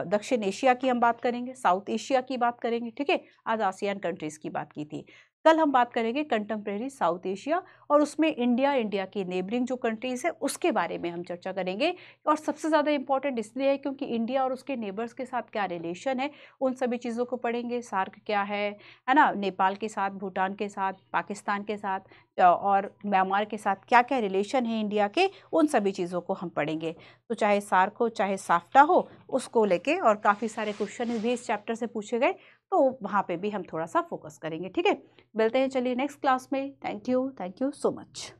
दक्षिण एशिया की हम बात करेंगे, साउथ एशिया की बात करेंगे, ठीक है। आज आसियान कंट्रीज़ की बात की थी, कल हम बात करेंगे कंटेम्प्रेरी साउथ एशिया, और उसमें इंडिया की नेबरिंग जो कंट्रीज़ है उसके बारे में हम चर्चा करेंगे। और सबसे ज़्यादा इंपॉर्टेंट इसलिए है क्योंकि इंडिया और उसके नेबर्स के साथ क्या रिलेशन है, उन सभी चीज़ों को पढ़ेंगे। सार्क क्या है ना, नेपाल के साथ, भूटान के साथ, पाकिस्तान के साथ और म्यांमार के साथ क्या क्या रिलेशन है इंडिया के, उन सभी चीज़ों को हम पढ़ेंगे। तो चाहे सार्क हो चाहे साफ्टा हो, उसको लेके और काफ़ी सारे क्वेश्चन भी इस चैप्टर से पूछे गए, तो वहाँ पे भी हम थोड़ा सा फोकस करेंगे, ठीक है। मिलते हैं चलिए नेक्स्ट क्लास में। Thank you so much.